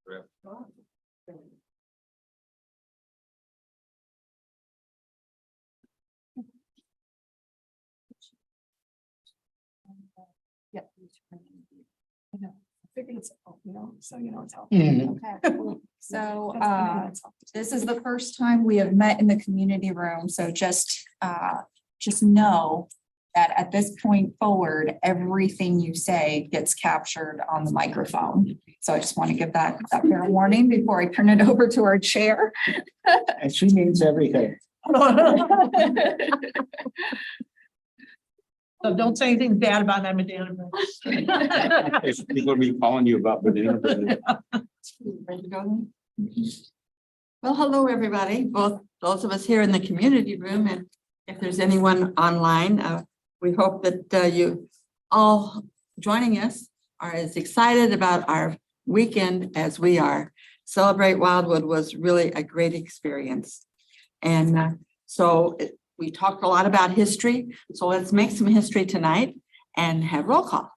Yeah. I know. I figured it's, so it's helpful. Okay. So this is the first time we have met in the community room, so just know that at this point forward, everything you say gets captured on the microphone. So I just want to give that fair warning before I turn it over to our chair. And she means everything. So don't say anything bad about that, Medina. People will be calling you about banana bread. Ready to go? Well, hello, everybody, both those of us here in the community room, and if there's anyone online, we hope that you all joining us are as excited about our weekend as we are. Celebrate Wildwood was really a great experience. And we talked a lot about history, so let's make some history tonight and have roll call.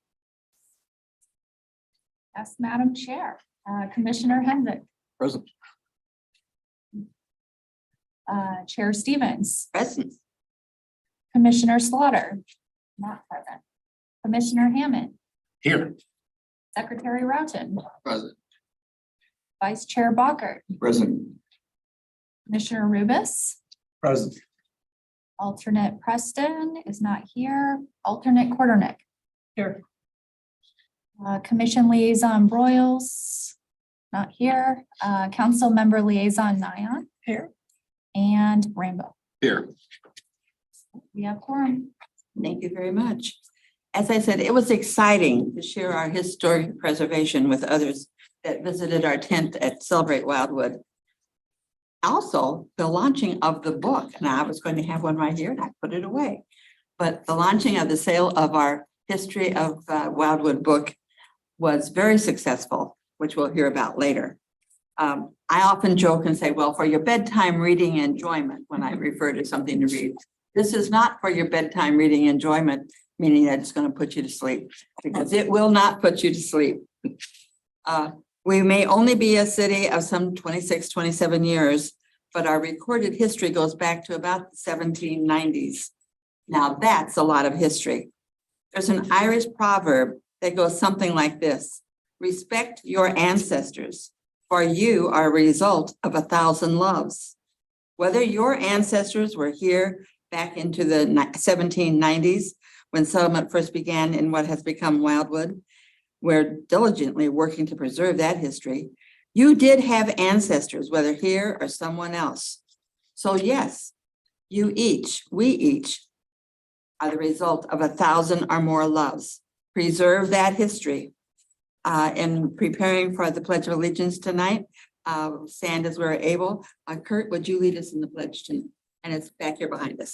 Yes, Madam Chair, Commissioner Hendrick, Present. Chair Stevens, Present. Commissioner Slaughter, not present. Commissioner Hammond, Here. Secretary Roughton, Present. Vice Chair Bockert, Present. Commissioner Rubis, Present. alternate Preston is not here, alternate Quarternick. Here. Commission Liaison Broyles, not here. Council Member Liaison Nyan. Here. And Rambo. Here. We have quorum. Thank you very much. As I said, it was exciting to share our historic preservation with others that visited our tent at Celebrate Wildwood. Also, the launching of the book. Now, I was going to have one right here and I put it away. But the launching of the sale of our History of Wildwood book was very successful, which we'll hear about later. I often joke and say, well, for your bedtime reading enjoyment, when I refer to something to read, this is not for your bedtime reading enjoyment, meaning that it's going to put you to sleep, because it will not put you to sleep. We may only be a city of some 26, 27 years, but our recorded history goes back to about the 1790s. Now that's a lot of history. There's an Irish proverb that goes something like this: respect your ancestors, for you are a result of 1,000 loves. Whether your ancestors were here back into the 1790s, when settlement first began in what has become Wildwood, we're diligently working to preserve that history. You did have ancestors, whether here or someone else. So yes, we each are the result of 1,000 or more loves. Preserve that history. In preparing for the Pledge of Allegiance tonight, stand as we're able. Kurt, would you lead us in the pledge tonight? And it's back here behind us.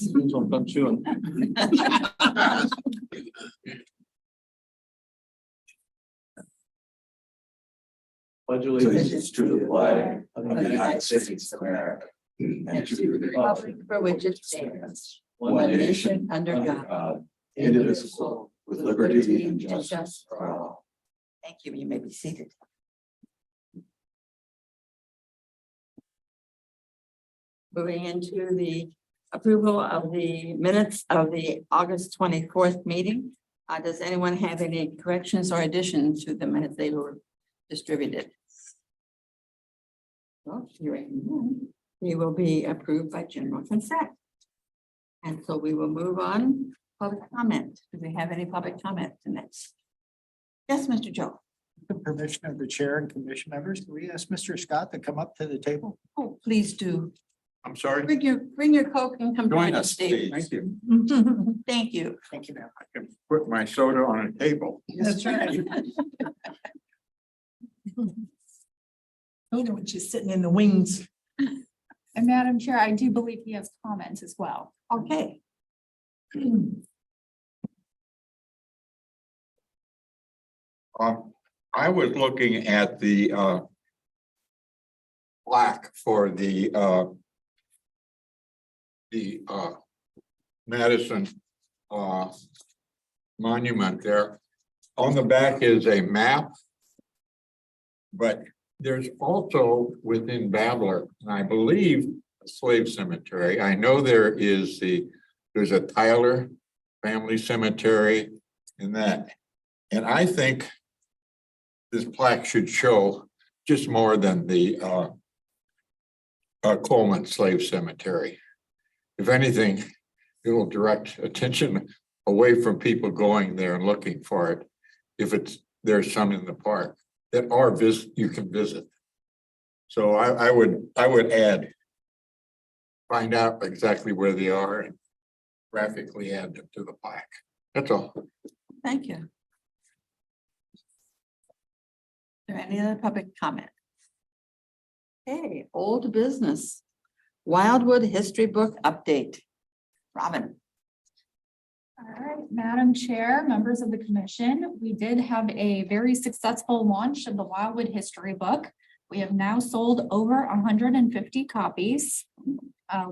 Pledge allegiance to the flag of the United States of America and to the republic for which it stands, one nation under God, indivisible, with liberty and justice for all. Thank you. You may be seated. Moving into the approval of the minutes of the August 24th meeting. Does anyone have any corrections or additions to the minutes they were distributed? Well, hearing none, they will be approved by general consent. And so we will move on. Public comment. Do we have any public comment tonight? Yes, Mr. Joe. With the permission of the chair and commission members, can we ask Mr. Scott to come up to the table? Oh, please do. I'm sorry. Bring your Coke and come Join join us, us, Steve. please. Thank you. Thank you. Thank you, ma'am. I can put my soda on a table. That's right. When she's sitting in the wings. And Madam Chair, I do believe he has comments as well. Okay. I was looking at the plaque for the Madison monument there. On the back is a map, but there's also within Babbler, and I believe a slave cemetery. I know there's a Tyler family cemetery in that. And I think this plaque should show just more than the Coleman Slave Cemetery. If anything, it will direct attention away from people going there and looking for it. If there's some in the park that you can visit. So I would add, find out exactly where they are and graphically add them to the plaque. That's all. Thank you. Are there any other public comment? Okay, old business. Wildwood History Book Update. Robin. All right, Madam Chair, members of the commission, we did have a very successful launch of the Wildwood History Book. We have now sold over 150 copies.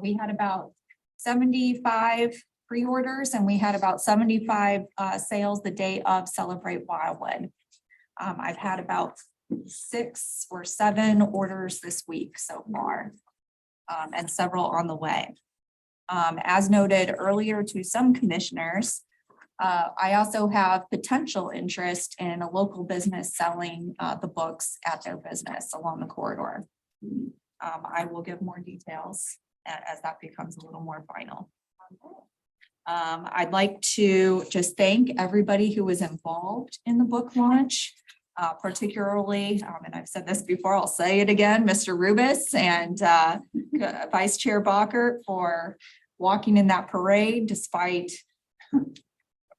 We had about 75 pre-orders and we had about 75 sales the day of Celebrate Wildwood. I've had about 6 or 7 orders this week so far, and several on the way. As noted earlier to some commissioners, I also have potential interest in a local business selling the books at their business along the corridor. I will give more details as that becomes a little more final. I'd like to just thank everybody who was involved in the book launch, particularly, and I've said this before, I'll say it again, Mr. Rubis and Vice Chair Bacher for walking in that parade despite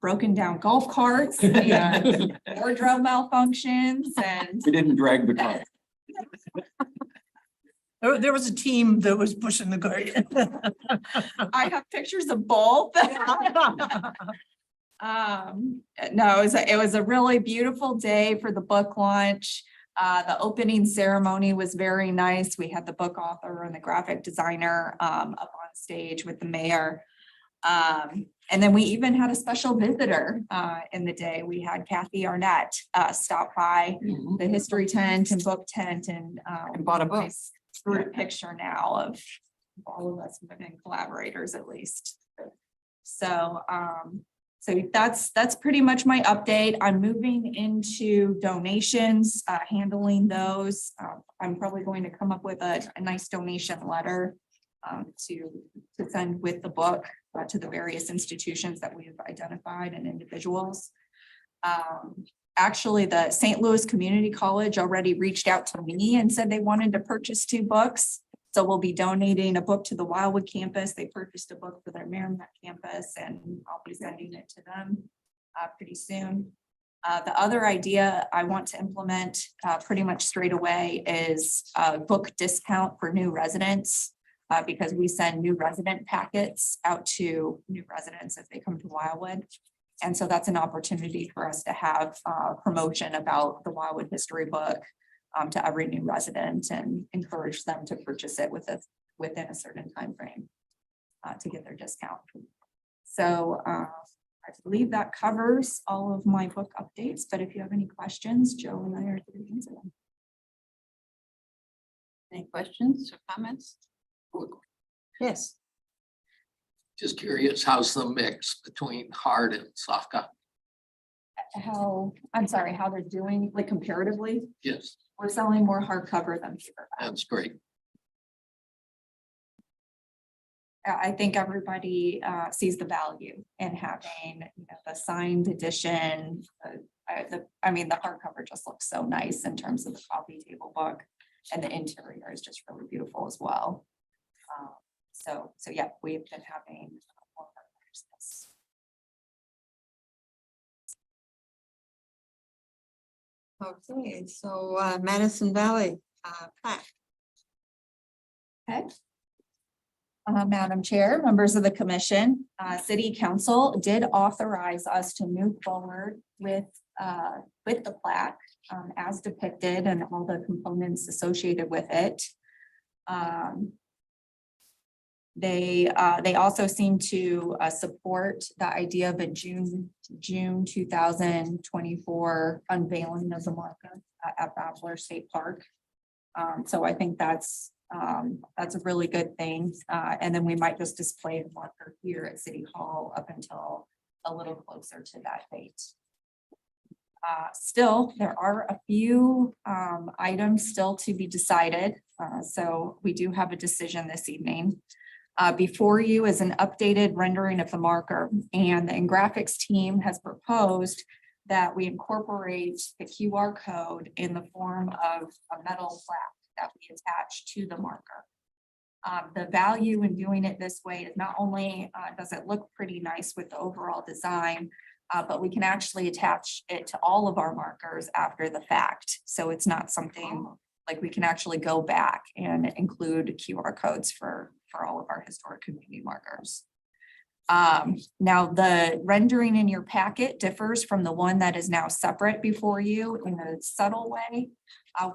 broken down golf carts and wardrobe malfunctions and We didn't drag the car. There was a team that was pushing the cart. I have pictures of both. No, it was a really beautiful day for the book launch. The opening ceremony was very nice. We had the book author and the graphic designer up on stage with the mayor. And then we even had a special visitor in the day. We had Kathy Arnett stop by the history tent and book tent and bought a book. Group picture now of all of us women collaborators at least. So that's pretty much my update. I'm moving into donations, handling those. I'm probably going to come up with a nice donation letter to send with the book to the various institutions that we've identified and individuals. Actually, the St. Louis Community College already reached out to me and said they wanted to purchase 2 books. So we'll be donating a book to the Wildwood campus. They purchased a book for their Merrimack campus and I'll be sending it to them pretty soon. The other idea I want to implement pretty much straight away is a book discount for new residents because we send new resident packets out to new residents as they come to Wildwood. And so that's an opportunity for us to have promotion about the Wildwood History Book to every new resident and encourage them to purchase it within a certain time frame to get their discount. So I believe that covers all of my book updates, but if you have any questions, Joe and I are here to answer them. Any questions or comments? Yes. Just curious, how's the mix between hard and soft copy? I'm sorry, how they're doing, like comparatively? Yes, We're selling more hardcover than paperback. that's great. I think everybody sees the value in having, the signed edition. I mean, the hardcover just looks so nice in terms of the coffee table book, and the interior is just really beautiful as well. So yeah, we've been having more partners. Okay, so Madison Valley plaque. Okay. Madam Chair, members of the commission, City Council did authorize us to move forward with the plaque as depicted and all the components associated with it. They also seem to support the idea of a June 2024 unveiling of the marker at Babbler State Park. So I think that's a really good thing. And then we might just display the marker here at City Hall up until a little closer to that date. Still, there are a few items still to be decided. So we do have a decision this evening. Before you is an updated rendering of the marker, and the graphics team has proposed that we incorporate the QR code in the form of a metal plaque that we attach to the marker. The value in doing it this way is not only does it look pretty nice with the overall design, but we can actually attach it to all of our markers after the fact. So it's not something like we can actually go back and include QR codes for all of our historic community markers. Now the rendering in your packet differs from the one that is now separate before you in a subtle way.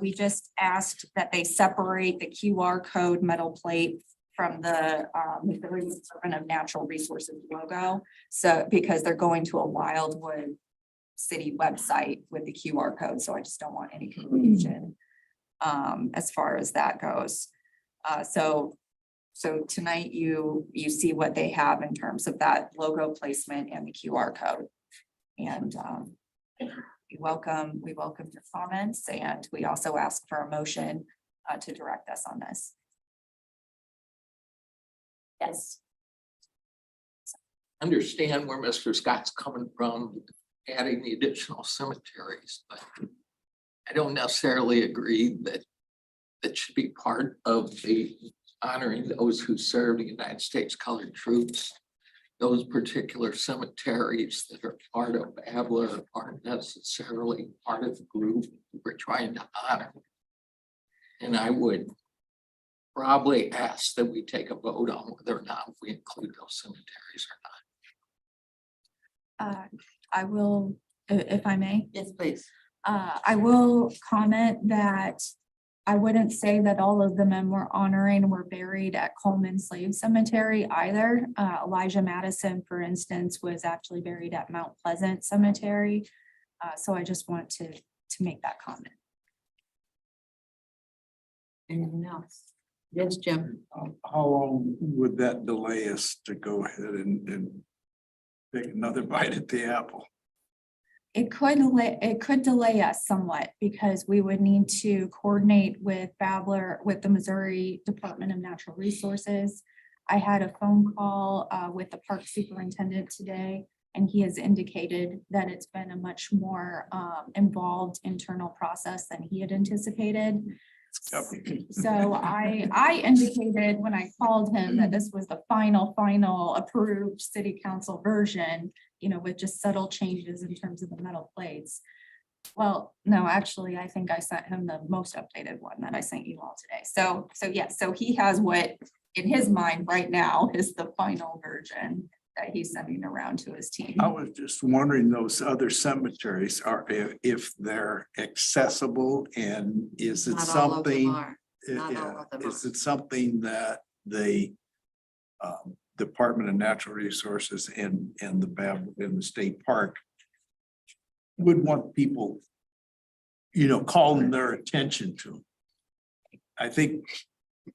We just asked that they separate the QR code metal plate from the Missouri Department of Natural Resources logo. So because they're going to a Wildwood City website with the QR code, so I just don't want any confusion as far as that goes. So tonight you see what they have in terms of that logo placement and the QR code. And we welcome your comments, and we also ask for a motion to direct us on this. Yes. Understand where Mr. Scott's coming from, adding the additional cemeteries, but I don't necessarily agree that that should be part of the honoring those who served the United States colored troops. Those particular cemeteries that are part of Babler aren't necessarily part of the group we're trying to honor. And I would probably ask that we take a vote on whether or not we include those cemeteries or not. I will, if I may. Yes, please. I will comment that I wouldn't say that all of the men we're honoring were buried at Coleman Slave Cemetery either. Elijah Madison, for instance, was actually buried at Mount Pleasant Cemetery. So I just want to make that comment. Anything else? Yes, Jim. How long would that delay us to go ahead and take another bite at the apple? It could delay us somewhat because we would need to coordinate with Babler, with the Missouri Department of Natural Resources. I had a phone call with the park superintendent today, and he has indicated that it's been a much more involved internal process than he had anticipated. So I indicated when I called him that this was the final approved city council version, you know, with just subtle changes in terms of the metal plates. Well, no, actually, I think I sent him the most updated one that I sent you all today. So yes, so he has what in his mind right now is the final version that he's sending around to his team. I was just wondering, those other cemeteries are, if they're accessible, and is it Not all of them something? are. Not all of them Is are. it something that the Department of Natural Resources and the state park would want people, you know, calling their attention to? I think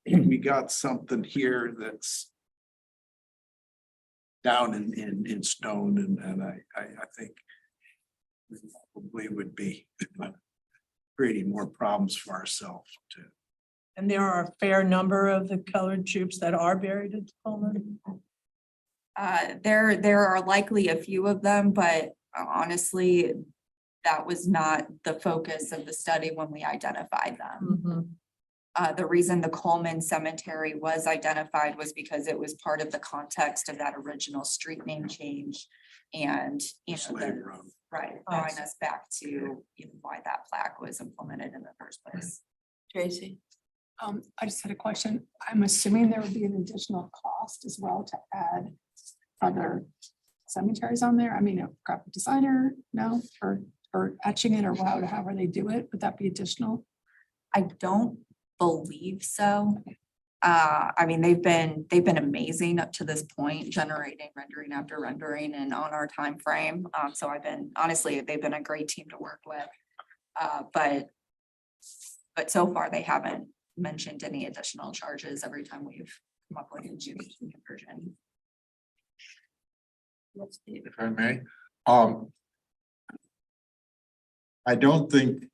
we got something here that's down in stone, and I think we probably would be creating more problems for ourselves too. And there are a fair number of the colored troops that are buried at Coleman. There are likely a few of them, but honestly, that was not the focus of the study when we identified them. The reason the Coleman Cemetery was identified was because it was part of the context of that original street name change. And, you know, Slave Road. right, drawing us back to, you know, why that plaque was implemented in the first place. Tracy. I just had a question. I'm assuming there would be an additional cost as well to add other cemeteries on there. I mean, a graphic designer, no, or etching it, or however they do it. Would that be additional? I don't believe so. I mean, they've been amazing up to this point, generating rendering after rendering and on our time frame. So honestly, they've been a great team to work with. But But so far, they haven't mentioned any additional charges every time we've come up with a new conversion. If I may, I don't think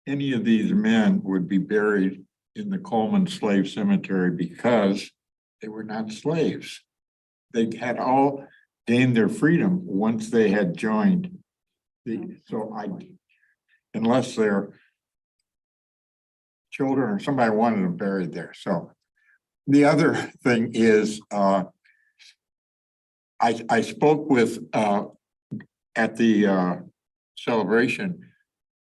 any of these men would be buried in the Coleman Slave Cemetery because they were not slaves. They had all gained their freedom once they had joined. Unless they're children or somebody wanted them buried there. So the other thing is, I spoke with, at the celebration,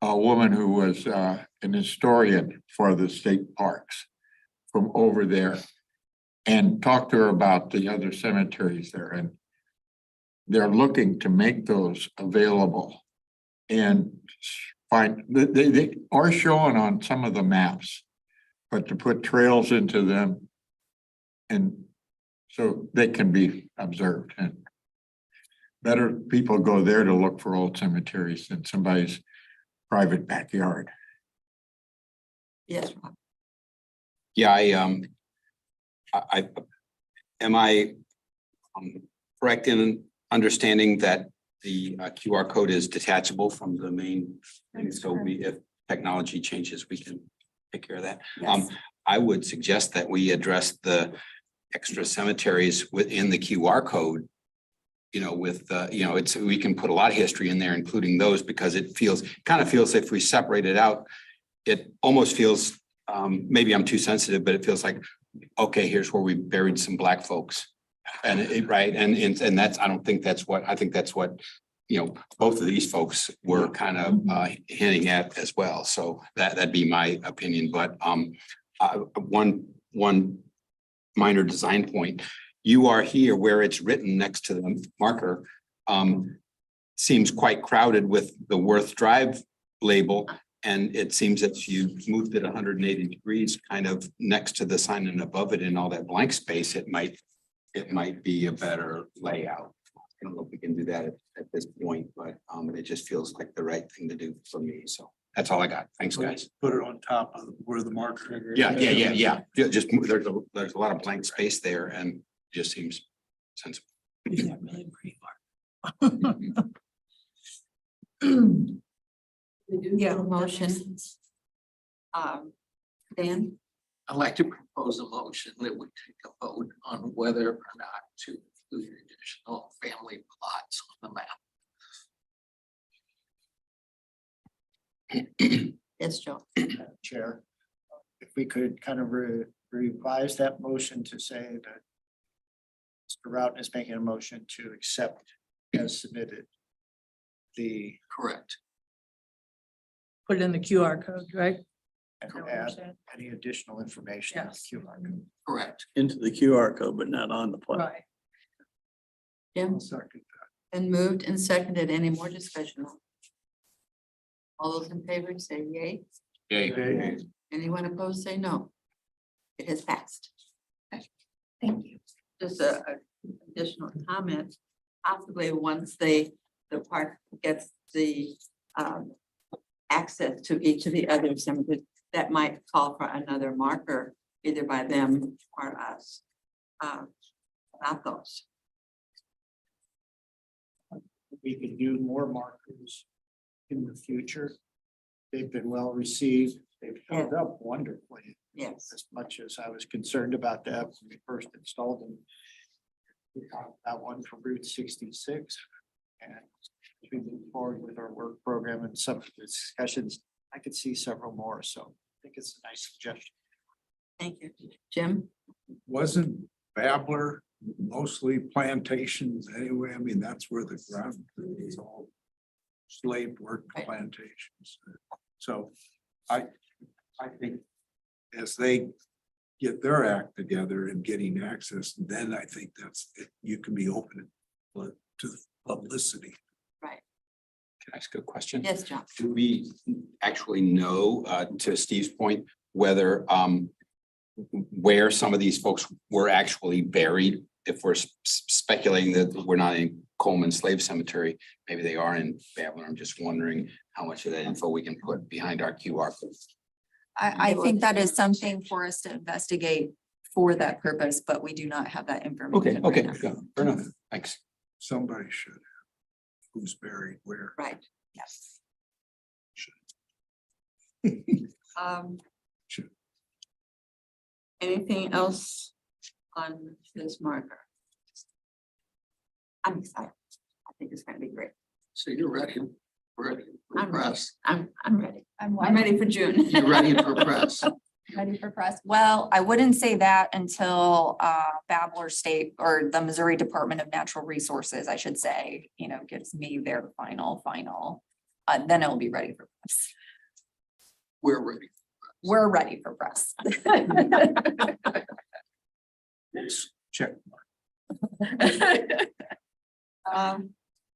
a woman who was an historian for the state parks from over there, and talked to her about the other cemeteries there, and they're looking to make those available and find, they are showing on some of the maps, but to put trails into them and so they can be observed, and better people go there to look for old cemeteries than somebody's private backyard. Yes, Rob. Yeah, am I correct in understanding that the QR code is detachable from the main thing? So if technology changes, we can take care of that. Yes. I would suggest that we address the extra cemeteries within the QR code. You know, with we can put a lot of history in there, including those, because it kind of feels if we separate it out, it almost feels, maybe I'm too sensitive, but it feels like, okay, here's where we buried some Black folks. And and that's, I think that's what, both of these folks were kind of hinting at as well. So that'd be my opinion, but one minor design point. You are here where it's written next to the marker, seems quite crowded with the Worth Drive label. And it seems that you moved it 180 degrees kind of next to the sign and above it in all that blank space. It might be a better layout. I don't know if we can do that at this point, but it just feels like the right thing to do for me. So that's all I got. Thanks, guys. Put it on top of where the marker. Yeah. Just there's a lot of blank space there and just seems sensible. Yeah, really pretty far. Yeah. Motion. Dan, I'd like to propose a motion that we take a vote on whether or not to include additional family plots on the map. yes, Joe. Chair, if we could kind of revise that motion to say that Mr. Routen is making a motion to accept as submitted the, Correct. Put it in the QR code, right? and Is that what you're add saying? any additional information. in the Yes. QR code. Correct. into the QR code, but not on the plot. Right. Jim, I'll second and moved and seconded. Any more discussion? All those in favor say yay. Okay. Anyone opposed, say no. It has passed. Thank you. Just a additional comment, possibly once the park gets the access to each of the other cemeteries, that might call for another marker, either by them or us. About those. We could do more markers in the future. They've been well received. They've held up wonderfully, Yes. as much as I was concerned about that when we first installed them. We got that one from Route 66. And as we move forward with our work program and some of the discussions, I could see several more. So I think it's a nice suggestion. Thank you. Jim? Wasn't Babbler mostly plantations anyway? I mean, that's where the ground is all slave work Right. plantations. So I think as they get their act together and getting access, then I think you can be open to publicity. Can I ask a question? Yes, John. Do we actually know, to Steve's point, whether where some of these folks were actually buried? If we're speculating that we're not in Coleman Slave Cemetery, maybe they are in Babbler. I'm just wondering how much of that info we can put behind our QR code. I think that is something for us to investigate for that purpose, but we do not have that Okay, information. right okay, now. fair enough. Thanks. Somebody should. Have who's buried where. Right. Yes. Um, Sure. anything else on this marker? I'm excited. I think it's gonna be great. So you're ready for I'm press. I'm ready. I'm I'm ready for June. You're ready for press. Ready for press? Well, I wouldn't say that until Babbler State or the Missouri Department of Natural Resources, I should say, gives me their final. Then it'll be ready for press. We're ready. We're ready for press. Check.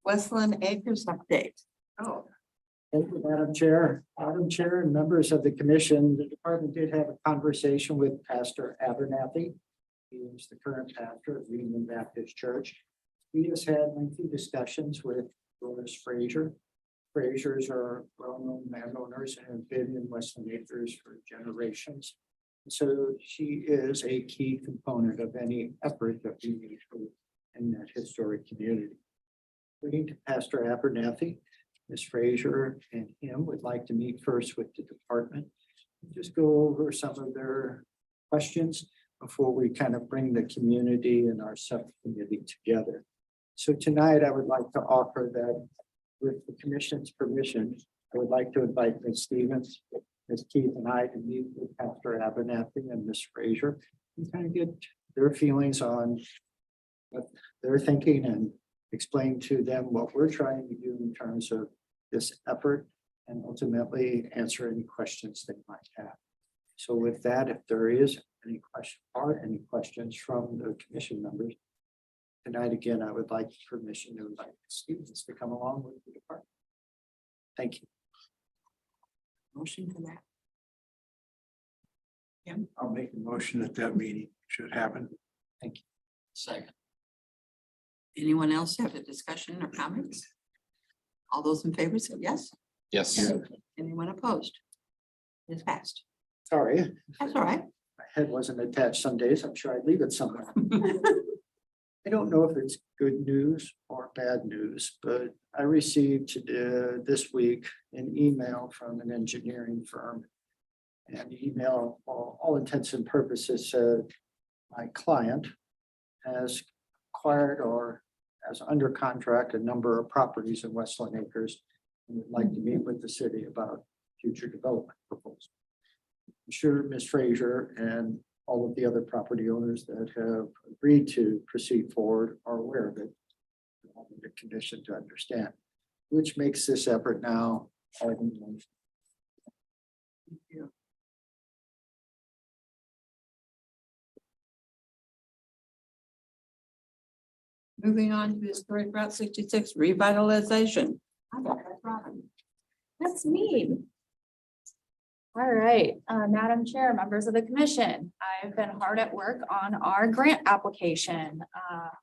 Westland Acres update. Oh. Thank you, Madam Chair. Madam Chair and members of the commission, the department did have a conversation with Pastor Abernathy. He is the current pastor of Union Baptist Church. He has had lengthy discussions with Doris Frazier. Fraziers are well-known landowners and have been in Westland Acres for generations. So she is a key component of any effort that we need in that historic community. Leading to Pastor Abernathy, Ms. Frazier and him would like to meet first with the department. Just go over some of their questions before we kind of bring the community and our subcommittee together. So tonight I would like to offer that with the commission's permission, I would like to invite Ms. Stevens, Ms. Keith and I to meet with Pastor Abernathy and Ms. Frazier and kind of get their feelings on what they're thinking and explain to them what we're trying to do in terms of this effort and ultimately answer any questions they might have. So with that, if there is any question or any questions from the commission members, tonight again, I would like permission to invite students to come along with the department. Thank you. Motion for that. I'll make a motion that meeting should happen. Second. Anyone else have a discussion or comments? All those in favor say yes. Yes. Anyone opposed? It's passed. Sorry, That's all right. my head wasn't attached some days. I'm sure I'd leave it somewhere. I don't know if it's good news or bad news, but I received this week an email from an engineering firm. And the email, for all intents and purposes, said my client has acquired or has under contract a number of properties in Westland Acres and would like to meet with the city about future development proposals. I'm sure Ms. Frazier and all of the other property owners that have agreed to proceed forward are aware of it. I want the condition to understand, which makes this effort now all the more. Thank you. Moving on to historic Route 66 revitalization. I thought that's Robin. That's me. All right, Madam Chair, members of the commission, I've been hard at work on our grant application,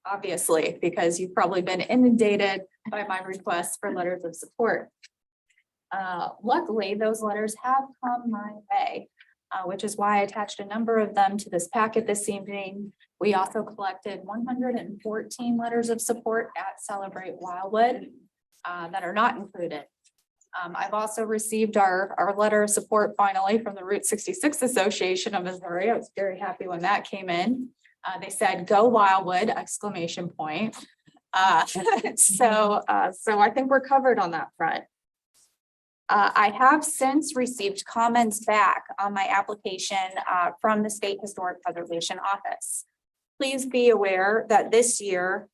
obviously, because you've probably been inundated by my requests for letters of support. Luckily, those letters have come my way, which is why I attached a number of them to this packet this evening. We also collected 114 letters of support at Celebrate Wildwood that are not included. I've also received our letter of support finally from the Route 66 Association of Missouri. I was very happy when that came in. They said, "Go Wildwood!" exclamation point. So I think we're covered on that front. I have since received comments back on my application from the State Historic Preservation Office. Please be aware that this year,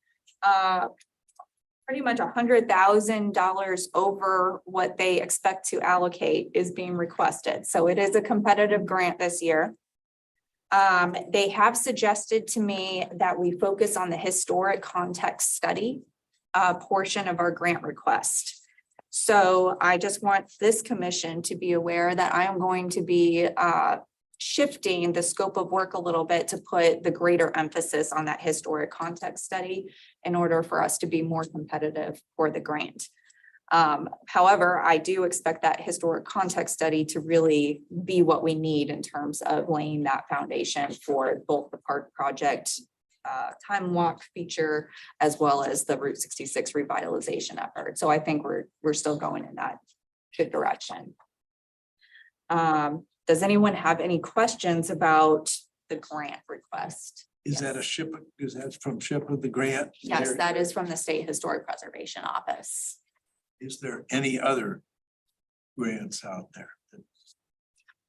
pretty much $100,000 over what they expect to allocate is being requested. So it is a competitive grant this year. They have suggested to me that we focus on the historic context study portion of our grant request. So I just want this commission to be aware that I am going to be shifting the scope of work a little bit to put the greater emphasis on that historic context study in order for us to be more competitive for the grant. However, I do expect that historic context study to really be what we need in terms of laying that foundation for both the park project time walk feature as well as the Route 66 revitalization effort. So I think we're still going in that good direction. Does anyone have any questions about the grant request? Is that a ship, is that from SHPA, the grant? Yes, that is from the State Historic Preservation Office. Is there any other grants out there?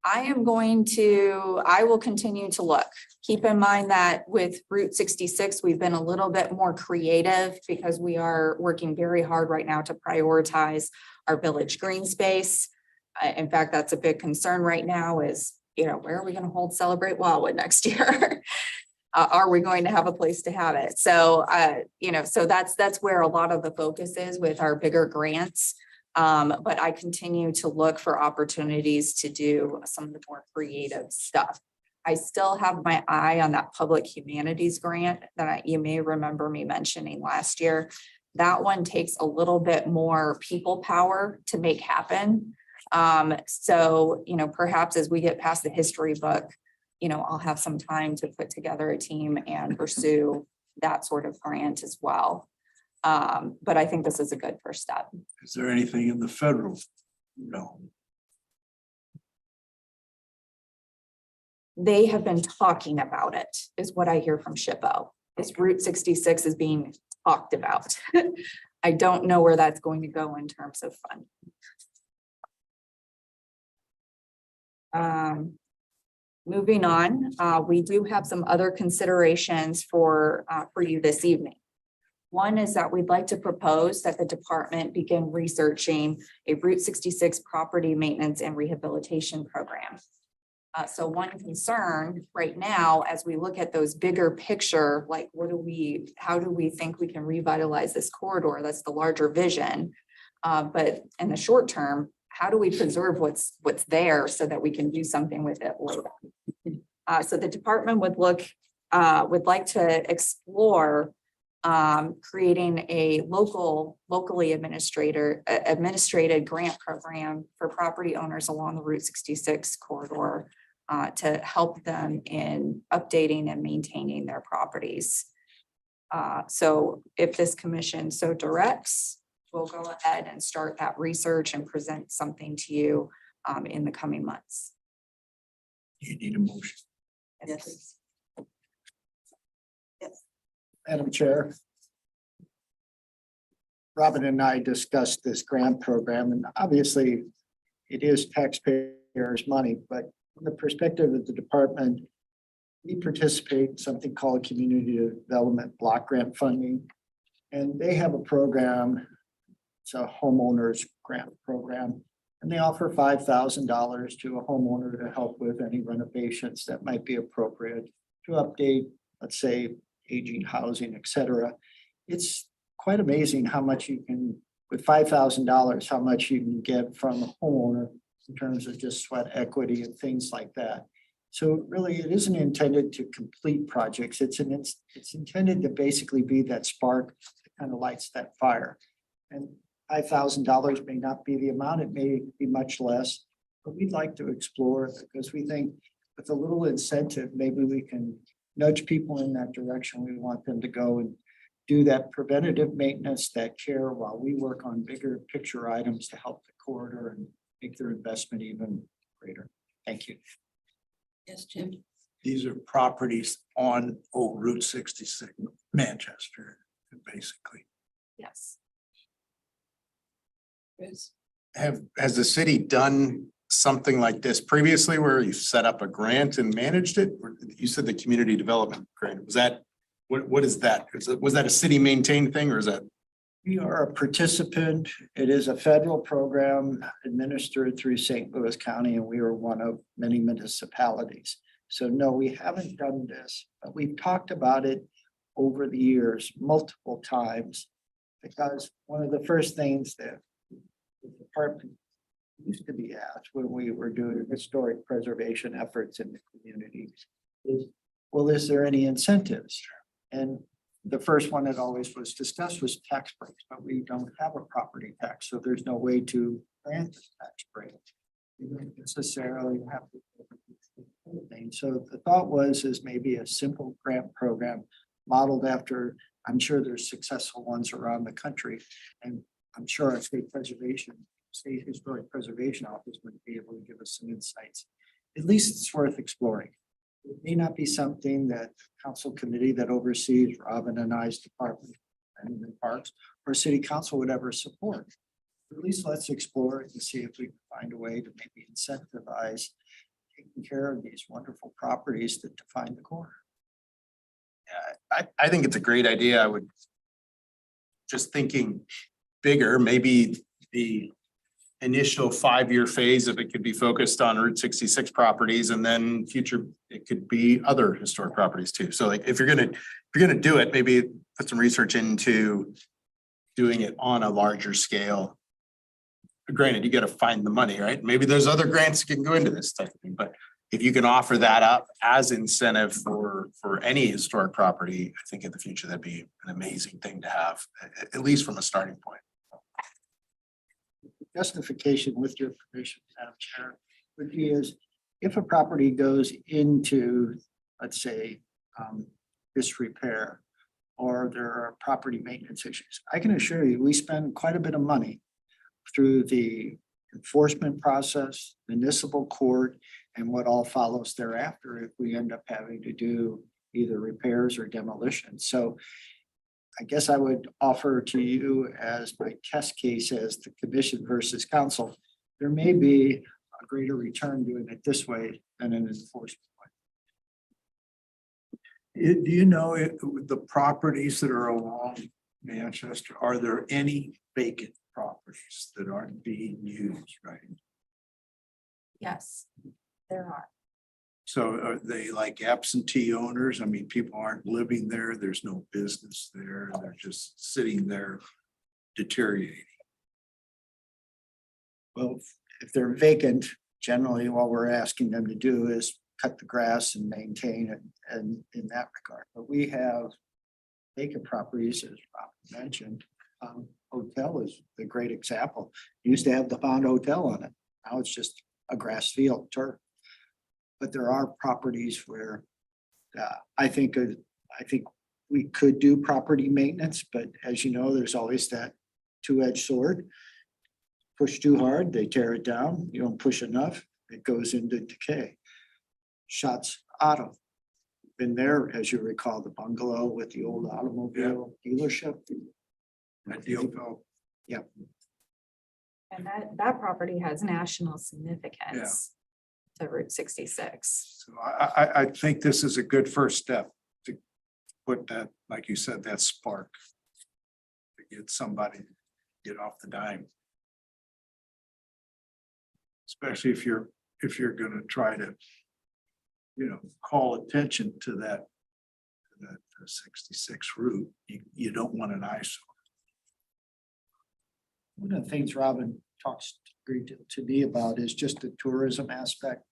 I will continue to look. Keep in mind that with Route 66, we've been a little bit more creative because we are working very hard right now to prioritize our village green space. In fact, that's a big concern right now is, where are we going to hold Celebrate Wildwood next year? Are we going to have a place to have it? So, so that's where a lot of the focus is with our bigger grants. But I continue to look for opportunities to do some of the more creative stuff. I still have my eye on that public humanities grant that you may remember me mentioning last year. That one takes a little bit more people power to make happen. So, perhaps as we get past the history book, I'll have some time to put together a team and pursue that sort of grant as well. But I think this is a good first step. Is there anything in the federal? No. They have been talking about it, is what I hear from SHPO. This Route 66 is being talked about. I don't know where that's going to go in terms of funding. Moving on, we do have some other considerations for you this evening. One is that we'd like to propose that the department begin researching a Route 66 property maintenance and rehabilitation program. So one concern right now, as we look at those bigger picture, like how do we think we can revitalize this corridor? That's the larger vision. But in the short term, how do we preserve what's there so that we can do something with it later? So the department would like to explore creating a locally administrated grant program for property owners along the Route 66 corridor to help them in updating and maintaining their properties. So if this commission so directs, we'll go ahead and start that research and present something to you in the coming months. You need a motion. Yes. Madam Chair. Robin and I discussed this grant program, and obviously it is taxpayers' money, but from the perspective of the department, we participate in something called Community Development Block Grant Funding. And they have a program, it's a homeowners grant program, and they offer $5,000 to a homeowner to help with any renovations that might be appropriate to update, let's say, aging housing, et cetera. It's quite amazing how much you can, with $5,000, how much you can get from a homeowner in terms of just sweat equity and things like that. So really, it isn't intended to complete projects. It's intended to basically be that spark that kind of lights that fire. And $5,000 may not be the amount, it may be much less, but we'd like to explore it because we think with a little incentive, maybe we can nudge people in that direction. We want them to go and do that preventative maintenance, that care, while we work on bigger picture items to help the corridor and make their investment even greater. Thank you. Yes, Jim. These are properties on Old Route 66, Manchester, basically. Yes. Has the city done something like this previously where you set up a grant and managed it? Or you said the community development grant, was that, what is that? Was that a city maintained thing or is that? We are a participant. It is a federal program administered through St. Louis County, and we are one of many municipalities. So no, we haven't done this, but we've talked about it over the years multiple times, because one of the first things that the department used to be asked when we were doing historic preservation efforts in the community is, well, is there any incentives? And The first one that always was discussed was tax breaks, but we don't have a property tax, so there's no way to grant the tax break. You don't necessarily have to. So the thought was is maybe a simple grant program modeled after, I'm sure there's successful ones around the country. And I'm sure our state historic preservation office would be able to give us some insights. At least it's worth exploring. It may not be something that council committee that oversees Robin and I's department and the parks or city council would ever support. At least let's explore it and see if we can find a way to maybe incentivize taking care of these wonderful properties that define the core. I think it's a great idea. I would just thinking bigger, maybe the initial 5-year phase, if it could be focused on Route 66 properties, and then future, it could be other historic properties too. So like, if you're gonna do it, maybe put some research into doing it on a larger scale. Granted, you gotta find the money, right? Maybe there's other grants that can go into this type of thing, but if you can offer that up as incentive for any historic property, I think in the future, that'd be an amazing thing to have, at least from a starting point. Justification with your permission, Madam Chair, would be is if a property goes into, let's say, disrepair, or there are property maintenance issues, I can assure you, we spend quite a bit of money through the enforcement process, municipal court, and what all follows thereafter if we end up having to do either repairs or demolition. So I guess I would offer to you as my test case as the commission versus council, there may be a greater return doing it this way than an enforcement way. Do you know the properties that are along Manchester, are there any vacant properties that aren't being used, right? Yes, there are. So are they like absentee owners? I mean, people aren't living there, there's no business there, they're just sitting there deteriorating. Well, if they're vacant, generally what we're asking them to do is cut the grass and maintain it and in that regard. But we have vacant properties, as Rob mentioned. Hotel is a great example. Used to have the Bond Hotel on it. Now it's just a grass field turf. But there are properties where I think we could do property maintenance, but as you know, there's always that two-edged sword. Push too hard, they tear it down. You don't push enough, it goes into decay. Schatz Auto. Been there, as you recall, the bungalow with the old automobile dealership. Yeah. And that property has national significance to Route 66. So I think this is a good first step to put that, like you said, that spark. To get somebody to get off the dime. Especially if you're gonna try to, call attention to that 66 route, you don't want an eyesore. One of the things Robin agreed to me about is just the tourism aspect.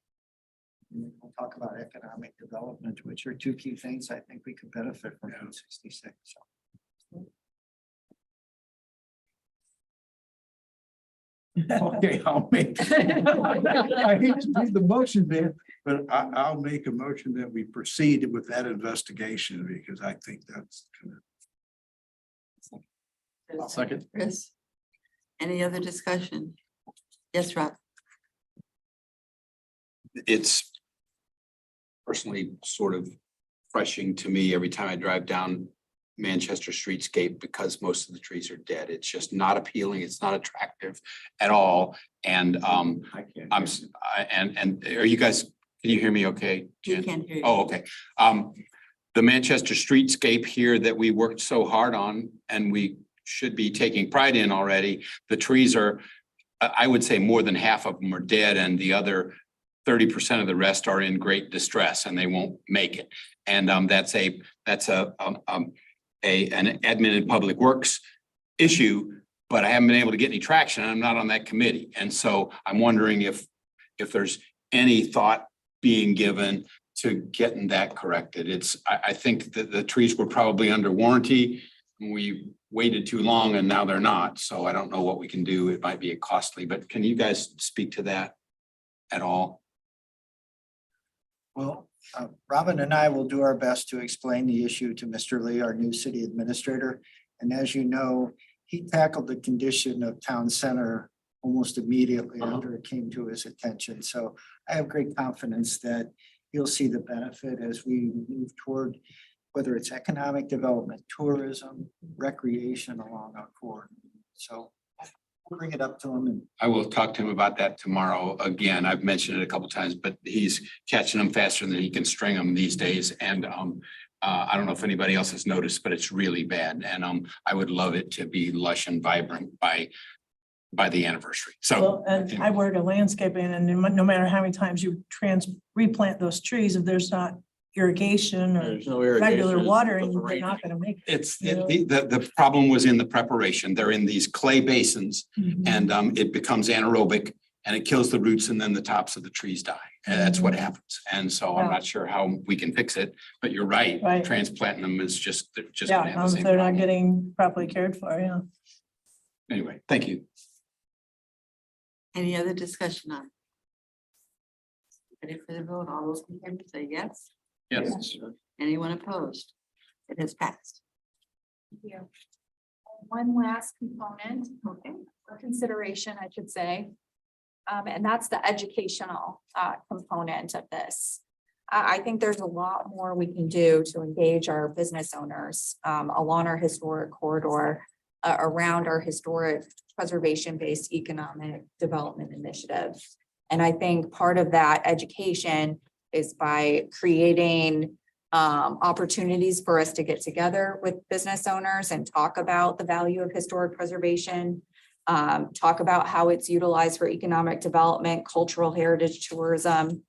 And we'll talk about economic development, which are two key things I think we could benefit from Route 66. Okay, I'll make. I hate to do the motion there, but I'll make a motion that we proceed with that investigation because I think that's gonna. I'll second. Chris, any other discussion? Yes, Rob. It's personally sort of refreshing to me every time I drive down Manchester streetscape because most of the trees are dead. It's just not appealing. It's not attractive at all. And and are you guys, can you hear me okay? You Jen? can't hear you. Oh, okay. The Manchester streetscape here that we worked so hard on and we should be taking pride in already, the trees are, I would say more than half of them are dead and the other 30% of the rest are in great distress and they won't make it. And that's an admin and public works issue, but I haven't been able to get any traction. I'm not on that committee. And so I'm wondering if there's any thought being given getting that corrected. I think that the trees were probably under warranty. We waited too long and now they're not, so I don't know what we can do. It might be costly, but can you guys speak to that at all? Well, Robin and I will do our best to explain the issue to Mr. Lee, our new city administrator. And as you know, he tackled the condition of town center almost immediately after it came to his attention. So I have great confidence that he'll see the benefit as we move toward whether it's economic development, tourism, recreation along our core. So we'll bring it up to him and I will talk to him about that tomorrow. Again, I've mentioned it a couple times, but he's catching them faster than he can string them these days. And I don't know if anybody else has noticed, but it's really bad. And I would love it to be lush and vibrant by the anniversary. So Well, and I work at landscaping and no matter how many times you replant those trees, if there's not irrigation or There's no irrigation. regular it's watering, the they're rain. not gonna make it. it's the problem was in the preparation. They're in these clay basins and it becomes anaerobic and it kills the roots and then the tops of the trees die. And that's what happens. And so I'm Yeah. not sure how we can fix it, but you're right. Right. Transplanting them is just, they're just gonna Yeah, have the same they're not problem. getting properly cared for, yeah. Anyway, thank you. Any other discussion on? Ready for the vote? All those in favor say yes. Yes. Anyone opposed? It has passed. Thank you. One last component, for consideration, I should say. And that's the educational component of this. I think there's a lot more we can do to engage our business owners along our historic corridor, around our historic preservation-based economic development initiative. And I think part of that education is by creating opportunities for us to get together with business owners and talk about the value of historic preservation, talk about how it's utilized for economic development, cultural heritage tourism,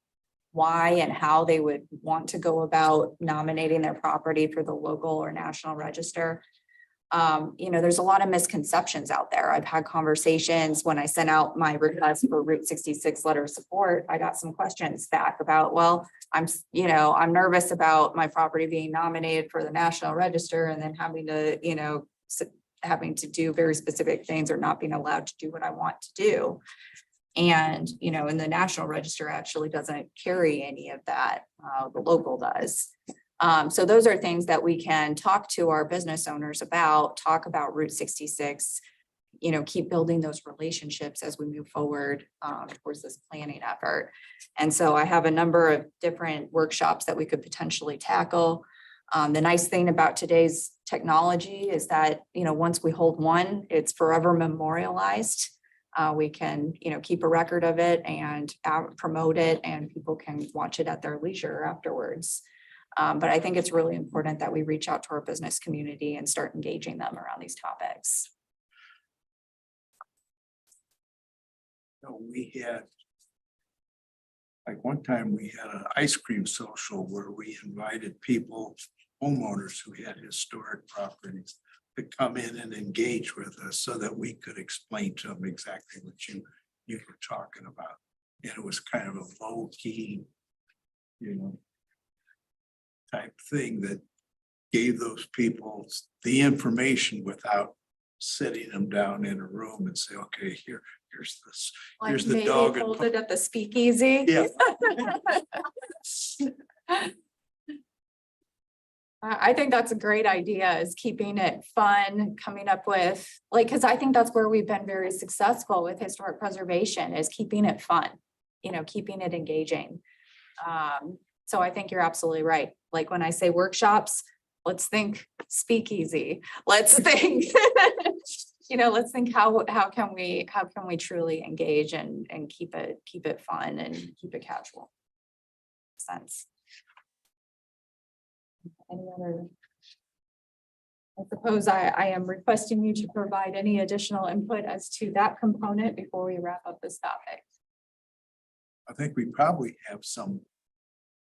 why and how they would want to go about nominating their property for the local or national register. There's a lot of misconceptions out there. I've had conversations when I sent out my request for Route 66 letter of support. I got some questions back about, well, I'm nervous about my property being nominated for the National Register and then having to do very specific things or not being allowed to do what I want to do. And, and the National Register actually doesn't carry any of that. The local does. So those are things that we can talk to our business owners about, talk about Route 66, keep building those relationships as we move forward towards this planning effort. And so I have a number of different workshops that we could potentially tackle. The nice thing about today's technology is that, once we hold one, it's forever memorialized. We can, keep a record of it and promote it, and people can watch it at their leisure afterwards. But I think it's really important that we reach out to our business community and start engaging them around these topics. We had, like one time we had an ice cream social where we invited people, homeowners who had historic properties to come in and engage with us so that we could explain to them exactly what you were talking about. And it was kind of a low key, type thing that gave those people the information without sitting them down in a room and say, okay, here's this, here's the Maybe dog. hold it at the speakeasy. Yeah. I think that's a great idea, is keeping it fun, coming up with, because I think that's where we've been very successful with historic preservation, is keeping it fun, keeping it engaging. So I think you're absolutely right. Like when I say workshops, let's think speakeasy. Let's think, let's think how can we truly engage and keep it fun and keep it casual. Sense. Any other? I suppose I am requesting you to provide any additional input as to that component before we wrap up this topic. I think we probably have some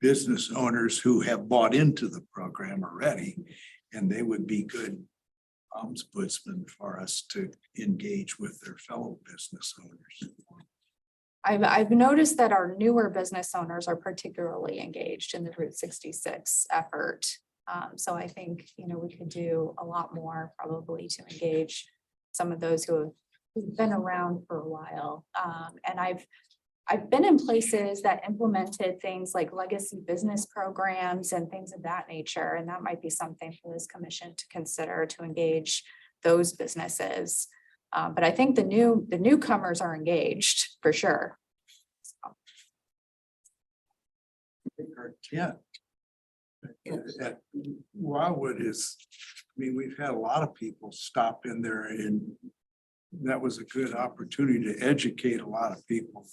business owners who have bought into the program already, and they would be good ombudsmen for us to engage with their fellow business owners. I've noticed that our newer business owners are particularly engaged in the Route 66 effort. So I think, you know, we could do a lot more probably to engage some of those who've been around for a while. And I've been in places that implemented things like legacy business programs and things of that nature. And that might be something for this commission to consider to engage those businesses. But I think the newcomers are engaged for sure. Yeah. At Wildwood is, I mean, we've had a lot of people stop in there and that was a good opportunity to educate a lot of people.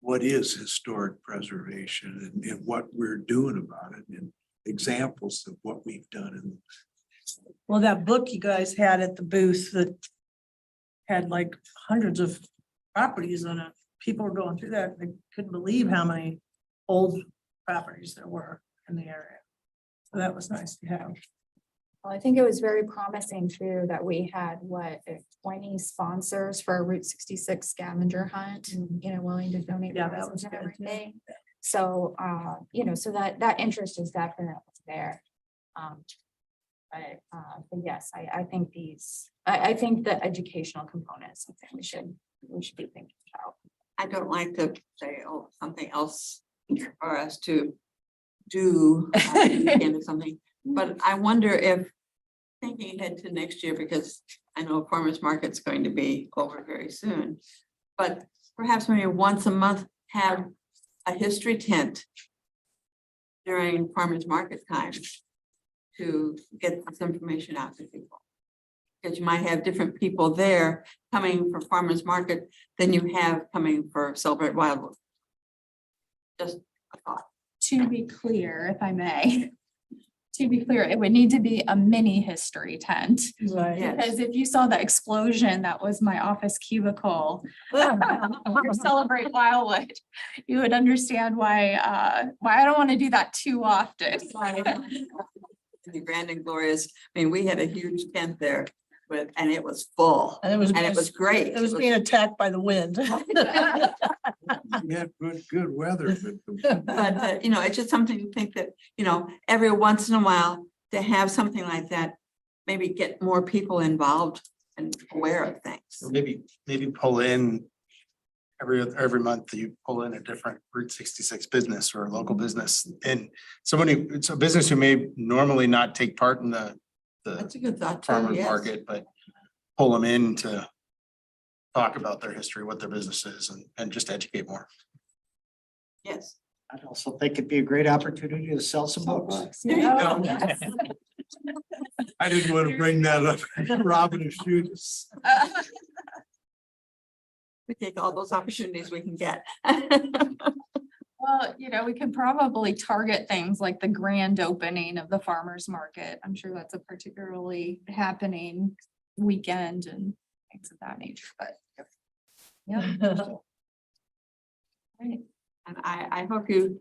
What is historic preservation and what we're doing about it and examples of what we've done. And Well, that book you guys had at the booth that had like hundreds of properties on it. People were going through that. They couldn't believe how many old properties there were in the area. So that was nice to have. Well, I think it was very promising too that we had 20 sponsors for a Route 66 scavenger hunt and, you know, willing to donate. Yeah, that prizes was and good, too. everything. So, you know, so that interest is definitely there. But yes, I think I think the educational component is something we should be thinking about. I don't like to say, oh, something else for us to do into something, but I wonder if thinking ahead to next year, because I know farmers market's going to be over very soon, but perhaps maybe once a month have a history tent during farmers market time to get this information out to people. Because you might have different people there coming for farmers market than you have coming for Celebrate Wildwood. Just a thought. To be clear, if I may, to be clear, it would need to be a mini history tent. Right. Yes. Because if you saw the explosion that was my office cubicle for Celebrate Wildwood, you would understand why I don't want to do that too often. The grand and glorious, I mean, we had a huge tent there with, and it was full, And it was. and it was great. It was being attacked by the wind. we had good weather, but But, you know, it's just something to think that, you know, every once in a while to have something like that, maybe get more people involved and aware of things. Maybe pull in every month you pull in a different Route 66 business or a local business and it's a business who may normally not take part in the That's a good thought. too, farmers yes. market, but pull them in to talk about their history, what their business is and just educate more. Yes. I'd also think it'd be a great opportunity to sell some books. There you go. Yes. I didn't want to bring that up. Robin is shooting. We take all those opportunities we can get. Well, you know, we could probably target things like the grand opening of the farmer's market. I'm sure that's a particularly happening weekend and things of that nature, but. Yeah. Right. And I hope you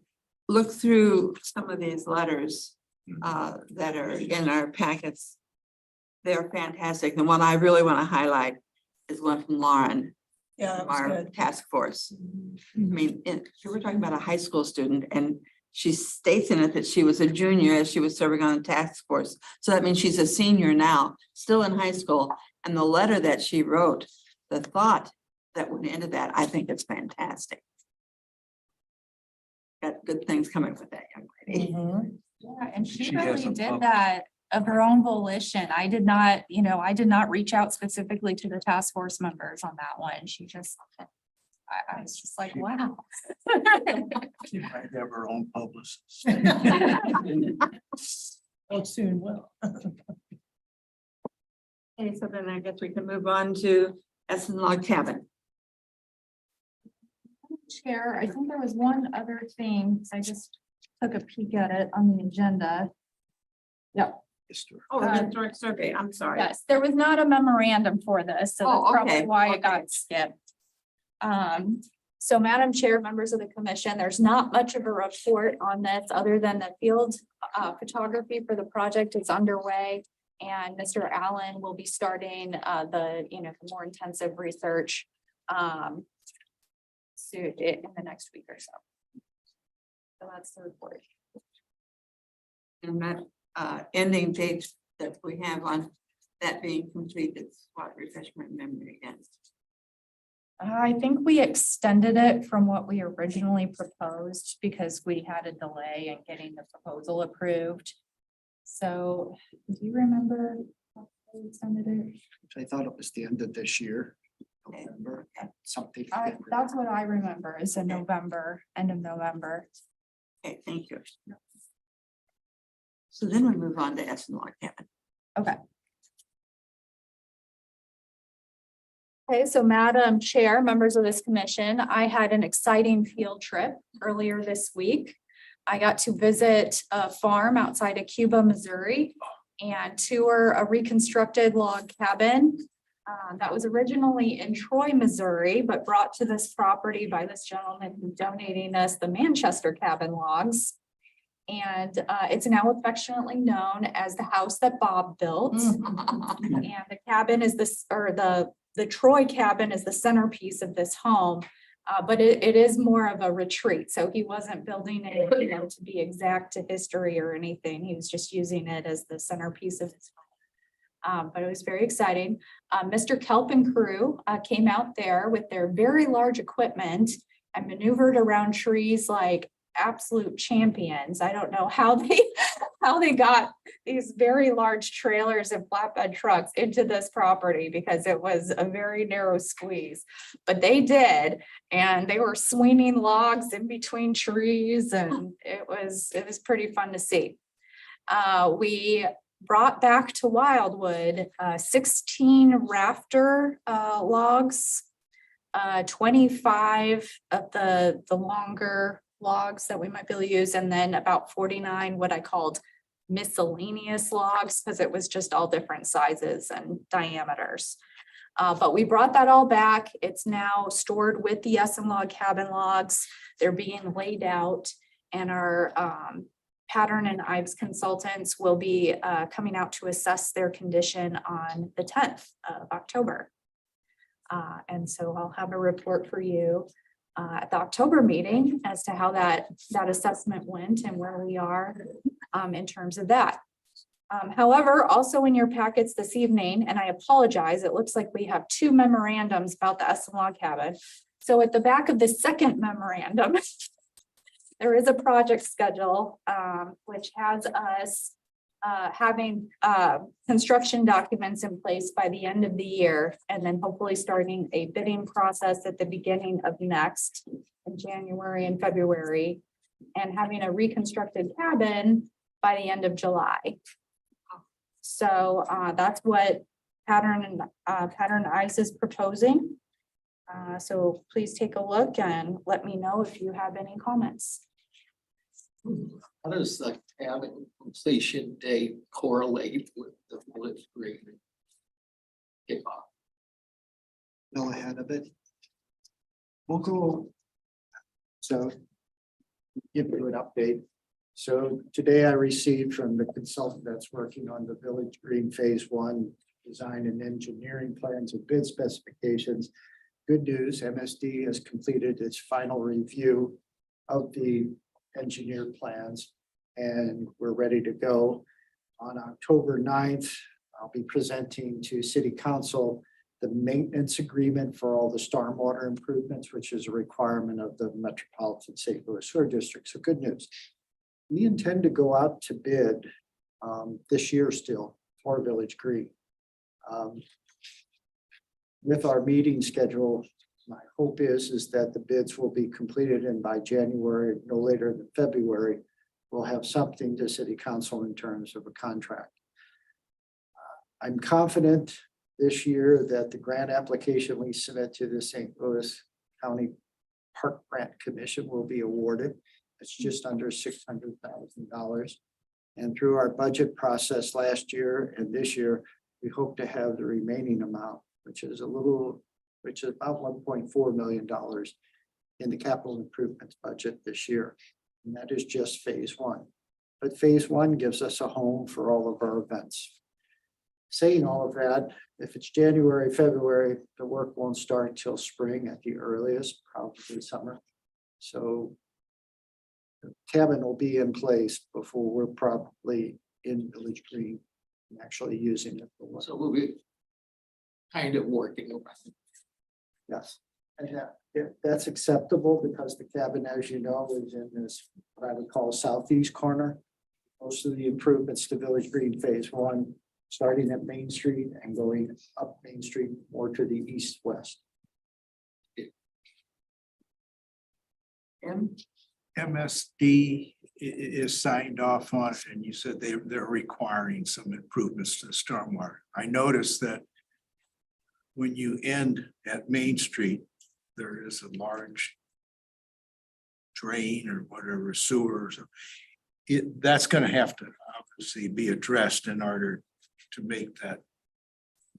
look through some of these letters that are in our packets. They're fantastic. And one I really want to highlight is one from Lauren, Yeah, that from was our good. task force. I mean, we're talking about a high school student and she states in it that she was a junior as she was serving on the task force. So that means she's a senior now, still in high school. And the letter that she wrote, the thought that went into that, I think it's fantastic. Got good things coming with that young lady. Mhm. Yeah, and she She has really a did pump. that of her own volition. I did not reach out specifically to the task force members on that one. She just, I was just like, wow. She might have her own publicist. Oh, soon will. Okay, so then I guess we can move on to Essen Log Cabin. Chair, I think there was one other thing. I just took a peek at it on the agenda. Yep. Oh, the historic survey, I'm sorry. Yes, there was not a memorandum for this, so Oh, that's probably okay, why it okay. got skipped. So Madam Chair, members of the commission, there's not much of a report on this other than the field photography for the project is underway. And Mr. Allen will be starting the more intensive research soon in the next week or so. So that's the report. And that ending date that we have on that being completed, what refresh my memory again. I think we extended it from what we originally proposed because we had a delay in getting the proposal approved. So, do you remember how we extended it? I thought it was the end of this year. November, something. That's what I remember is in November, end of November. Okay, thank you. So then we move on to Essen Log Cabin. Okay. Okay, so Madam Chair, members of this commission, I had an exciting field trip earlier this week. I got to visit a farm outside of Cuba, Missouri, and tour a reconstructed log cabin that was originally in Troy, Missouri, but brought to this property by this gentleman who's donating us the Manchester cabin logs. And it's now affectionately known as the house that Bob built. And the cabin is this, or the Troy cabin is the centerpiece of this home. But it is more of a retreat. So he wasn't building it, you know, to be exact to history or anything. He was just using it as the centerpiece of his home. But it was very exciting. Mr. Kelp and crew came out there with their very large equipment and maneuvered around trees like absolute champions. I don't know how they got these very large trailers and flatbed trucks into this property because it was a very narrow squeeze, but they did, and they were swinging logs in between trees, and it was pretty fun to see. We brought back to Wildwood 16 rafter logs, 25 of the longer logs that we might be able to use, and then about 49 what I called miscellaneous logs, because it was just all different sizes and diameters. But we brought that all back. It's now stored with the Essen Log Cabin logs. They're being laid out, and our Pattern and Ives consultants will be coming out to assess their condition on the 10th of October. And so I'll have a report for you at the October meeting as to how that assessment went and where we are in terms of that. However, also in your packets this evening, and I apologize, it looks like we have two memorandums about the Essen Log Cabin. So at the back of the second memorandum, there is a project schedule which has us having construction documents in place by the end of the year, and then hopefully starting a bidding process at the beginning of next in January and February, and having a reconstructed cabin by the end of July. So that's what Pattern Ives is proposing. So please take a look and let me know if you have any comments. How does the cabin completion date correlate with the village green kickoff? Go ahead of it. We'll go. So give you an update. So today I received from the consultant that's working on the Village Green Phase 1 design and engineering plans and bid specifications. Good news, MSD has completed its final review of the engineered plans, and we're ready to go. On October 9th, I'll be presenting to City Council the maintenance agreement for all the stormwater improvements, which is a requirement of the Metropolitan St. Louis Sewer District. So good news. We intend to go out to bid this year still for Village Green. With our meeting schedule, my hope is that the bids will be completed, and by January, no later than February, we'll have something to City Council in terms of a contract. I'm confident this year that the grant application we submit to the St. Louis County Park Grant Commission will be awarded. It's just under $600,000. And through our budget process last year and this year, we hope to have the remaining amount, which is about $1.4 million in the capital improvements budget this year. And that is just Phase 1. But Phase 1 gives us a home for all of our events. saying all of that, if it's January, February, the work won't start till spring at the earliest, probably summer. So the cabin will be in place before we're probably in Village Green and actually using it for work. So we'll be kind of working around. Yes, and that's acceptable because the cabin, as you know, is in this, what I would call southeast corner. Most of the improvements to Village Green Phase 1, starting at Main Street and going up Main Street more to the east-west. MSD is signed off on it, and you said they're requiring some improvements to the stormwater. I noticed that when you end at Main Street, there is a large drain or whatever sewers. That's gonna have to obviously be addressed in order to make that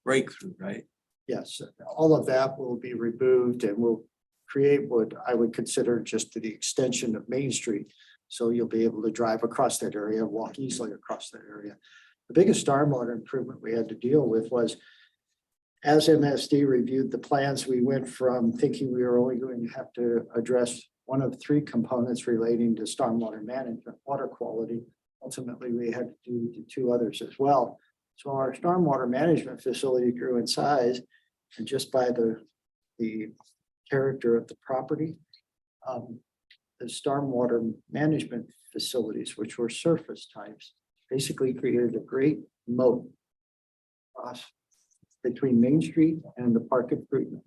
breakthrough, right? Yes, all of that will be removed and will create what I would consider just the extension of Main Street. So you'll be able to drive across that area, walk easily across that area. The biggest stormwater improvement we had to deal with was as MSD reviewed the plans, we went from thinking we were only going to have to address one of 3 components relating to stormwater management, water quality. Ultimately, we had to do the 2 others as well. So our stormwater management facility grew in size, and just by the character of the property, the stormwater management facilities, which were surface types, basically created a great moat between Main Street and the Park Improvement.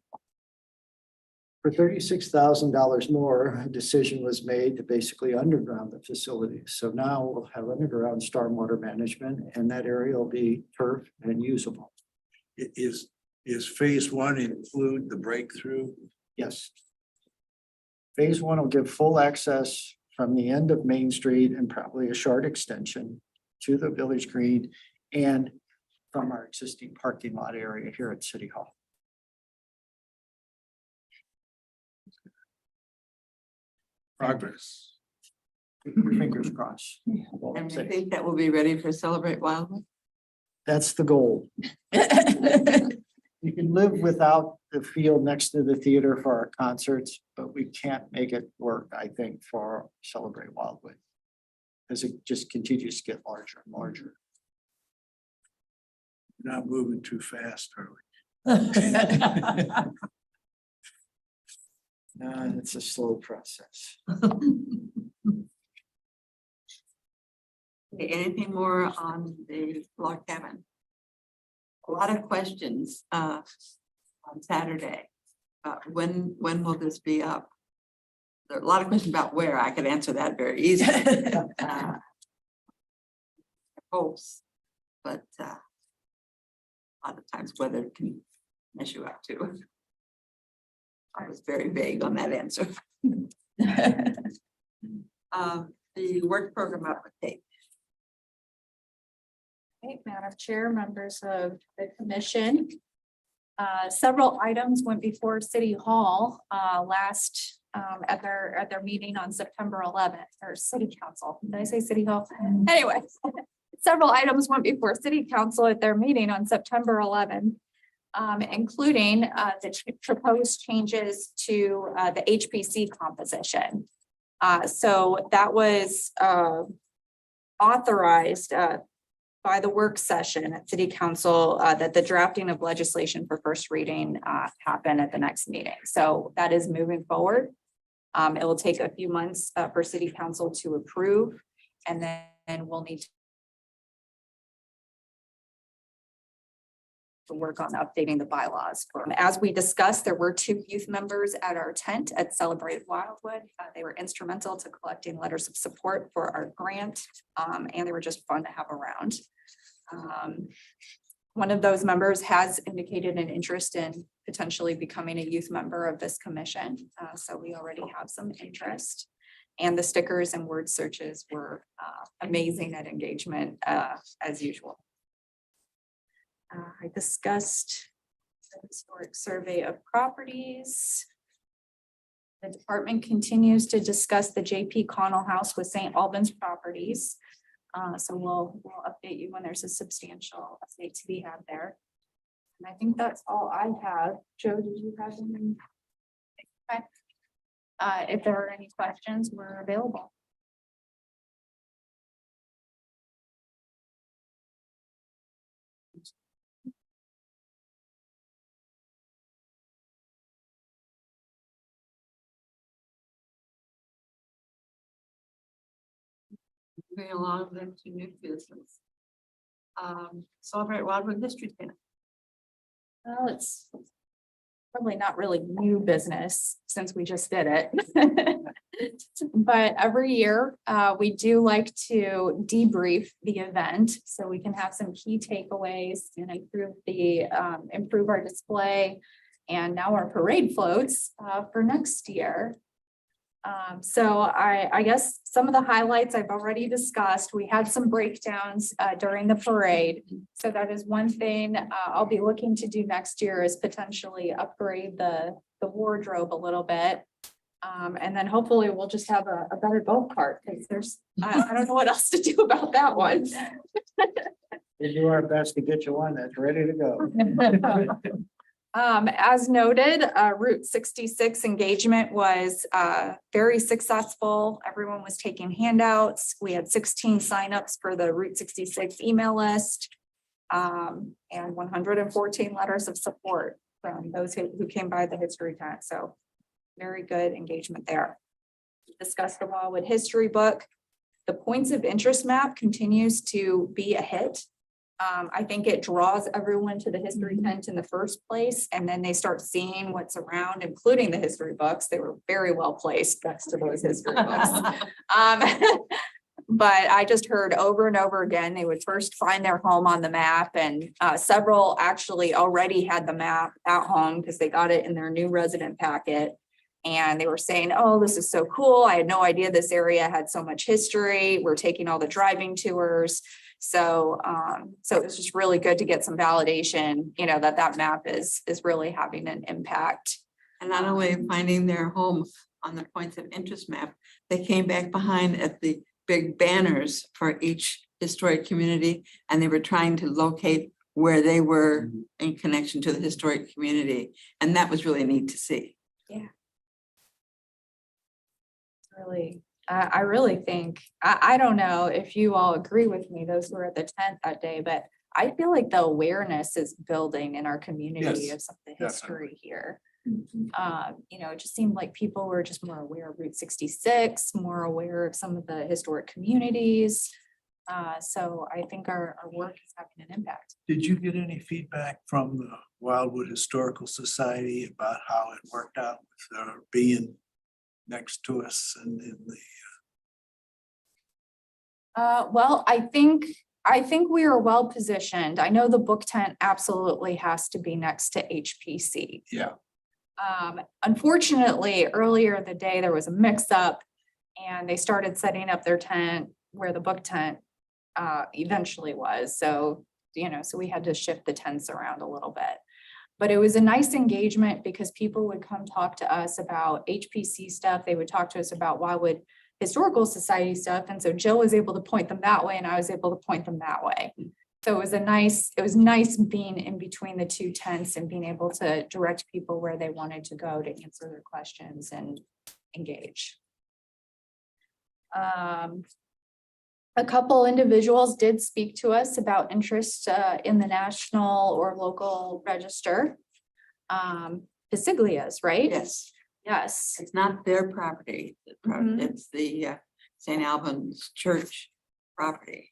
For $36,000 more, a decision was made to basically underground the facility. So now we'll have underground stormwater management, and that area will be turf and usable. Is Phase 1 include the breakthrough? Yes. Phase 1 will give full access from the end of Main Street and probably a short extension to the Village Green and from our existing parking lot area here at City Hall. Progress. Fingers crossed. And I think that will be ready for Celebrate Wildwood. That's the goal. You can live without the field next to the theater for our concerts, but we can't make it work, I think, for Celebrate Wildwood. As it just continues to get larger and larger. Not moving too fast, are we? No, it's a slow process. Okay, anything more on the log cabin? A lot of questions on Saturday. When will this be up? There are a lot of questions about where. I could answer that very easily. Hopes, but a lot of times weather can mess you up too. I was very vague on that answer. The work program update. Okay, Madam Chair, members of the commission. Several items went before City Hall last at their meeting on September 11th, or City Council. Did I say City Hall? Anyway, several items went before City Council at their meeting on September 11th, including the proposed changes to the HPC composition. So that was authorized by the work session at City Council that the drafting of legislation for first reading happen at the next meeting. So that is moving forward. It will take a few months for City Council to approve, and then we'll need to work on updating the bylaws. As we discussed, there were 2 youth members at our tent at Celebrate Wildwood. They were instrumental to collecting letters of support for our grant, and they were just fun to have around. One of those members has indicated an interest in potentially becoming a youth member of this commission. So we already have some interest. And the stickers and word searches were amazing at engagement as usual. I discussed the historic survey of properties. The department continues to discuss the JP Connell House with St. Albans Properties. So we'll update you when there's a substantial update to be had there. And I think that's all I have. Joe, did you have anything? Okay. If there are any questions, we're available. Moving along then to new business. Celebrate Wildwood History Day. Well, it's probably not really new business since we just did it. But every year, we do like to debrief the event so we can have some key takeaways and improve our display and now our parade floats for next year. So I guess some of the highlights I've already discussed. We had some breakdowns during the parade. So that is one thing I'll be looking to do next year is potentially upgrade the wardrobe a little bit. And then hopefully we'll just have a better golf cart because I don't know what else to do about that one. We'll do our best to get you one that's ready to go. As noted, Route 66 engagement was very successful. Everyone was taking handouts. We had 16 signups for the Route 66 email list and 114 letters of support from those who came by the history tent. So very good engagement there. Discussed the Wildwood history book. The points of interest map continues to be a hit. I think it draws everyone to the history tent in the first place, and then they start seeing what's around, including the history books. They were very well placed next to those history books. But I just heard over and over again, they would first find their home on the map, and several actually already had the map at home because they got it in their new resident packet. And they were saying, oh, this is so cool. I had no idea this area had so much history. We're taking all the driving tours. So it was just really good to get some validation, that map is really having an impact. And not only finding their home on the points of interest map, they came back behind at the big banners for each historic community, and they were trying to locate where they were in connection to the historic community. And that was really neat to see. Yeah. Really, I really think, I don't know if you all agree with me, those who were at the tent that day, but I feel like the awareness is building in our community Yes, of some of the history here. It just seemed like people were just more aware of Route 66, more aware of some of the historic communities. So I think our work is having an impact. Did you get any feedback from the Wildwood Historical Society about how it worked out with being next to us and in the? Well, I think we are well positioned. I know the book tent absolutely has to be next to HPC. Yeah. Unfortunately, earlier in the day, there was a mix up and they started setting up their tent where the book tent eventually was. So we had to shift the tents around a little bit. But it was a nice engagement because people would come talk to us about HPC stuff. They would talk to us about Wildwood Historical Society stuff. And so Jill was able to point them that way and I was able to point them that way. So it was nice being in between the two tents and being able to direct people where they wanted to go to answer their questions and engage. A couple individuals did speak to us about interest in the national or local register. Pisiglia's, right? Yes, Yes. it's not their property. It's the St. Albans Church property.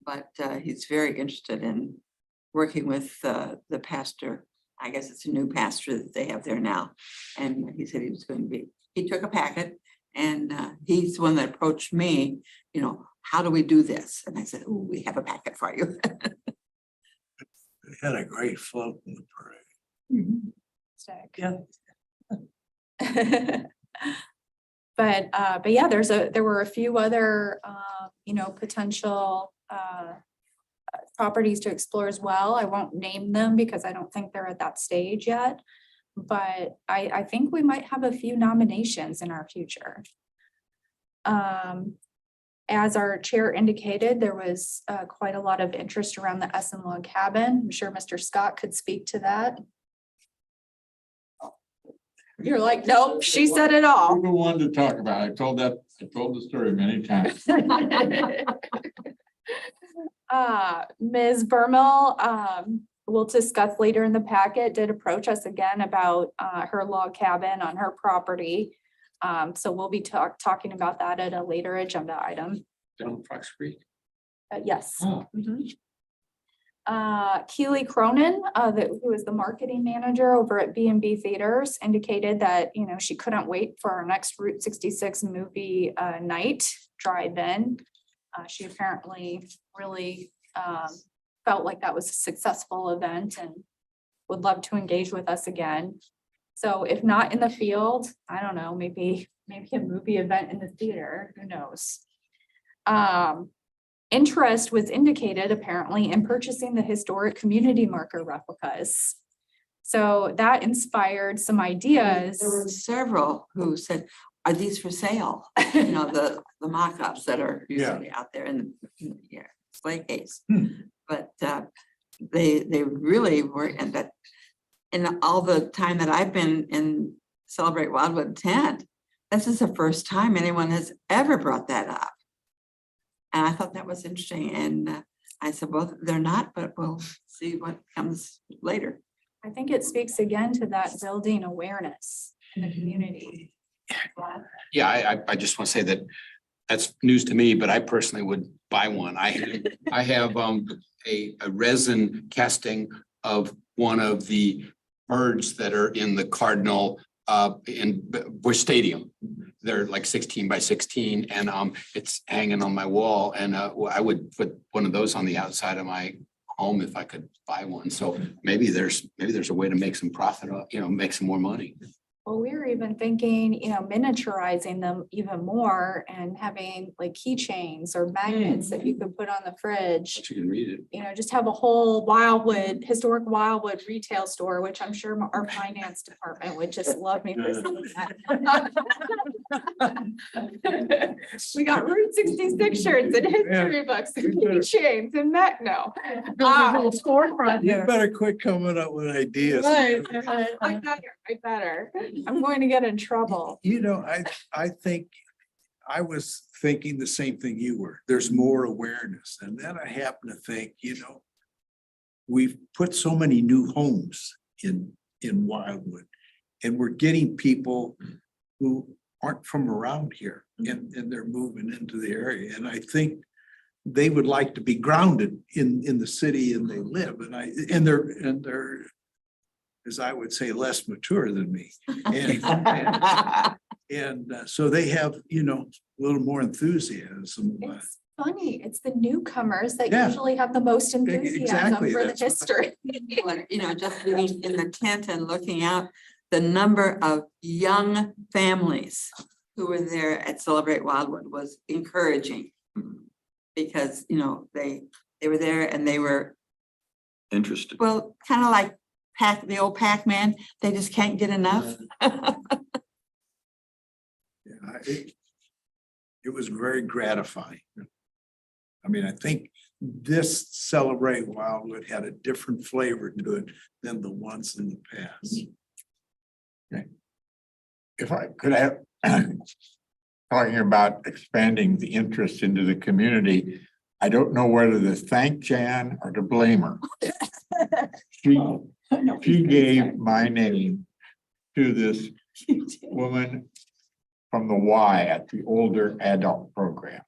But he's very interested in working with the pastor. I guess it's a new pastor that they have there now. And he said he took a packet and he's the one that approached me, how do we do this? And I said, oh, we have a packet for you. They had a great float in the parade. Yeah. But yeah, there were a few other, potential properties to explore as well. I won't name them because I don't think they're at that stage yet. But I think we might have a few nominations in our future. As our chair indicated, there was quite a lot of interest around the Essen Log Cabin. I'm sure Mr. Scott could speak to that. You're like, nope, she said it all. I'm the one to talk about. I told the story many times. Ms. Bermel, we'll discuss later in the packet, did approach us again about her log cabin on her property. So we'll be talking about that at a later agenda item. Down Fox Creek. Yes. Oh. Keely Cronin, who is the marketing manager over at B&B Theaters, indicated that, you know, she couldn't wait for our next Route 66 movie night drive-in. She apparently really felt like that was a successful event and would love to engage with us again. So if not in the field, I don't know, maybe a movie event in the theater, who knows? Interest was indicated apparently in purchasing the historic community marker replicas. So that inspired some ideas. There were several who said, are these for sale? You know, the mock-ups that are usually out there in the display case. But they really were, and that in all the time that I've been in Celebrate Wildwood tent, this is the first time anyone has ever brought that up. And I thought that was interesting. And I said, well, they're not, but we'll see what comes later. I think it speaks again to that building awareness in the community. Yeah, I just want to say that that's news to me, but I personally would buy one. I have a resin casting of one of the birds that are in the Cardinal in Busch Stadium. They're like 16 by 16 and it's hanging on my wall, and I would put one of those on the outside of my home if I could buy one. So maybe there's a way to make some profit, make some more money. Well, we were even thinking, miniaturizing them even more and having like keychains or magnets that you could put on the fridge. But you can read it. Just have a whole historic Wildwood retail store, which I'm sure our finance department would just love me for saying that. We got Route 66 shirts and history books and keychains and no. Storefront You here. better quit coming up with ideas. I better. I'm going to get in trouble. I think I was thinking the same thing you were. There's more awareness. And then I happen to think, we've put so many new homes in Wildwood, and we're getting people who aren't from around here, and they're moving into the area. And I think they would like to be grounded in the city and they live, and they're, as I would say, less mature than me. And so they have, a little more enthusiasm. It's funny. It's the newcomers that Yeah. usually have the most enthusiasm Exactly, for the that's what- history. Just being in the tent and looking out, the number of young families who were there at Celebrate Wildwood was encouraging. Because, they were there and they were, Interesting. well, kind of like the old Pac-Man, they just can't get enough. It was very gratifying. I mean, I think this Celebrate Wildwood had a different flavor to it than the ones in the past. If I could have, talking about expanding the interest into the community, I don't know whether to thank Jan or to blame her. She gave my name to this woman from the Y at the older adult program.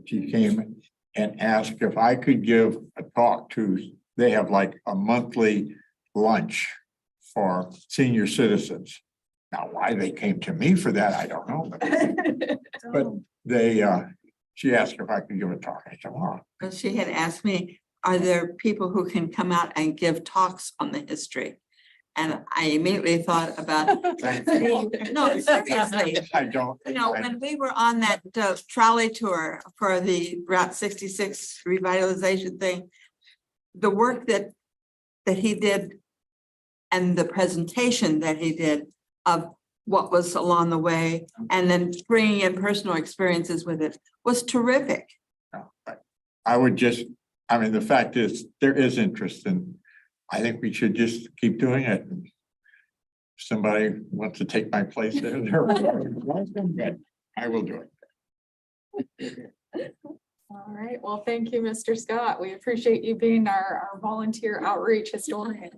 She came and asked if I could give a talk to, they have like a monthly lunch for senior citizens. Now, why they came to me for that, I don't know, but they, she asked if I could give a talk. I said, well, Because she had asked me, are there people who can come out and give talks on the history? And I immediately thought about, no, seriously. I don't. When we were on that trolley tour for the Route 66 revitalization thing, the work that he did and the presentation that he did of what was along the way and then bringing in personal experiences with it was terrific. I would just, I mean, the fact is, there is interest and I think we should just keep doing it. If somebody wants to take my place there, they're welcome, but I will do it. All right, well, thank you, Mr. Scott. We appreciate you being our volunteer outreach historian.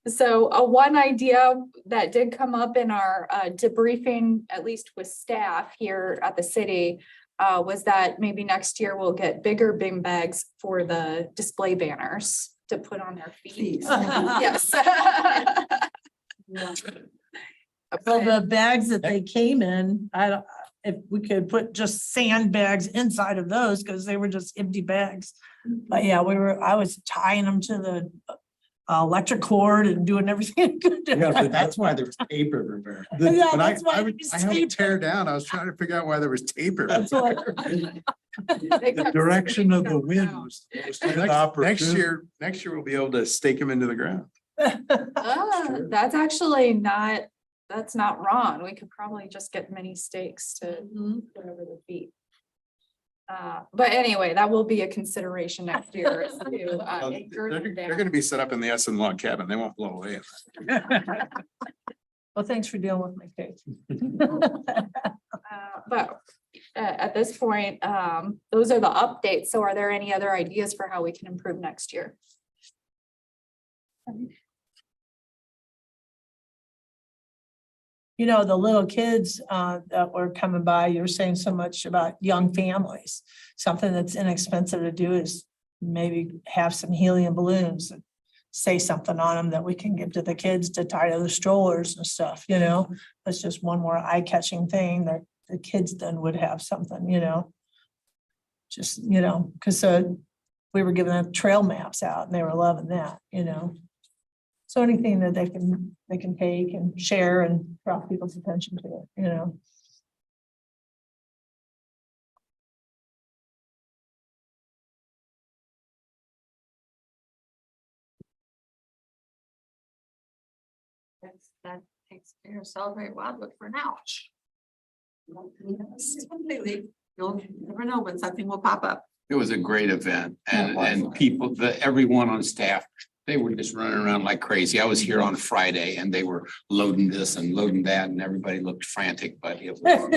So one idea that did come up in our debriefing, at least with staff here at the city, was that maybe next year we'll get bigger bin bags for the display banners to put on their feet. Yes. So the bags that they came in, I don't, if we could put just sandbags inside of those, because they were just empty bags. But yeah, I was tying them to the electric cord and doing everything. I could do. Yeah, but that's why there was tape everywhere. Yeah, When I that's why would, it's I had to tape. tear down. I was trying to figure out why there was tape That's everywhere. what. The direction of the wind was. Next year we'll be able to stake them into the ground. That's actually not, that's not wrong. We could probably just get mini stakes to put over the feet. But anyway, that will be a consideration next year. is to, anchor them They're down. gonna be set up in the Essen log cabin. They won't blow away. Well, thanks for dealing with my case. But at this point, those are the updates. So are there any other ideas for how we can improve next year? You know, the little kids that were coming by, you were saying so much about young families. Something that's inexpensive to do is maybe have some helium balloons and say something on them that we can give to the kids to tie to the strollers and stuff, you know? That's just one more eye-catching thing that the kids then would have something, you know? Just, you know, because we were giving them trail maps out and they were loving that, you know? So anything that they can take and share and draw people's attention to it, you know? That takes care of Celebrate Wildwood for now. Completely. You'll never know when something will pop up. It was a great event and people, everyone on staff, they were just running around like crazy. I was here on Friday and they were loading this and loading that and everybody looked frantic, but it went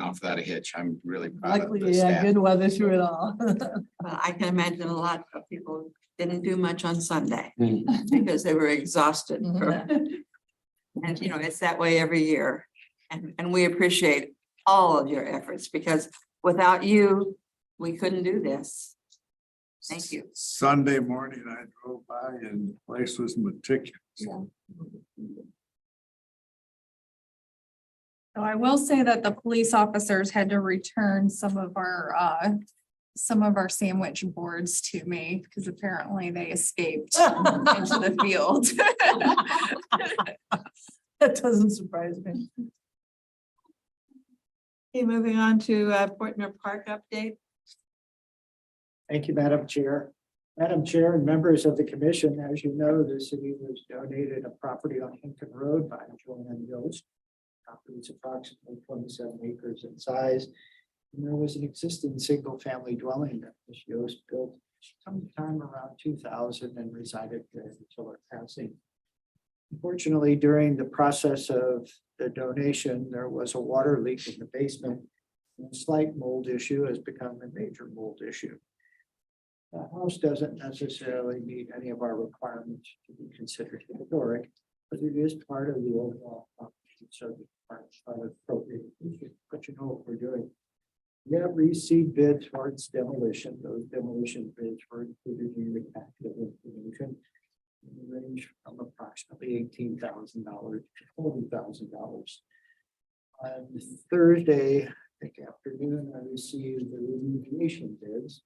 off without a hitch. I'm really proud of Luckily, the yeah, staff. good weather through it all. I can imagine a lot of people didn't do much on Sunday Mm. because they were exhausted. And you know, it's that way every year. And we appreciate all of your efforts because without you, we couldn't do this. Thank you. Sunday morning, I drove by and the place was meticulous. So I will say that the police officers had to return some of our sandwich boards to me because apparently they escaped into the field. That doesn't surprise me. Okay, moving on to Portner Park update. Thank you, Madam Chair. Madam Chair and members of the commission, as you know, the city was donated a property on Hinton Road by Joanne Yost. Property is approximately 27 acres in size. And there was an existing single-family dwelling that Ms. Yost built sometime around 2000 and resided there until her passing. Unfortunately, during the process of the donation, there was a water leak in the basement. And a slight mold issue has become a major mold issue. The house doesn't necessarily meet any of our requirements to be considered historic, but it is part of the overall operation, so the part of appropriate, but you know what we're doing. We have received bids for its demolition. Those demolition bids were included in the packet of information. They range from approximately $18,000 to $40,000. On Thursday, I think afternoon, I received the remediation bids.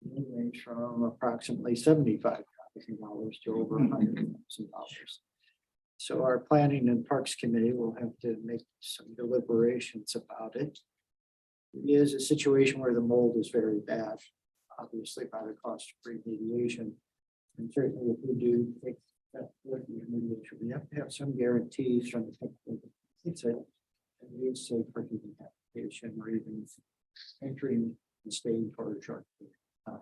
They range from approximately $75,000 to over $100,000. So our planning and parks committee will have to make some deliberations about it. It is a situation where the mold is very bad, obviously by the cost of remediation. And certainly if we do take that, we have to have some guarantees from the, it's a, it's safe for human application or even entering the stage for a short period of time.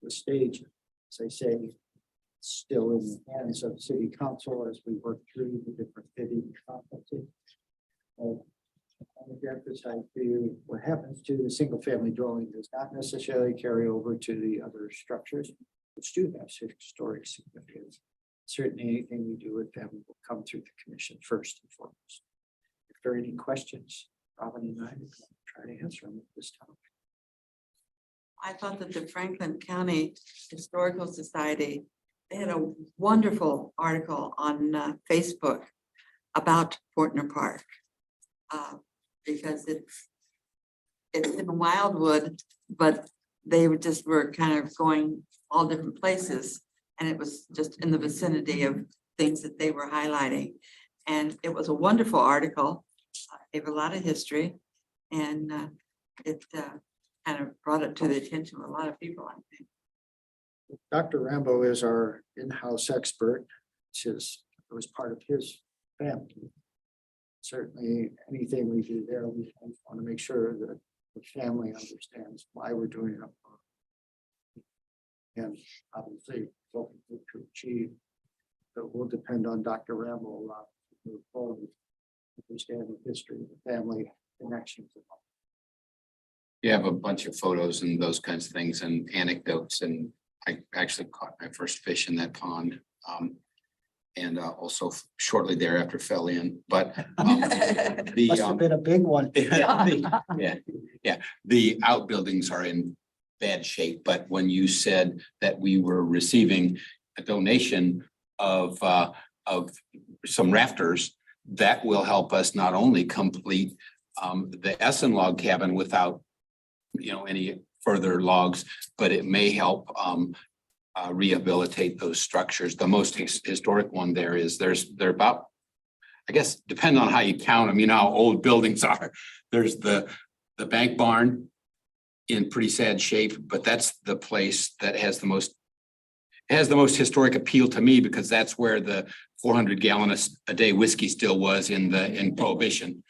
The stage, as I say, still in the hands of city council as we work through the different bidding processes. I would emphasize to you, what happens to the single family dwelling does not necessarily carry over to the other structures, which do have historic significance. Certainly anything we do with them will come through the commission first and foremost. If there are any questions, Robin and I will try to answer them at this time. I thought that the Franklin County Historical Society, they had a wonderful article on Facebook about Fortner Park. Because it's in Wildwood, but they were kind of going all different places. And it was just in the vicinity of things that they were highlighting. And it was a wonderful article, gave a lot of history, and it kind of brought it to the attention of a lot of people, I think. Dr. Rambo is our in-house expert. It was part of his family. Certainly, anything we do there, we want to make sure that the family understands why we're doing it. And obviously, what we hope to achieve, but will depend on Dr. Rambo a lot to move forward. Understand the history, the family connections. You have a bunch of photos and those kinds of things and anecdotes, and I actually caught my first fish in that pond. And also shortly thereafter fell in, but Must have been a big one. yeah, the outbuildings are in bad shape, but when you said that we were receiving a donation of some rafters, that will help us not only complete the Essen log cabin without, any further logs, but it may help rehabilitate those structures. The most historic one there is they're about, I guess, depending on how you count them, how old buildings are. There's the bank barn in pretty sad shape, but that's the place that has the most historic appeal to me, because that's where the 400 gallon a day whiskey still was in Prohibition.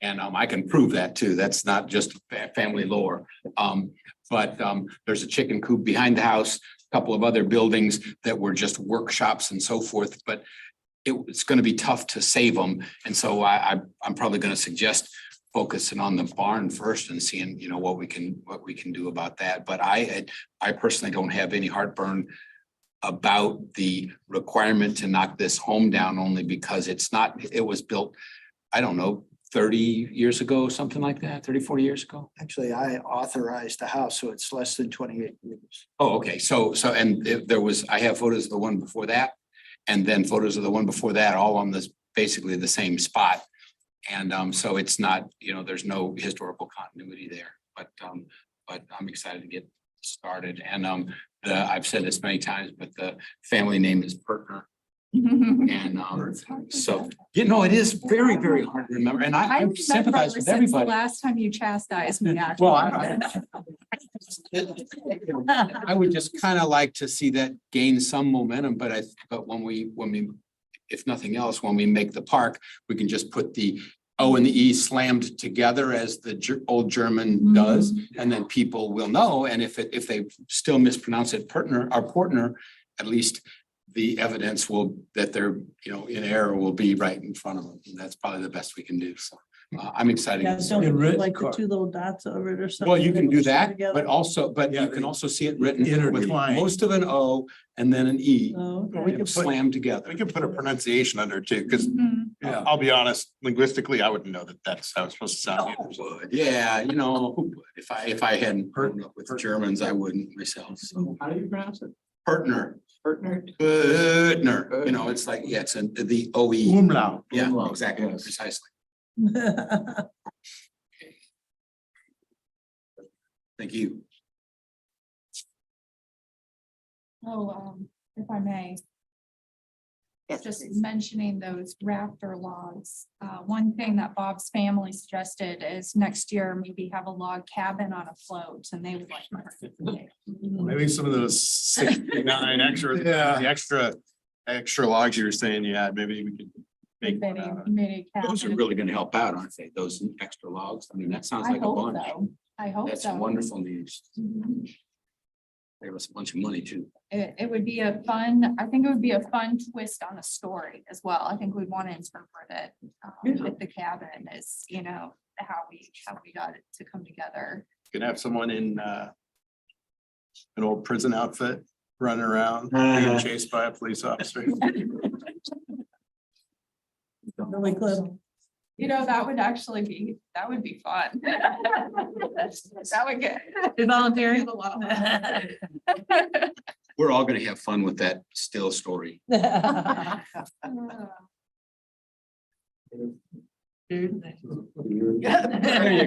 And I can prove that too. That's not just family lore. But there's a chicken coop behind the house, a couple of other buildings that were just workshops and so forth, but it's going to be tough to save them. And so I'm probably going to suggest focusing on the barn first and seeing, what we can do about that. But I personally don't have any heartburn about the requirement to knock this home down, only because it was built, I don't know, 30 years ago, something like that, 30, 40 years ago. Actually, I authorized the house, so it's less than 28 years. Oh, okay. So, and I have photos of the one before that, and then photos of the one before that, all on this, basically the same spot. And so it's not, there's no historical continuity there, but I'm excited to get started. And I've said this many times, but the family name is Pertner. And so, it is very, very hard to remember. And I sympathize with everybody. Last time you chastised me. actually. Well, I would just kind of like to see that gain some momentum, but when we, if nothing else, when we make the park, we can just put the O and the E slammed together as the old German does, and then people will know. And if they still mispronounce it Pertner or Portner, at least the evidence that they're, in error will be right in front of them. And that's probably the best we can do. So I'm excited. Yeah, to don't get put started. like the two little dots over it or something. Well, you can do that, Together. but Yeah, you can also see it written with intertwined. most of an O and then an E Oh, We okay. can put- slammed together. We can put a pronunciation under too, because Yeah. I'll be honest, linguistically, I wouldn't know that that's how it's supposed to sound. either. Yeah, who would? If I hadn't grown up with Germans, I wouldn't myself. So How do you pronounce it? Pertner, Pertner? it's like, it's the O E. Umlaut. Yeah, Umlaut, exactly, yes. precisely. Thank you. Oh, if I may. Yes, Just please. mentioning those rafter logs. One thing that Bob's family suggested is next year maybe have a log cabin on a float and they would like. to participate. Maybe some of those 69 extra, Yeah. the extra logs you were saying you had, maybe we could make one out of it. Mini Those are cabin. really gonna help out, aren't they? Those extra logs. I mean, that sounds I like a hope bunch. so. I hope That's so. wonderful news. Mhm. There was a bunch of money too. It would be a fun, I think it would be a fun twist on a story as well. I think we'd want to interpret it with the cabin as, you know, how we got it to come together. Could have someone in an old prison outfit running around, being chased by a police officer. Billy Cliff. You know, that would be fun. That would get. You volunteering? a lot of fun. We're all gonna have fun with that still story. There you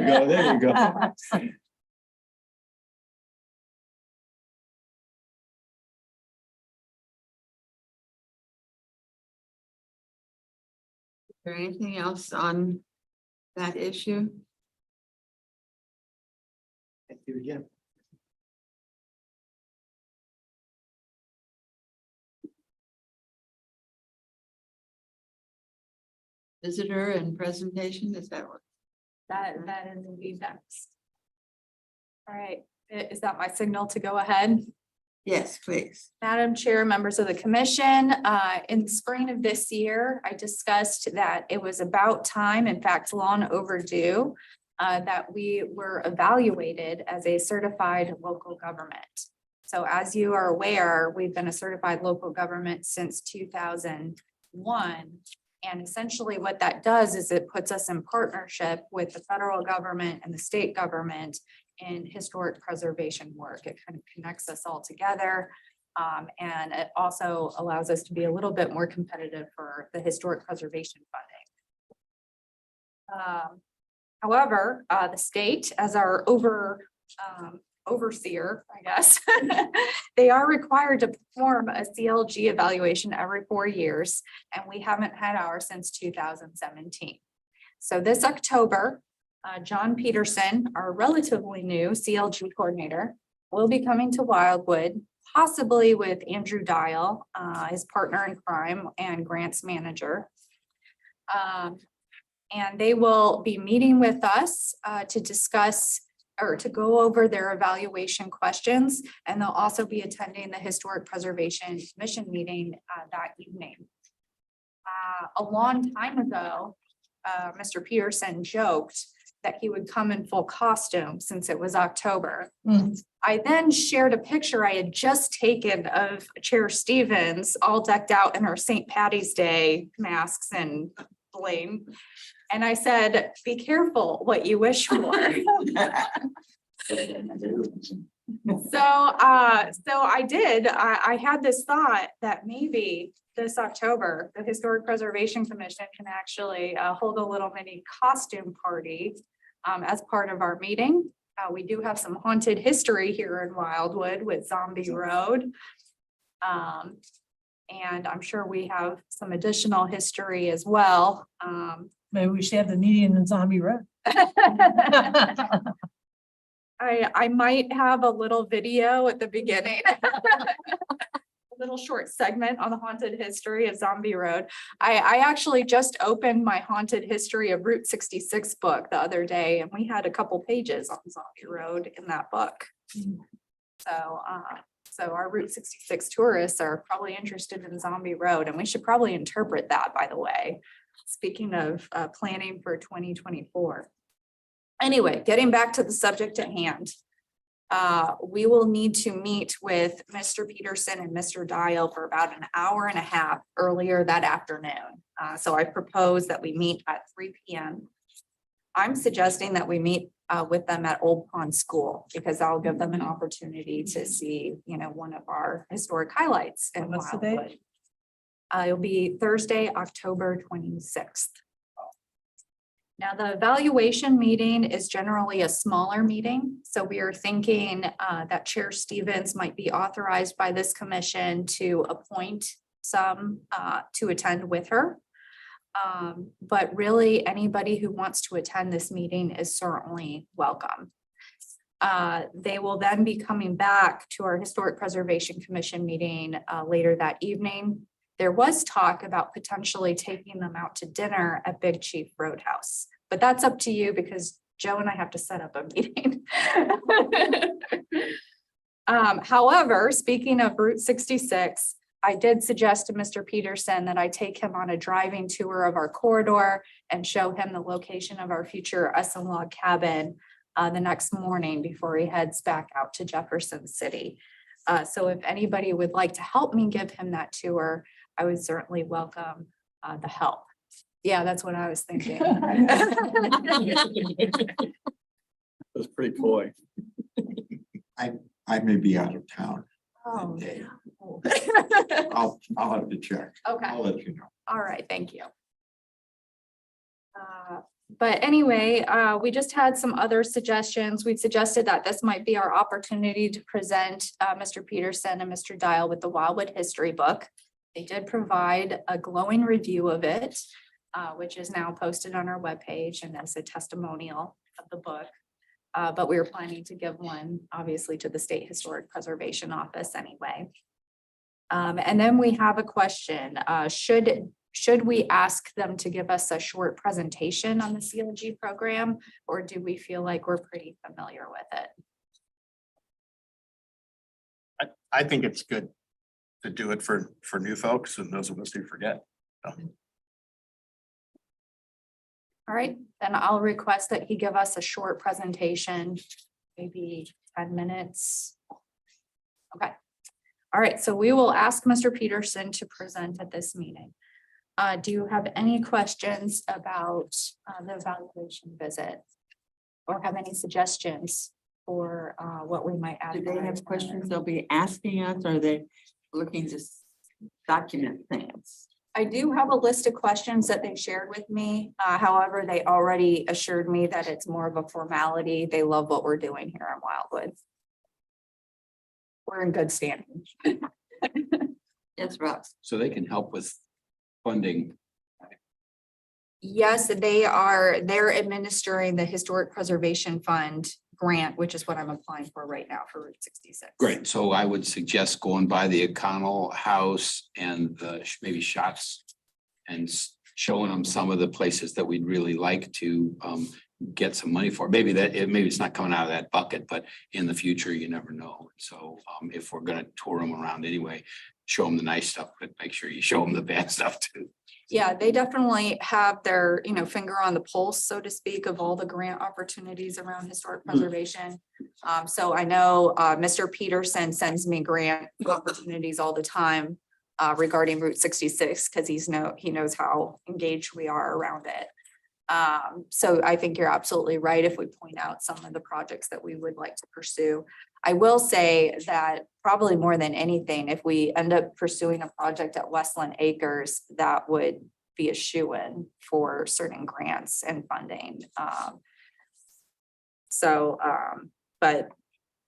go, there you go. Is there anything else on that issue? Thank you again. Visitor and presentation, is that what? That is indeed next. All right, is that my signal to go ahead? Yes, please. Madam Chair, members of the commission, in the spring of this year, I discussed that it was about time, in fact, long overdue, that we were evaluated as a certified local government. So as you are aware, we've been a certified local government since 2001. And essentially what that does is it puts us in partnership with the federal government and the state government in historic preservation work. It kind of connects us all together. And it also allows us to be a little bit more competitive for the historic preservation funding. However, the state, as our overseer, I guess, they are required to perform a CLG evaluation every 4 years, and we haven't had ours since 2017. So this October, John Peterson, our relatively new CLG coordinator, will be coming to Wildwood, possibly with Andrew Dial, his partner in crime and grants manager. And they will be meeting with us to discuss or to go over their evaluation questions. And they'll also be attending the Historic Preservation Commission meeting that evening. A long time ago, Mr. Peterson joked that he would come in full costume since it was October. I then shared a picture I had just taken of Chair Stevens all decked out in her St. Patty's Day masks and bling. And I said, be careful what you wish for. So I did, I had this thought that maybe this October, the Historic Preservation Commission can actually hold a little mini costume party as part of our meeting. We do have some haunted history here in Wildwood with Zombie Road. And I'm sure we have some additional history as well. Maybe we should have the meeting in Zombie Road. I might have a little video at the beginning. A little short segment on the haunted history of Zombie Road. I actually just opened my haunted history of Route 66 book the other day, and we had a couple pages on Zombie Road in that book. So our Route 66 tourists are probably interested in Zombie Road, and we should probably interpret that, by the way. Speaking of planning for 2024. Anyway, getting back to the subject at hand. We will need to meet with Mr. Peterson and Mr. Dial for about an hour and a half earlier that afternoon. So I propose that we meet at 3 p.m. I'm suggesting that we meet with them at Old Pond School because I'll give them an opportunity to see, you know, one of our historic highlights in What's the date? Wildwood. It'll be Thursday, October 26th. Now, the evaluation meeting is generally a smaller meeting. So we are thinking that Chair Stevens might be authorized by this commission to appoint some to attend with her. But really, anybody who wants to attend this meeting is certainly welcome. They will then be coming back to our Historic Preservation Commission meeting later that evening. There was talk about potentially taking them out to dinner at Big Chief Roadhouse, but that's up to you because Joe and I have to set up a meeting. However, speaking of Route 66, I did suggest to Mr. Peterson that I take him on a driving tour of our corridor and show him the location of our future Usson log cabin the next morning before he heads back out to Jefferson City. So if anybody would like to help me give him that tour, I would certainly welcome the help. Yeah, that's what I was thinking. That's pretty coy. I may be out of town. Oh, Okay. yeah. I'll have to check. Okay. I'll let you know. All right, thank you. But anyway, we just had some other suggestions. We suggested that this might be our opportunity to present Mr. Peterson and Mr. Dial with the Wildwood History Book. They did provide a glowing review of it, which is now posted on our webpage and as a testimonial of the book. But we were planning to give one, obviously, to the State Historic Preservation Office anyway. And then we have a question. Should we ask them to give us a short presentation on the CLG program, or do we feel like we're pretty familiar with it? I think it's good to do it for new folks and those of us who forget. All right, then I'll request that he give us a short presentation, maybe 10 minutes. Okay. All right, so we will ask Mr. Peterson to present at this meeting. Do you have any questions about the evaluation visit? Or have any suggestions for what we might add? Do they have questions they'll be asking us, or are they looking to document things? I do have a list of questions that they shared with me. However, they already assured me that it's more of a formality. They love what we're doing here in Wildwood. We're in good standing. Yes, Ross. So they can help with funding. Yes, they're administering the Historic Preservation Fund grant, which is what I'm applying for right now for Route 66. Great. So I would suggest going by the O'Connell House and the maybe shots and showing them some of the places that we'd really like to get some money for. Maybe it's not coming out of that bucket, but in the future, you never know. So if we're gonna tour them around anyway, show them the nice stuff, but make sure you show them the bad stuff too. Yeah, they definitely have their, finger on the pulse, so to speak, of all the grant opportunities around historic preservation. So I know Mr. Peterson sends me grant opportunities all the time regarding Route 66 because he knows how engaged we are around it. So I think you're absolutely right if we point out some of the projects that we would like to pursue. I will say that probably more than anything, if we end up pursuing a project at Westland Acres, that would be a shoo-in for certain grants and funding. But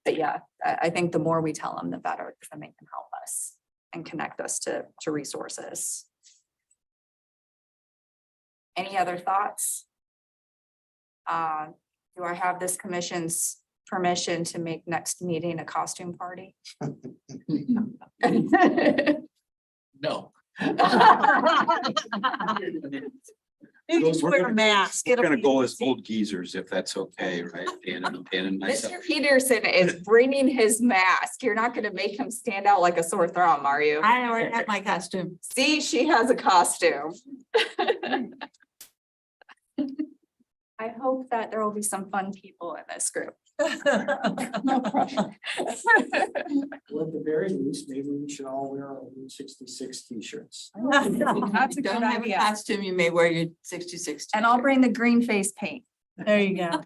yeah, I think the more we tell them, the better, because then they can help us and connect us to resources. Any other thoughts? Do I have this commission's permission to make next meeting a costume party? No. You just wear a mask. We're It'll gonna be go as easy. old geezers if that's okay, right? Dan and myself. Mr. Peterson is bringing his mask. You're not gonna make him stand out like a sore thumb, are you? I already have my costume. See, she has a costume. I hope that there will be some fun people in this group. No pressure. Well, at the very least, maybe we should all wear our Route 66 t-shirts. That's a If you good don't have a idea. costume, you may wear your 66. And I'll bring the green face paint. There you go.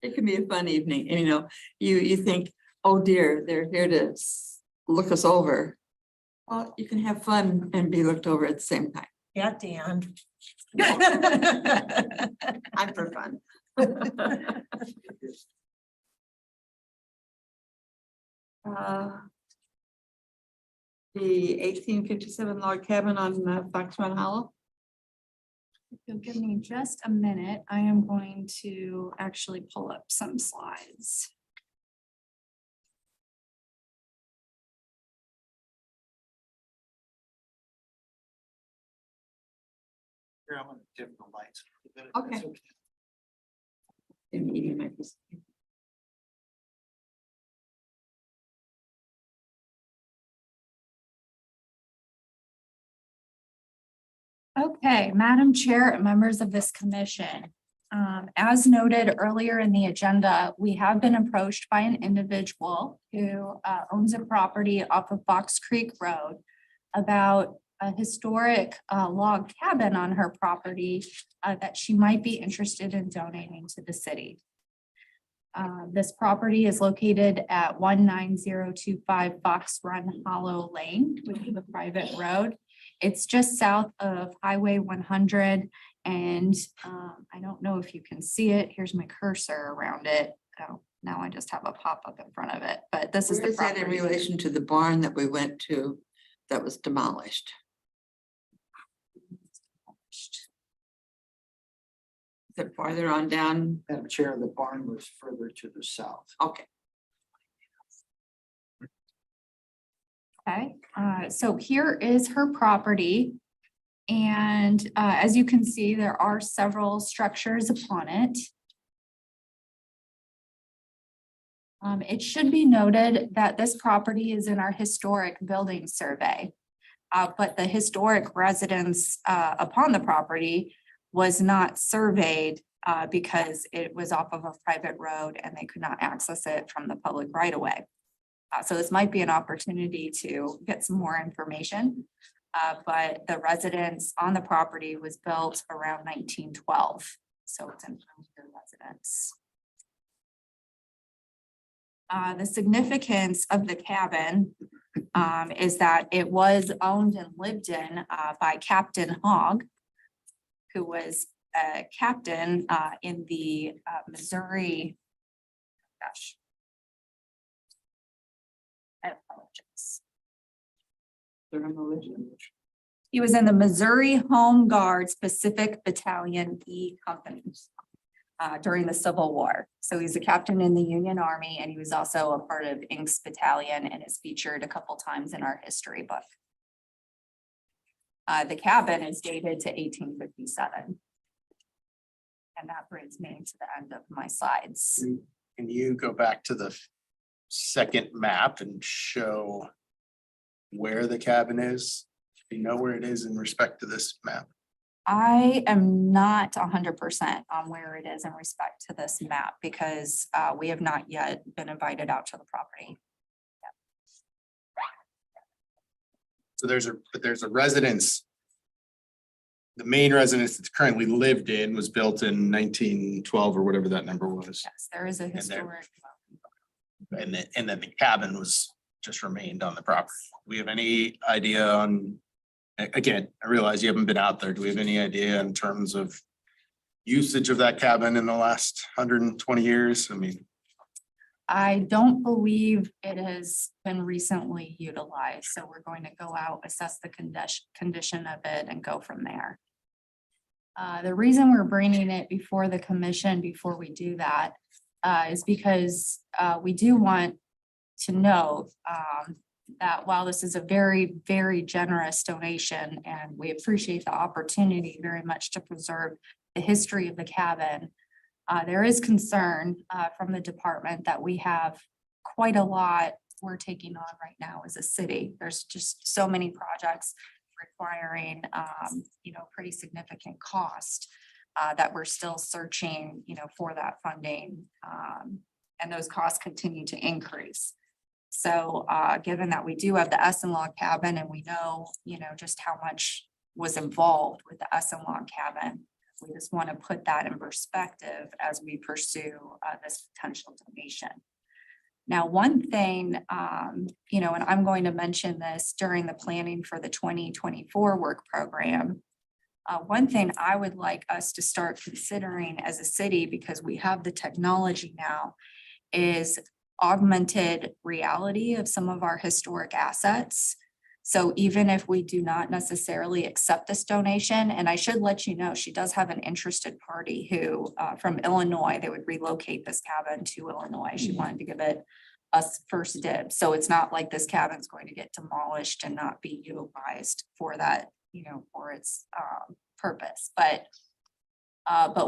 It can be a fun evening, and you think, oh dear, they're here to look us over. Well, you can have fun and be looked over at the same time. Yeah, Dan. I'm for fun. The 1857 log cabin on Fox Run Hollow. If you'll give me just a minute, I am going to actually pull up some slides. Here, I'm gonna dim the lights. Okay. In meeting my piece. Okay, Madam Chair and members of this commission. As noted earlier in the agenda, we have been approached by an individual who owns a property off of Fox Creek Road about a historic log cabin on her property that she might be interested in donating to the city. This property is located at 19025 Fox Run Hollow Lane, which is a private road. It's just south of Highway 100. And I don't know if you can see it. Here's my cursor around it. Oh, now I just have a pop-up in front of it, but this is Where the is that in property. relation to the barn that we went to that was demolished? Is it farther on down? Madam Chair, the barn was further to the south. Okay. Okay, so here is her property. And as you can see, there are several structures upon it. It should be noted that this property is in our historic building survey. But the historic residence upon the property was not surveyed because it was off of a private road and they could not access it from the public right of way. So this might be an opportunity to get some more information. But the residence on the property was built around 1912. So it's an older residence. The significance of the cabin is that it was owned and lived in by Captain Hogg, who was a captain in the Missouri. Gosh. I apologize. He was in the Missouri Home Guards Pacific Battalion E Company during the Civil War. So he's a captain in the Union Army, and he was also a part of Inks Battalion and is featured a couple times in our history book. The cabin is dated to 1857. And that brings me to the end of my slides. Can you go back to the second map and show where the cabin is? Do you know where it is in respect to this map? I am not 100% on where it is in respect to this map because we have not yet been invited out to the property. So there's a residence. The main residence that's currently lived in was built in 1912 or whatever that number was. Yes, there is a historic. And then the cabin was just remained on the property. Do we have any idea on, again, I realize you haven't been out there. Do we have any idea in terms of usage of that cabin in the last 120 years? I mean, I don't believe it has been recently utilized, so we're going to go out, assess the condition of it and go from there. The reason we're bringing it before the commission before we do that is because we do want to know that while this is a very, very generous donation and we appreciate the opportunity very much to preserve the history of the cabin, there is concern from the department that we have quite a lot we're taking on right now as a city. There's just so many projects requiring, pretty significant cost that we're still searching, for that funding. And those costs continue to increase. So given that we do have the Essen log cabin and we know, just how much was involved with the Essen log cabin, we just want to put that in perspective as we pursue this potential donation. Now, one thing, and I'm going to mention this during the planning for the 2024 work program. One thing I would like us to start considering as a city, because we have the technology now, is augmented reality of some of our historic assets. So even if we do not necessarily accept this donation, and I should let you know, she does have an interested party who, from Illinois, they would relocate this cabin to Illinois. She wanted to give it us first dibs. So it's not like this cabin's going to get demolished and not be utilized for that, for its purpose. But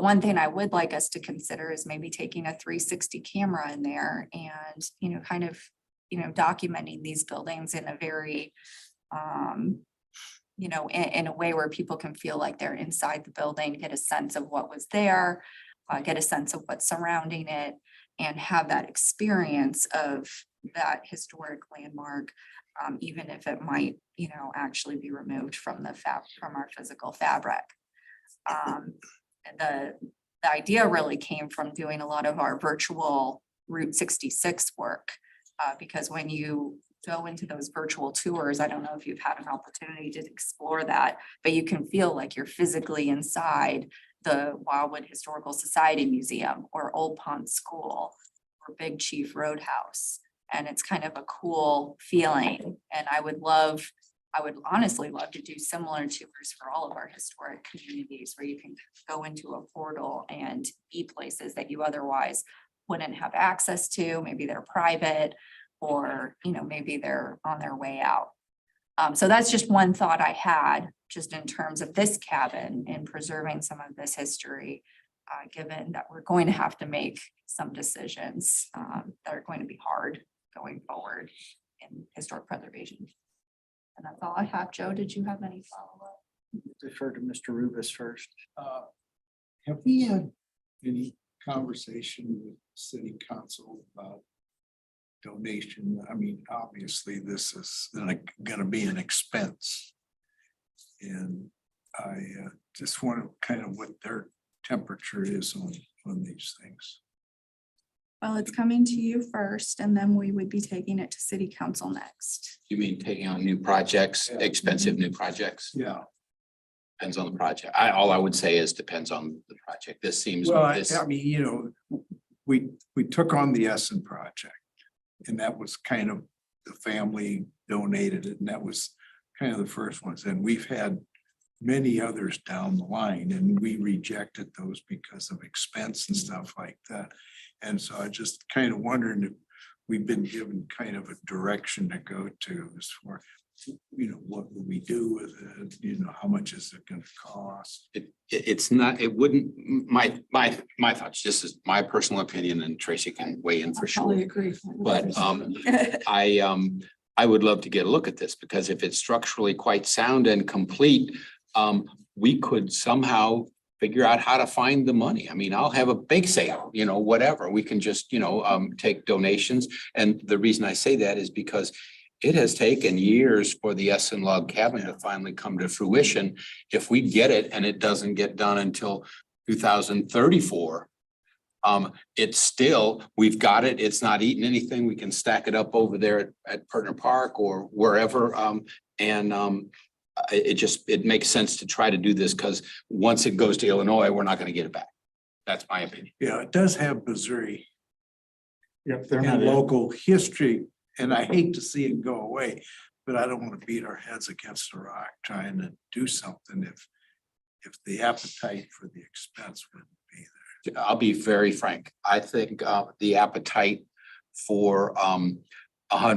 one thing I would like us to consider is maybe taking a 360 camera in there and, kind of, documenting these buildings in a very, in a way where people can feel like they're inside the building, get a sense of what was there, get a sense of what's surrounding it, and have that experience of that historic landmark, even if it might, actually be removed from from our physical fabric. The idea really came from doing a lot of our virtual Route 66 work, because when you go into those virtual tours, I don't know if you've had an opportunity to explore that, but you can feel like you're physically inside the Wildwood Historical Society Museum or Old Pond School or Big Chief Roadhouse. And it's kind of a cool feeling. And I would honestly love to do similar tours for all of our historic communities where you can go into a portal and be places that you otherwise wouldn't have access to. Maybe they're private, or, maybe they're on their way out. So that's just one thought I had, just in terms of this cabin and preserving some of this history, given that we're going to have to make some decisions that are going to be hard going forward in historic preservation. And that's all I have. Joe, did you have any follow-up? Defer to Mr. Rubus first. Have we had any conversation with city council about donation? I mean, obviously, this is gonna be an expense. And I just wonder kind of what their temperature is on these things. Well, it's coming to you first, and then we would be taking it to city council next. You mean taking on new projects, Yeah. expensive new projects? Yeah. Depends on the project. All I would say is depends on the project. This seems, Well, this, I mean, we took on the Essen project. And that was kind of, the family donated it, and that was kind of the first ones. And we've had many others down the line, and we rejected those because of expense and stuff like that. And so I just kind of wondering if we've been given kind of a direction to go to as far, what will we do with it? How much is it gonna cost? it's not, it wouldn't, my thoughts, this is my personal opinion, and Tracy can weigh in for Totally sure. agree. But I would love to get a look at this, because if it's structurally quite sound and complete, we could somehow figure out how to find the money. I mean, I'll have a bake sale, whatever. We can just, take donations. And the reason I say that is because it has taken years for the Essen log cabin to finally come to fruition. If we get it and it doesn't get done until 2034, it's still, we've got it, it's not eating anything. We can stack it up over there at Partner Park or wherever. It makes sense to try to do this, because once it goes to Illinois, we're not going to get it back. That's my opinion. Yeah, it does have Missouri If they're and not, local history, and I hate to see it go away, but I don't want to beat our heads against the rock trying to do something if the appetite for the expense wouldn't be there. I'll be very frank. I think the appetite for $100,000 or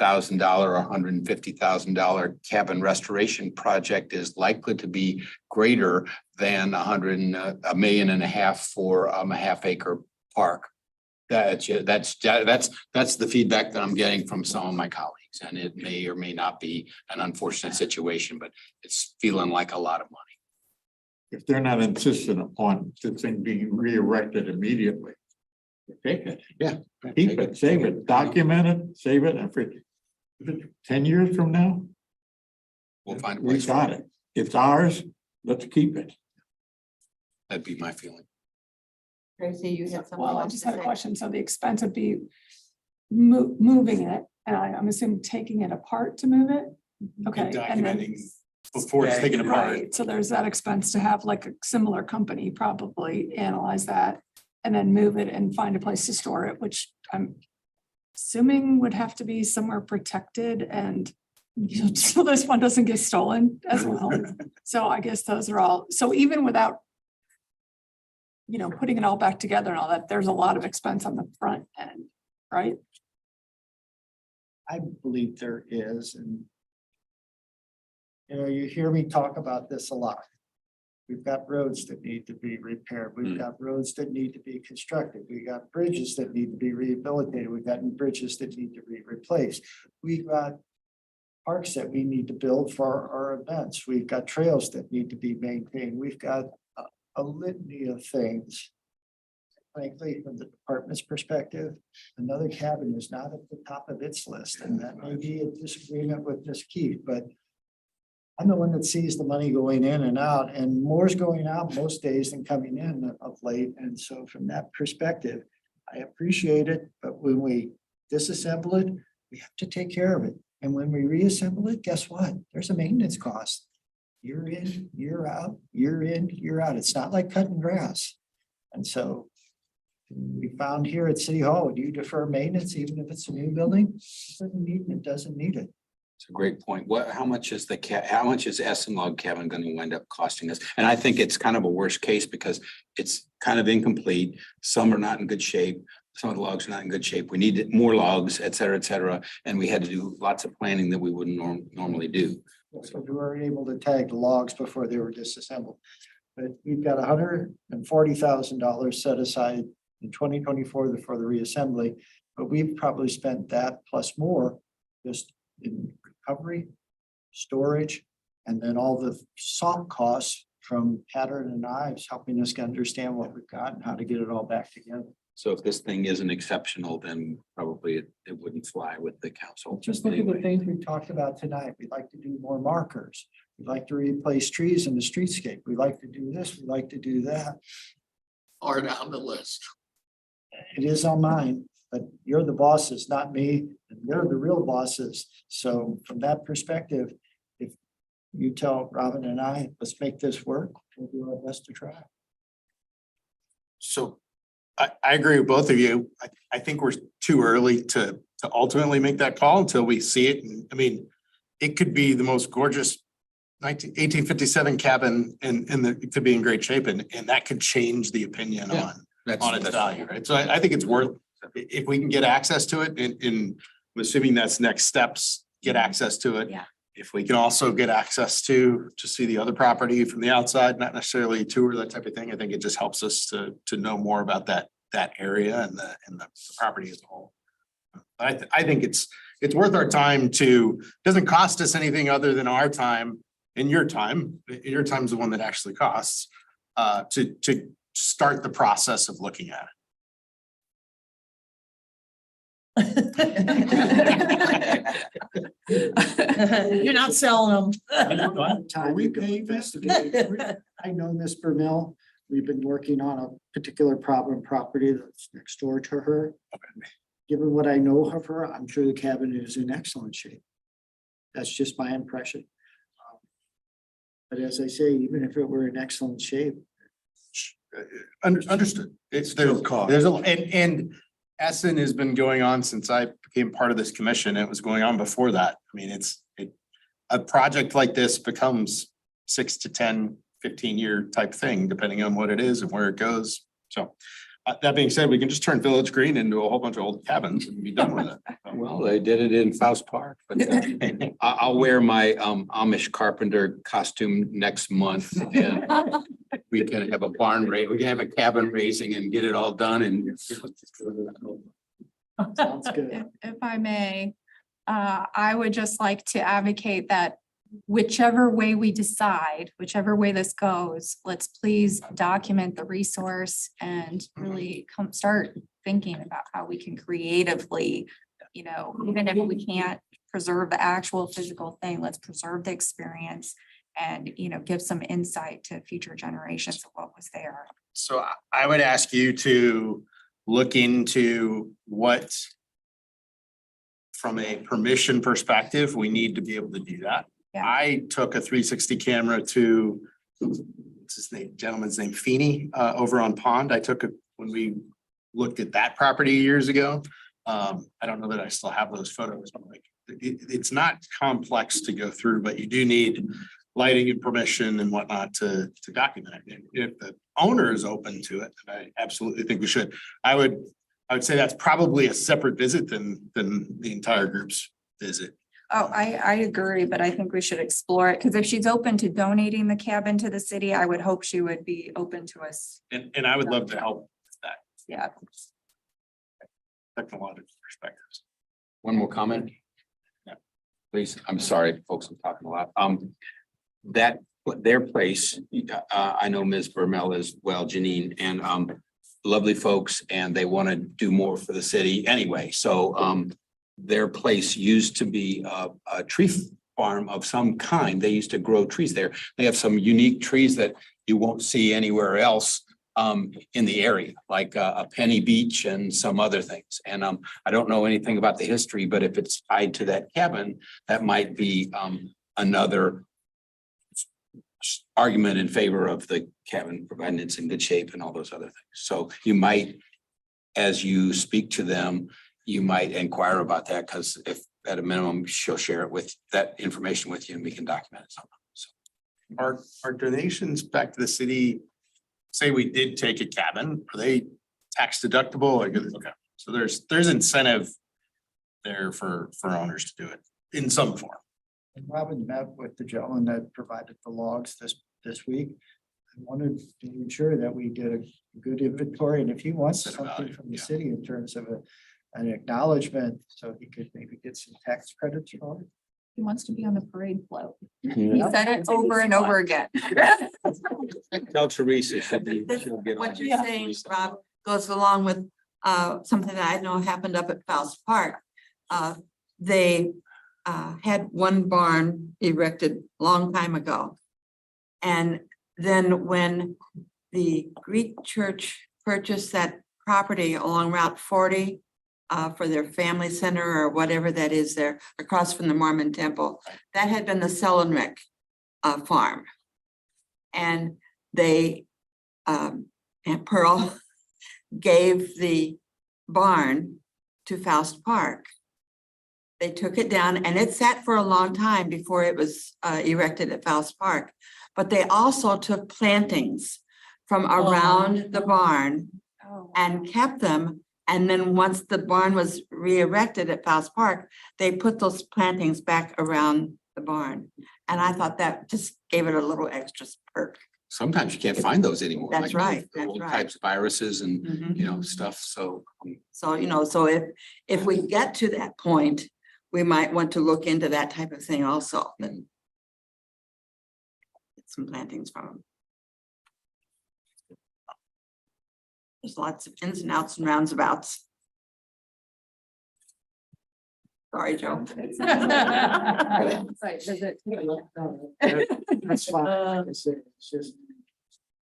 $150,000 cabin restoration project is likely to be greater than $1.5 million for a half-acre park. That's the feedback that I'm getting from some of my colleagues, and it may or may not be an unfortunate situation, but it's feeling like a lot of money. if they're not insistent upon the thing being re-erected immediately, take it. Yeah. Keep it, save it, document it, save it, and for 10 years from now, We'll find a we place. got it. It's ours, let's keep it. That'd be my feeling. Tracy, you had something. Well, I else just to had a say? question. So the expense would be moving it, and I'm assuming taking it apart to move it? Okay. and then- Documenting before it's taken apart. Right, so there's that expense to have like a similar company probably analyze that and then move it and find a place to store it, which I'm assuming would have to be somewhere protected and so this one doesn't get stolen as well. So I guess those are all, so even without putting it all back together and all that, there's a lot of expense on the front end, right? I believe there is, and you hear me talk about this a lot. We've got roads that need to be repaired. We've got roads that need to be constructed. We got bridges that need to be rehabilitated. We've got bridges that need to be replaced. We've got parks that we need to build for our events. We've got trails that need to be maintained. We've got a litany of things. Frankly, from the department's perspective, another cabin is not at the top of its list, and that may be a disagreement with Ms. Keith, but I'm the one that sees the money going in and out, and more's going out most days than coming in of late. And so from that perspective, I appreciate it, but when we disassemble it, we have to take care of it. And when we reassemble it, guess what? There's a maintenance cost. Year in, year out, year in, year out. It's not like cutting grass. And so we found here at City Hall, do you defer maintenance even if it's a new building? It doesn't need it. It's a great point. How much is how much is Log Cabin going to wind up costing us? And I think it's kind of a worst case because it's kind of incomplete. Some are not in good shape. Some of the logs are not in good shape. We need more logs, et cetera, et cetera. And we had to do lots of planning that we wouldn't normally do. So we were able to tag the logs before they were disassembled. But we've got $140,000 set aside in 2024 for the reassembly, but we've probably spent that plus more just in recovery, storage, and then all the soft costs from Pattern and Ives helping us understand what we've got and how to get it all back together. So if this thing isn't exceptional, then probably it wouldn't fly with the council. Just look at the things we talked about tonight. We'd like to do more markers. We'd like to replace trees in the streetscape. We like to do this. We like to do that. Or down the list. It is on mine, but you're the bosses, not me, and you're the real bosses. So from that perspective, if you tell Robin and I, let's make this work, we'll do our best to try. So I agree with both of you. I think we're too early to ultimately make that call until we see it. And I mean, it could be the most gorgeous 1857 cabin and it could be in great shape and that could change the opinion Yeah. on its value, right? So I think it's worth, if we can get access to it and I'm assuming that's next steps, get access to it. Yeah. If we can also get access to see the other property from the outside, not necessarily a tour, that type of thing, I think it just helps us to know more about that area and the property as a whole. I think it's worth our time doesn't cost us anything other than our time and your time. Your time's the one that actually costs to start the process of looking at You're not selling them. Time we can investigate. I know Miss Vermel. We've been working on a particular problem property that's next door to her. Given what I know of her, I'm sure the cabin is in excellent shape. That's just my impression. But as I say, even if it were in excellent shape, Understood. And Essen has been going on since I became part of this commission. It was going on before that. I mean, a project like this becomes 6 to 10, 15-year type thing, depending on what it is and where it goes. So that being said, we can just turn Village Green into a whole bunch of old cabins and be done with it. Well, they did it in Faust Park, but I'll wear my Amish carpenter costume next month and we can have a barn raise, we can have a cabin raising and get it all done and. sounds good. If I may, I would just like to advocate that whichever way we decide, whichever way this goes, let's please document the resource and really start thinking about how we can creatively, even if we can't preserve the actual physical thing, let's preserve the experience and, give some insight to future generations of what was there. So I would ask you to look into what, from a permission perspective, we need to be able to do that. Yeah. I took a 360 camera to, what's his name, gentleman's name, Feeney, over on Pond. I took it when we looked at that property years ago. I don't know that I still have those photos, but like, it's not complex to go through, but you do need lighting and permission and whatnot to document it. And if the owner is open to it, then I absolutely think we should. I would say that's probably a separate visit than the entire group's visit. Oh, I agree, but I think we should explore it, because if she's open to donating the cabin to the city, I would hope she would be open to us. And I would love to help with that Yeah. technological perspectives. One more comment? Yeah. Please, I'm sorry, folks, I'm talking a lot. That, their place, I know Ms. Bermel as well, Janine, and lovely folks, and they want to do more for the city anyway. So their place used to be a tree farm of some kind. They used to grow trees there. They have some unique trees that you won't see anywhere else in the area, like a Penny Beach and some other things. And I don't know anything about the history, but if it's tied to that cabin, that might be another argument in favor of the cabin, providing it's in good shape and all those other things. So you might, as you speak to them, you might inquire about that, because if at a minimum, she'll share it with that information with you and we can document it somehow. So Are donations back to the city, say we did take a cabin, are they tax deductible? Like, okay, so there's incentive there for owners to do it in some form. And Robin met with the gentleman that provided the logs this week. I wanted to ensure that we did a good inventory, and if he wants Set a something value, from the yeah. city in terms of an acknowledgement, so he could maybe get some tax credits for it. He wants to be on the parade float. He Yeah. said it over and over again. Tell Teresa, she'll get What on you're it. saying, Rob, goes along with something that I know happened up at Faust Park. They had one barn erected long time ago. And then when the Greek church purchased that property along Route 40 for their family center or whatever that is there, across from the Mormon temple, that had been the Selenrick farm. And they, Aunt Pearl gave the barn to Faust Park. They took it down and it sat for a long time before it was erected at Faust Park. But they also took plantings from around the barn and kept them. And then once the barn was re-erected at Faust Park, they put those plantings back around the barn. And I thought that just gave it a little extra perk. Sometimes you can't find those anymore. That's like right, the that's old right. types of viruses and, Mhm. you know, stuff. So So, so if we get to that point, we might want to look into that type of thing also. And get some plantings from them. There's lots of ins and outs and roundabouts. Sorry, Joe. That's fine. It's just,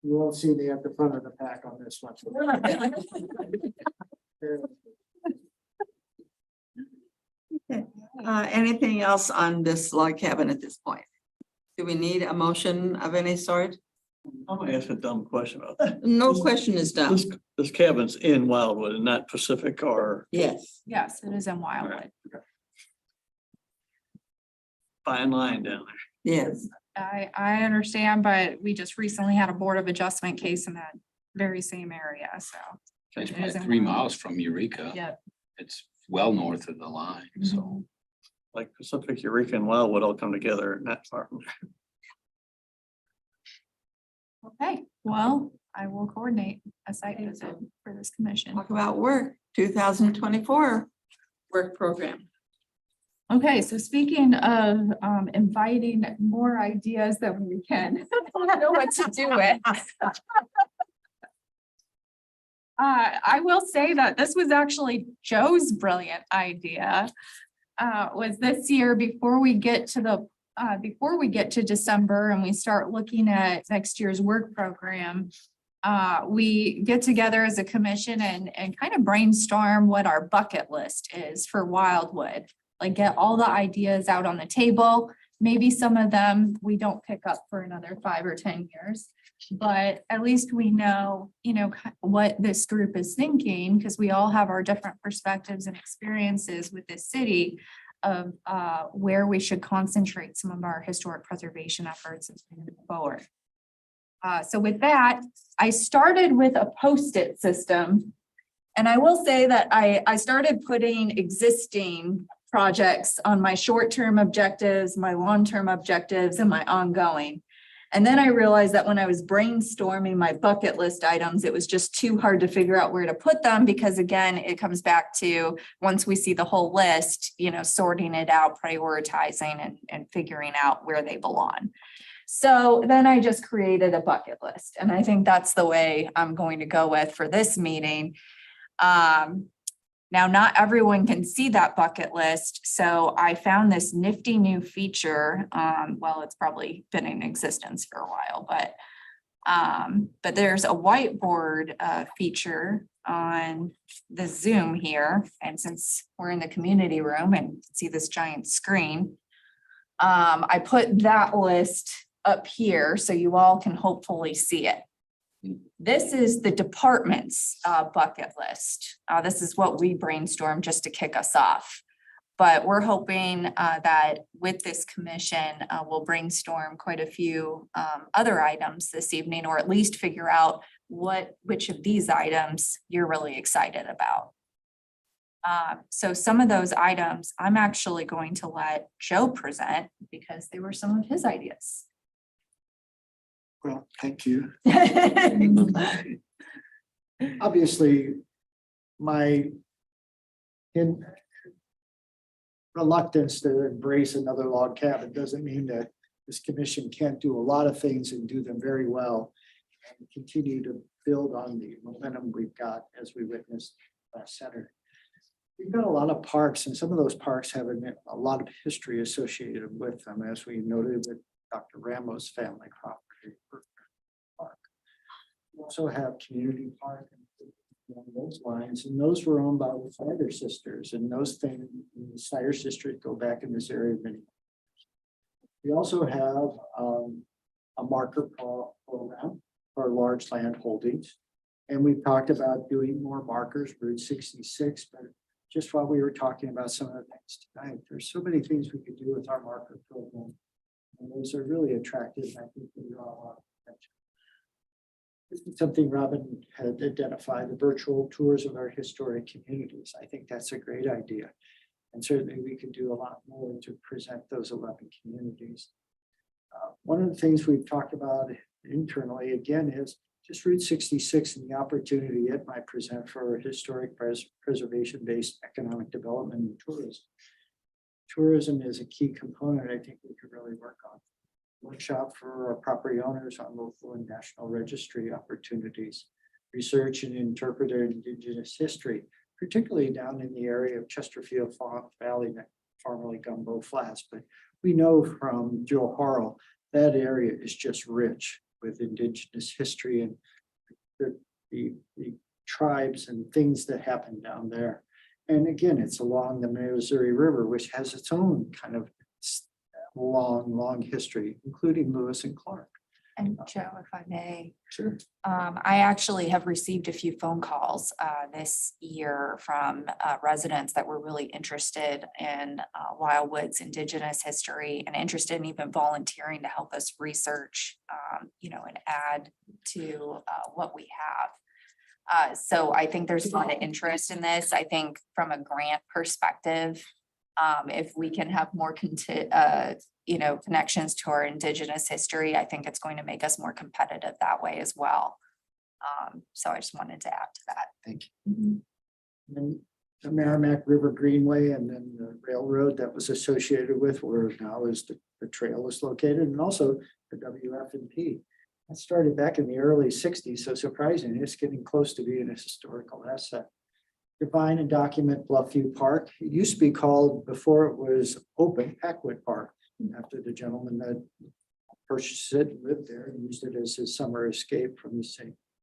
you won't see me at the front of the pack on this one. Anything else on this log cabin at this point? Do we need a motion of any sort? I'm gonna ask a dumb question about that. No question is done. This cabin's in Wildwood and not Pacific or Yes. Yes, it is in Wildwood. fine line down there. Yes. I understand, but we just recently had a Board of Adjustment case in that very same area, so. it's It probably isn't 3 one. miles from Eureka. Yeah. It's well north of the line, so. Like Pacific, Eureka and Wildwood all come together, not far from there. Okay, well, I will coordinate a site visit for this commission. Talk about work, 2024 work program. Okay, so speaking of inviting more ideas that we can, I don't know what to do with. I will say that this was actually Joe's brilliant idea. Was this year before we get to December and we start looking at next year's work program. We get together as a commission and kind of brainstorm what our bucket list is for Wildwood. Like get all the ideas out on the table, maybe some of them we don't pick up for another 5 or 10 years. But at least we know, what this group is thinking, because we all have our different perspectives and experiences with this city of where we should concentrate some of our historic preservation efforts as we move forward. So with that, I started with a Post-it system. And I will say that I started putting existing projects on my short-term objectives, my long-term objectives, and my ongoing. And then I realized that when I was brainstorming my bucket list items, it was just too hard to figure out where to put them because again, it comes back to once we see the whole list, sorting it out, prioritizing and figuring out where they belong. So then I just created a bucket list and I think that's the way I'm going to go with for this meeting. Now, not everyone can see that bucket list, so I found this nifty new feature. Well, it's probably been in existence for a while, but there's a whiteboard feature on the Zoom here. And since we're in the community room and see this giant screen, I put that list up here so you all can hopefully see it. This is the department's bucket list. This is what we brainstormed just to kick us off. But we're hoping that with this commission, we'll brainstorm quite a few other items this evening, or at least figure out which of these items you're really excited about. So some of those items I'm actually going to let Joe present because they were some of his ideas. Well, thank you. Obviously, my reluctance to embrace another log cabin doesn't mean that this commission can't do a lot of things and do them very well and continue to build on the momentum we've got as we witnessed last center. We've got a lot of parks and some of those parks have a lot of history associated with them, as we noted with Dr. Ramos' family property. Park. We also have community park and along those lines, and those were owned by the Snyder sisters, and those things in the Snyder sisters go back in this area many years. We also have a marker program for large land holdings, and we've talked about doing more markers, Route 66, but just while we were talking about some of the things tonight, there's so many things we could do with our marker program. And those are really attractive. I think they draw a lot of attention. This is something Robin had identified, the virtual tours of our historic communities. I think that's a great idea. And certainly we could do a lot more to present those 11 communities. One of the things we've talked about internally, again, is just Route 66 and the opportunity it might present for historic preservation-based economic development and tourism. Tourism is a key component I think we could really work on. Workshop for our property owners on local and national registry opportunities. Research and interpret their indigenous history, particularly down in the area of Chesterfield Valley, formerly Gumbo Flats. But we know from Joe Harrell, that area is just rich with indigenous history and the tribes and things that happen down there. And again, it's along the Missouri River, which has its own kind of long history, including Lewis and Clark. And Joe, if I may, Sure. I actually have received a few phone calls this year from residents that were really interested in Wildwood's Indigenous history and interested in even volunteering to help us research, and add to what we have. So I think there's a lot of interest in this. I think from a grant perspective, if we can have more connections to our Indigenous history, I think it's going to make us more competitive that way as well. So I just wanted to add to that. Thank you. And then the Merrimack River Greenway and then the railroad that was associated with where now is the trail is located, and also the WF&P. That started back in the early 60s, so surprising, it's getting close to being a historical asset. Define and document Bluffview Park. It used to be called, before it was open, Packwood Park, after the gentleman that purchased it and lived there and used it as his summer escape from the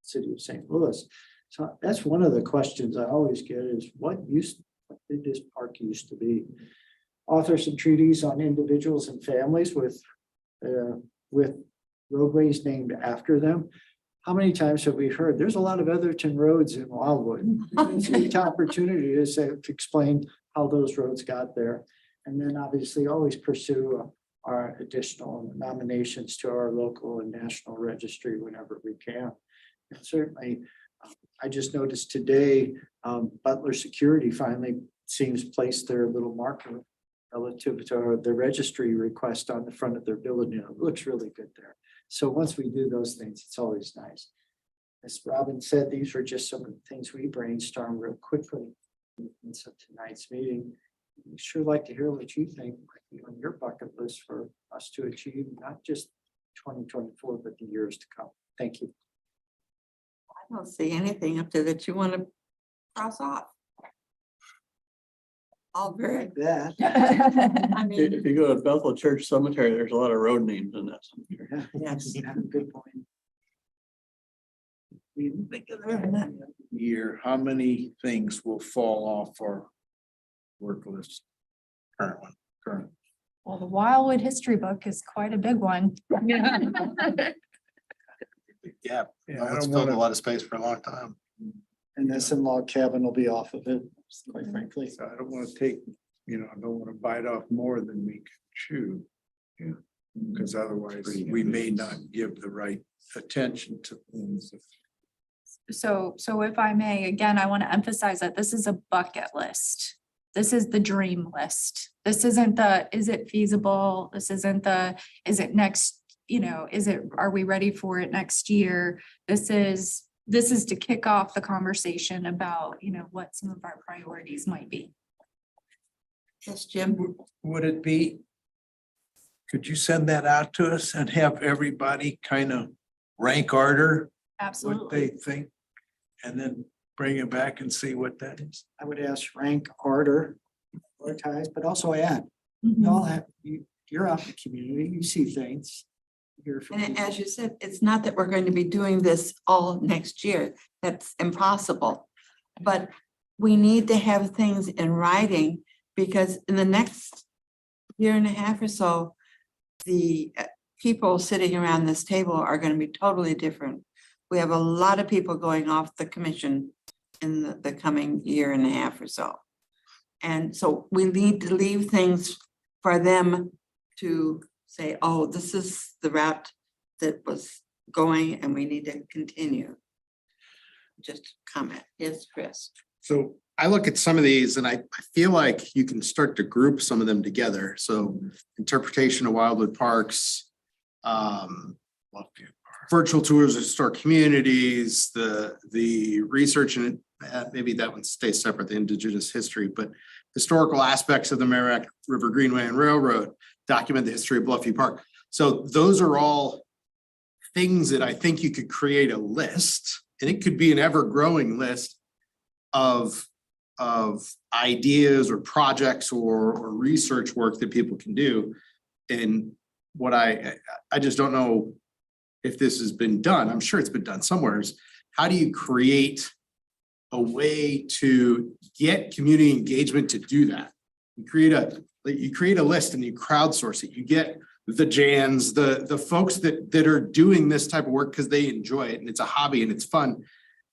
city of St. Louis. So that's one of the questions I always get is what did this park used to be? author some treaties on individuals and families with roadways named after them. How many times have we heard, there's a lot of Etherton roads in Wildwood? It's a great opportunity to say, to explain how those roads got there. And then obviously always pursue our additional nominations to our local and national registry whenever we can. And certainly, I just noticed today, Butler Security finally seems placed their little marker relative to the registry request on the front of their building. It looks really good there. So once we do those things, it's always nice. As Robin said, these were just some of the things we brainstormed real quickly. And so tonight's meeting, we'd sure like to hear what you think might be on your bucket list for us to achieve, not just 2024, but the years to come. Thank you. I don't see anything up there that you want to cross off. All very good. That. I If mean, if you go to Bethel Church Cemetery, there's a lot of road names in that cemetery. yes. You have a good point. Year, how many things will fall off our work list? Current. Well, the Wildwood history book is quite a big one. Yeah, Yeah, I it's don't filled a wanna, lot of space for a long time. And this in-law cabin will be off of it, quite frankly. so I don't wanna take, I don't wanna bite off more than we can chew. Yeah, because otherwise we may not give the right attention to things. So if I may, again, I want to emphasize that this is a bucket list. This is the dream list. This isn't the, is it feasible? This isn't the, is it next, are we ready for it next year? This is to kick off the conversation about, what some of our priorities might be. Yes, Jim. Would it be? Could you send that out to us and have everybody kind of rank order what they think? And then bring it back and see what that is? I would ask rank, order, prioritize, but also add. Mhm. Y'all have, you're out in the community, you see things. You hear from And people. as you said, it's not that we're going to be doing this all next year. That's impossible. But we need to have things in writing because in the next year and a half or so, the people sitting around this table are going to be totally different. We have a lot of people going off the commission in the coming year and a half or so. And so we need to leave things for them to say, oh, this is the route that was going and we need to continue. Just comment. Yes, Chris. So I look at some of these and I feel like you can start to group some of them together. So interpretation of Wildwood Parks, virtual tours of historic communities, the research and maybe that one stays separate, the indigenous history, but historical aspects of the Merrimack River Greenway and Railroad, document the history of Bluffview Park. So those are all things that I think you could create a list, and it could be an ever-growing list of ideas or projects or research work that people can do. And what I just don't know if this has been done. I'm sure it's been done somewhere. Is how do you create a way to get community engagement to do that? You create a list and you crowdsource it. You get the Jans, the folks that are doing this type of work because they enjoy it and it's a hobby and it's fun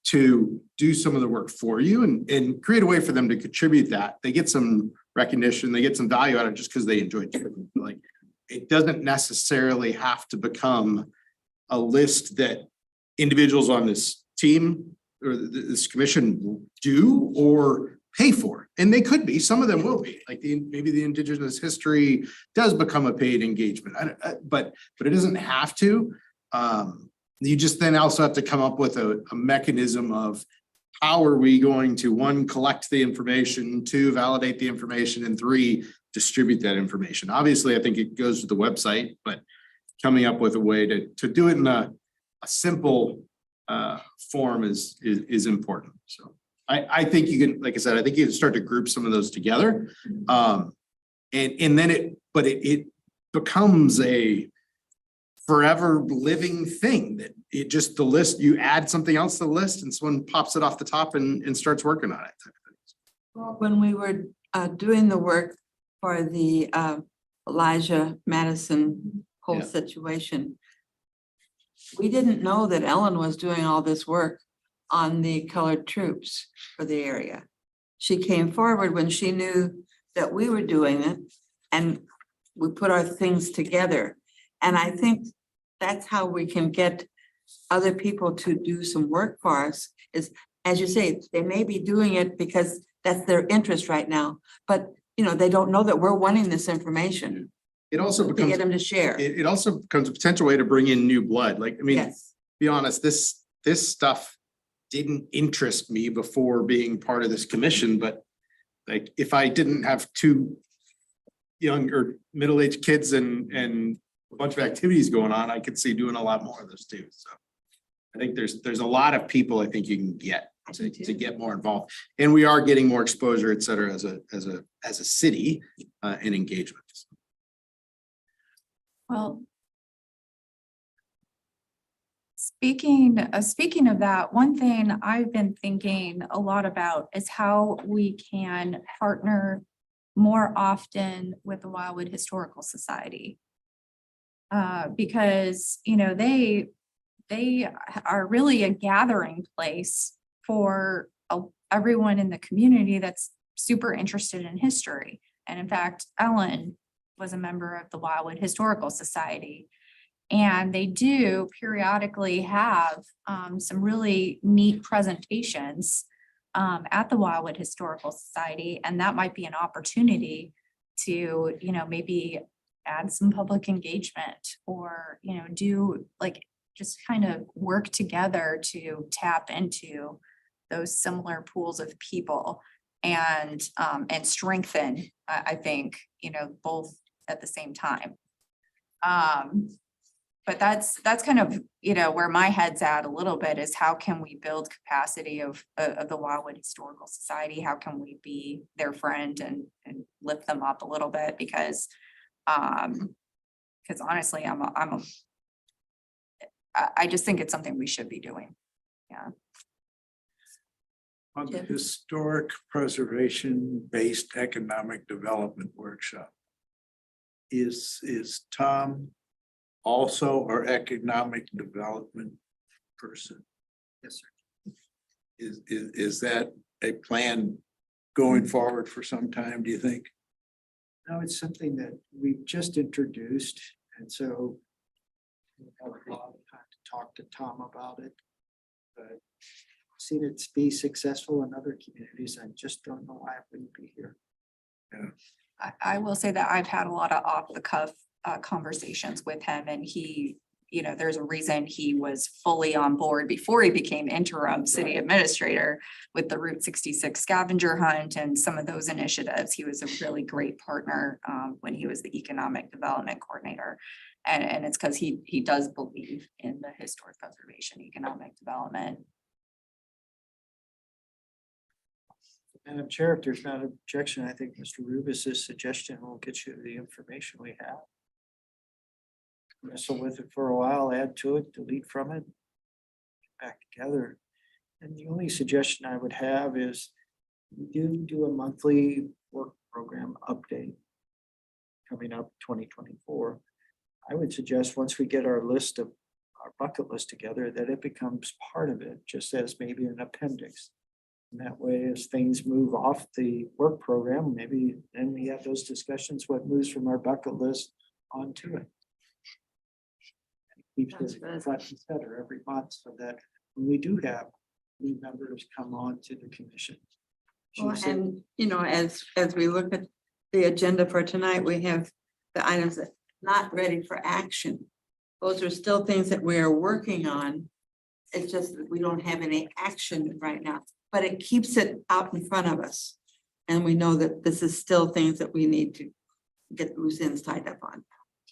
to do some of the work for you and create a way for them to contribute that. They get some recognition, they get some value out of it just because they enjoy it. Like, it doesn't necessarily have to become a list that individuals on this team or this commission do or pay for. And they could be, some of them will be, like maybe the indigenous history does become a paid engagement, but it doesn't have to. You just then also have to come up with a mechanism of how are we going to, 1, collect the information, 2, validate the information, and 3, distribute that information. Obviously, I think it goes to the website, but coming up with a way to do it in a simple form is important. So I think you can, like I said, I think you can start to group some of those together. And then it becomes a forever living thing that it just, the list, you add something else to the list and someone pops it off the top and starts working on it. Well, when we were doing the work for the Elijah Madison whole Yeah. situation. We didn't know that Ellen was doing all this work on the colored troops for the area. She came forward when she knew that we were doing it, and we put our things together. And I think that's how we can get other people to do some work for us, is, as you say, they may be doing it because that's their interest right now, but you know, they don't know that we're wanting this information It also to becomes, get them to share. it also becomes a potential way to bring in new blood. Like, I mean, Yes, be honest, this stuff didn't interest me before being part of this commission, but like, if I didn't have two young or middle-aged kids and a bunch of activities going on, I could see doing a lot more of this too, so. I think there's a lot of people I think you can get to get more involved, and we are getting more exposure, et cetera, as a city, and engagement. Well, speaking of that, one thing I've been thinking a lot about is how we can partner more often with the Wildwood Historical Society. Because, you know, they are really a gathering place for everyone in the community that's super interested in history. And in fact, Ellen was a member of the Wildwood Historical Society. And they do periodically have some really neat presentations at the Wildwood Historical Society. And that might be an opportunity to, you know, maybe add some public engagement, or, you know, do like just kind of work together to tap into those similar pools of people and strengthen, I think, you know, both at the same time. But that's kind of, you know, where my head's at a little bit, is how can we build capacity of the Wildwood Historical Society? How can we be their friend and lift them up a little bit? Because honestly, I just think it's something we should be doing. Yeah. On the Yeah. historic preservation-based economic development workshop, is Tom also our economic development person? Yes, sir. Is that a plan going forward for some time, do you think? No, it's something that we've just introduced, and so we'll have a lot of time to talk to Tom about it. But seen it be successful in other communities. I just don't know why it wouldn't be here. I will say that I've had a lot of off the cuff conversations with him, and he, you know, there's a reason he was fully on board before he became interim city administrator with the Route 66 scavenger hunt and some of those initiatives. He was a really great partner when he was the economic development coordinator. And it's because he does believe in the historic preservation, economic development. Madam Chair, if there's not an objection, I think Mr. Rubus's suggestion will get you the information we have. Wrestle with it for a while, add to it, delete from it, get back together. And the only suggestion I would have is we do a monthly work program update coming up 2024. I would suggest once we get our bucket list together, that it becomes part of it, just as maybe an appendix. And that way, as things move off the work program, maybe then we have those discussions, what moves from our bucket list onto it. Keeps Sounds it good. front and center every month, so that when we do have new members come on to the commission. Well, choose it. and you know, as we look at the agenda for tonight, we have the items that not ready for action. Those are still things that we are working on. It's just that we don't have any action right now, but it keeps it out in front of us. And we know that this is still things that we need to get loose ends tied up on.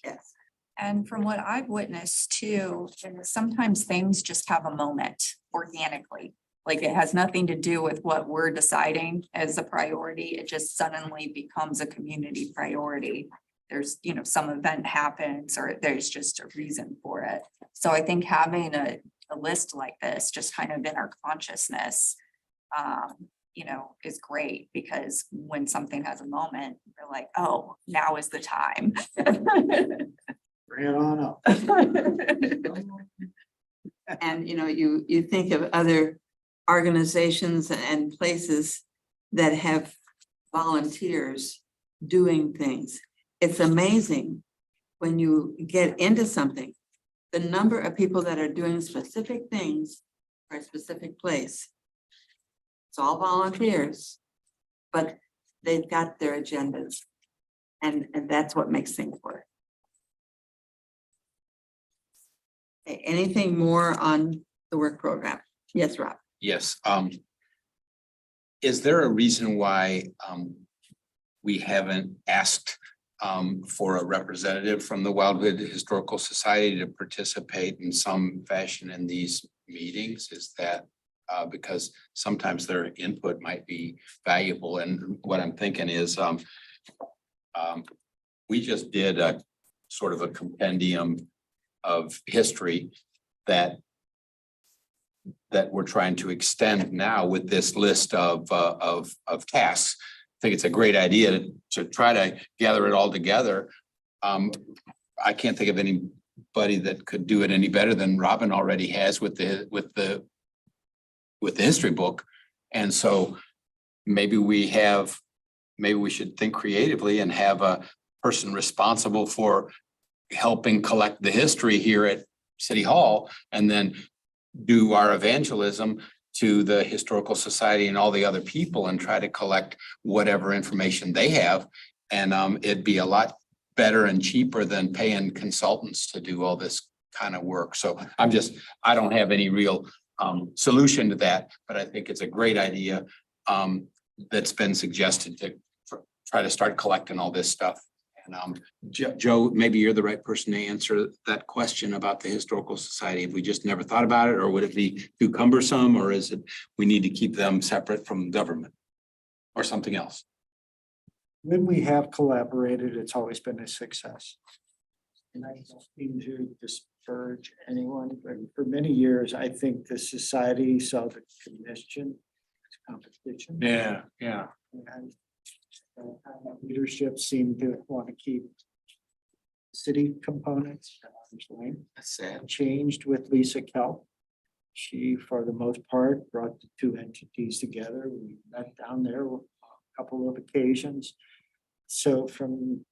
Yes. And from what I've witnessed too, sometimes things just have a moment organically. Like it has nothing to do with what we're deciding as a priority. It just suddenly becomes a community priority. There's, you know, some event happens or there's just a reason for it. So I think having a list like this just kind of in our consciousness, is great because when something has a moment, you're like, oh, now is the time. Bring it on up. And, you think of other organizations and places that have volunteers doing things. It's amazing when you get into something, the number of people that are doing specific things for a specific place. It's all volunteers, but they've got their agendas. And that's what makes things work. Okay, anything more on the work program? Yes, Rob. Yes, is there a reason why we haven't asked for a representative from the Wildwood Historical Society to participate in some fashion in these meetings? Is that because sometimes their input might be valuable? And what I'm thinking is we just did a sort of a compendium of history that we're trying to extend now with this list of tasks. I think it's a great idea to try to gather it all together. I can't think of anybody that could do it any better than Robin already has with the history book. And so maybe we should think creatively and have a person responsible for helping collect the history here at City Hall, and then do our evangelism to the Historical Society and all the other people and try to collect whatever information they have. And it'd be a lot better and cheaper than paying consultants to do all this kind of work. So I don't have any real solution to that, but I think it's a great idea that's been suggested to try to start collecting all this stuff. And Joe, maybe you're the right person to answer that question about the Historical Society. Have we just never thought about it, or would it be too cumbersome, or is it we need to keep them separate from government or something else? When we have collaborated, it's always been a success. And I don't mean to disparage anyone, but for many years, I think the society saw the commission as competition. Yeah. And leadership seemed to want to keep city components. That's sad. Changed with Lisa Kelp. She, for the most part, brought the two entities together. We met down there a couple of occasions. So from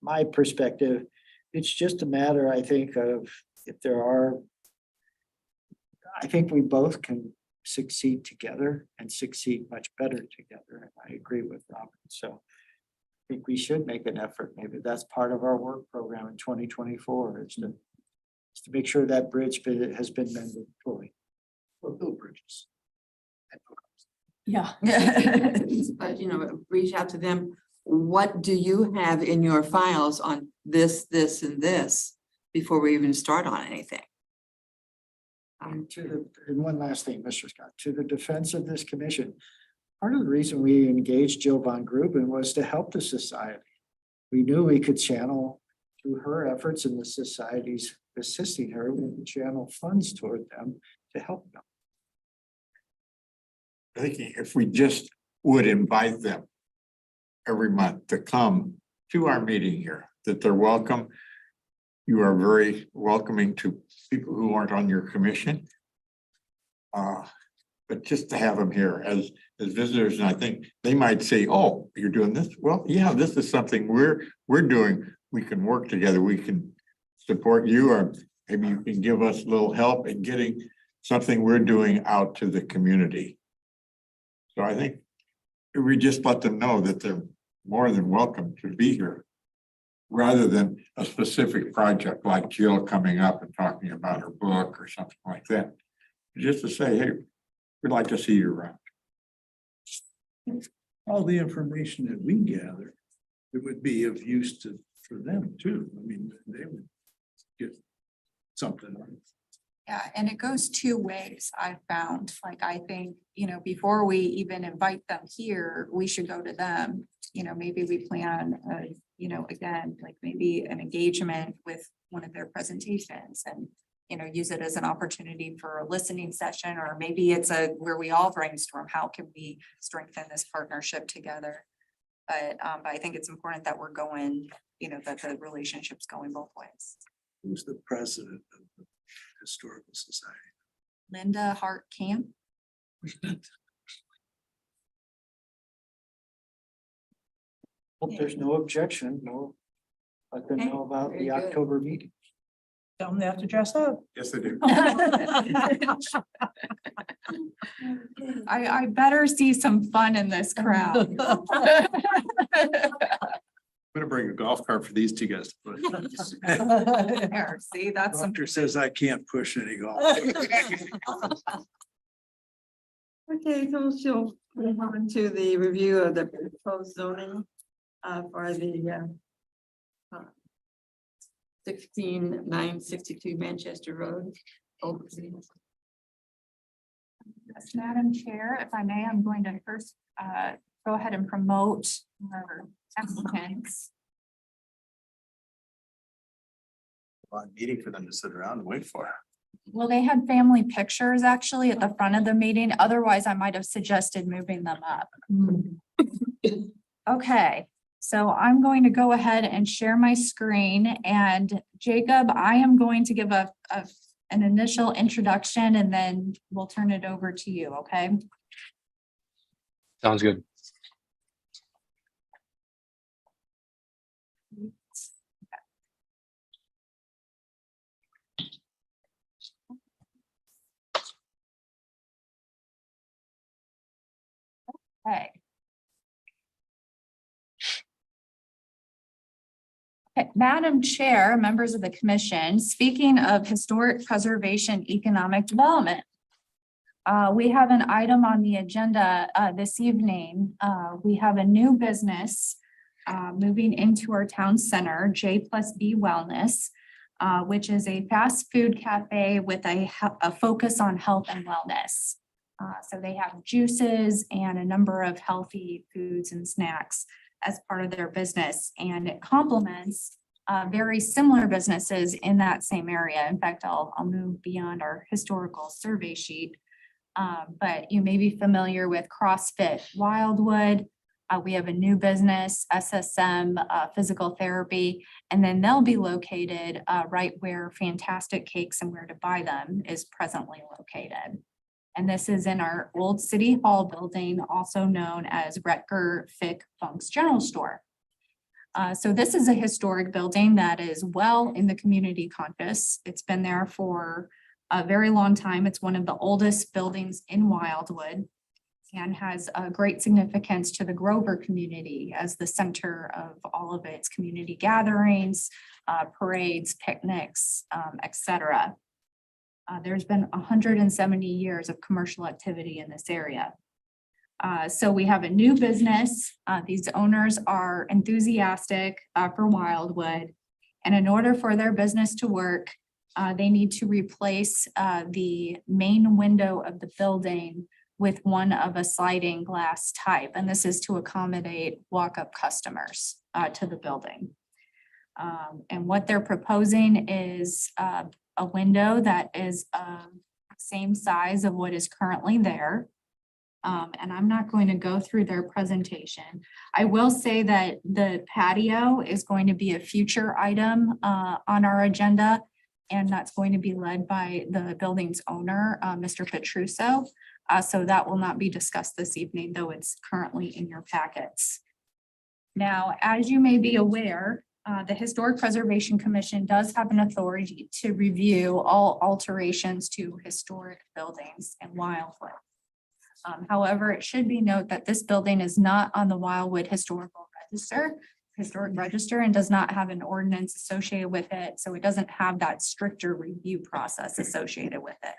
my perspective, it's just a matter, I think, of I think we both can succeed together and succeed much better together. And I agree with Robin. So I think we should make an effort. Maybe that's part of our work program in 2024 is to make sure that bridge has been mended fully. Or build bridges. Yeah. But, reach out to them. What do you have in your files on this, and this before we even start on anything? And one last thing, Mr. Scott, to the defense of this commission, part of the reason we engaged Jill Von Gruben was to help the society. We knew we could channel through her efforts and the society's assisting her, we could channel funds toward them to help them. I think if we just would invite them every month to come to our meeting here, that they're welcome. You are very welcoming to people who aren't on your commission. But just to have them here as visitors, and I think they might say, oh, you're doing this? Well, yeah, this is something we're doing. We can work together. We can support you, or maybe you can give us a little help in getting something we're doing out to the community. So I think if we just let them know that they're more than welcome to be here, rather than a specific project like Jill coming up and talking about her book or something like that. Just to say, hey, we'd like to see you around. All the information that we gather, it would be of use for them too. I mean, they would get something. Yeah, and it goes two ways, I've found. Like, I think, before we even invite them here, we should go to them. Maybe we plan, again, like maybe an engagement with one of their presentations and use it as an opportunity for a listening session, or maybe it's where we all brainstorm, how can we strengthen this partnership together? But I think it's important that we're going, that the relationship's going both ways. Who's the president of the Historical Society? Linda Hart Camp. Hope there's no objection, no. Let them know about very the good. October meeting. Tell them they have to dress up. Yes, they do. I better see some fun in this crowd. I'm gonna bring a golf cart for these two guys to push. There, see, that's some. Doctor says I can't push any golf. Okay, so she'll move on to the review of the proposed zoning for the 16962 Manchester Road. Yes, Madam Chair, if I may, I'm going to first go ahead and promote our applicants. Long meeting for them to sit around and wait for. Well, they had family pictures actually at the front of the meeting. Otherwise, I might have suggested moving them up. Okay, so I'm going to go ahead and share my screen, and Jacob, I am going to give an initial introduction and then we'll turn it over to you, okay? Sounds good. Okay. Okay, Madam Chair, members of the commission, speaking of historic preservation, economic development. We have an item on the agenda this evening. We have a new business moving into our town center, J+B Wellness, which is a fast food cafe with a focus on health and wellness. So they have juices and a number of healthy foods and snacks as part of their business, and it complements very similar businesses in that same area. In fact, I'll move beyond our historical survey sheet. But you may be familiar with CrossFit Wildwood. We have a new business, SSM Physical Therapy, and then they'll be located right where Fantastic Cakes and Where to Buy Them is presently located. And this is in our old City Hall building, also known as Retker Fick Funk's General Store. So this is a historic building that is well in the community conscious. It's been there for a very long time. It's one of the oldest buildings in Wildwood and has a great significance to the Grover community as the center of all of its community gatherings, parades, picnics, etc. There's been 170 years of commercial activity in this area. So we have a new business. These owners are enthusiastic for Wildwood. And in order for their business to work, they need to replace the main window of the building with one of a sliding glass type. And this is to accommodate walk-up customers to the building. And what they're proposing is a window that is same size of what is currently there. And I'm not going to go through their presentation. I will say that the patio is going to be a future item on our agenda, and that's going to be led by the building's owner, Mr. Petruso. So that will not be discussed this evening, though it's currently in your packets. Now, as you may be aware, the Historic Preservation Commission does have an authority to review all alterations to historic buildings in Wildwood. However, it should be noted that this building is not on the Wildwood Historic Register, and does not have an ordinance associated with it. So it doesn't have that stricter review process associated with it.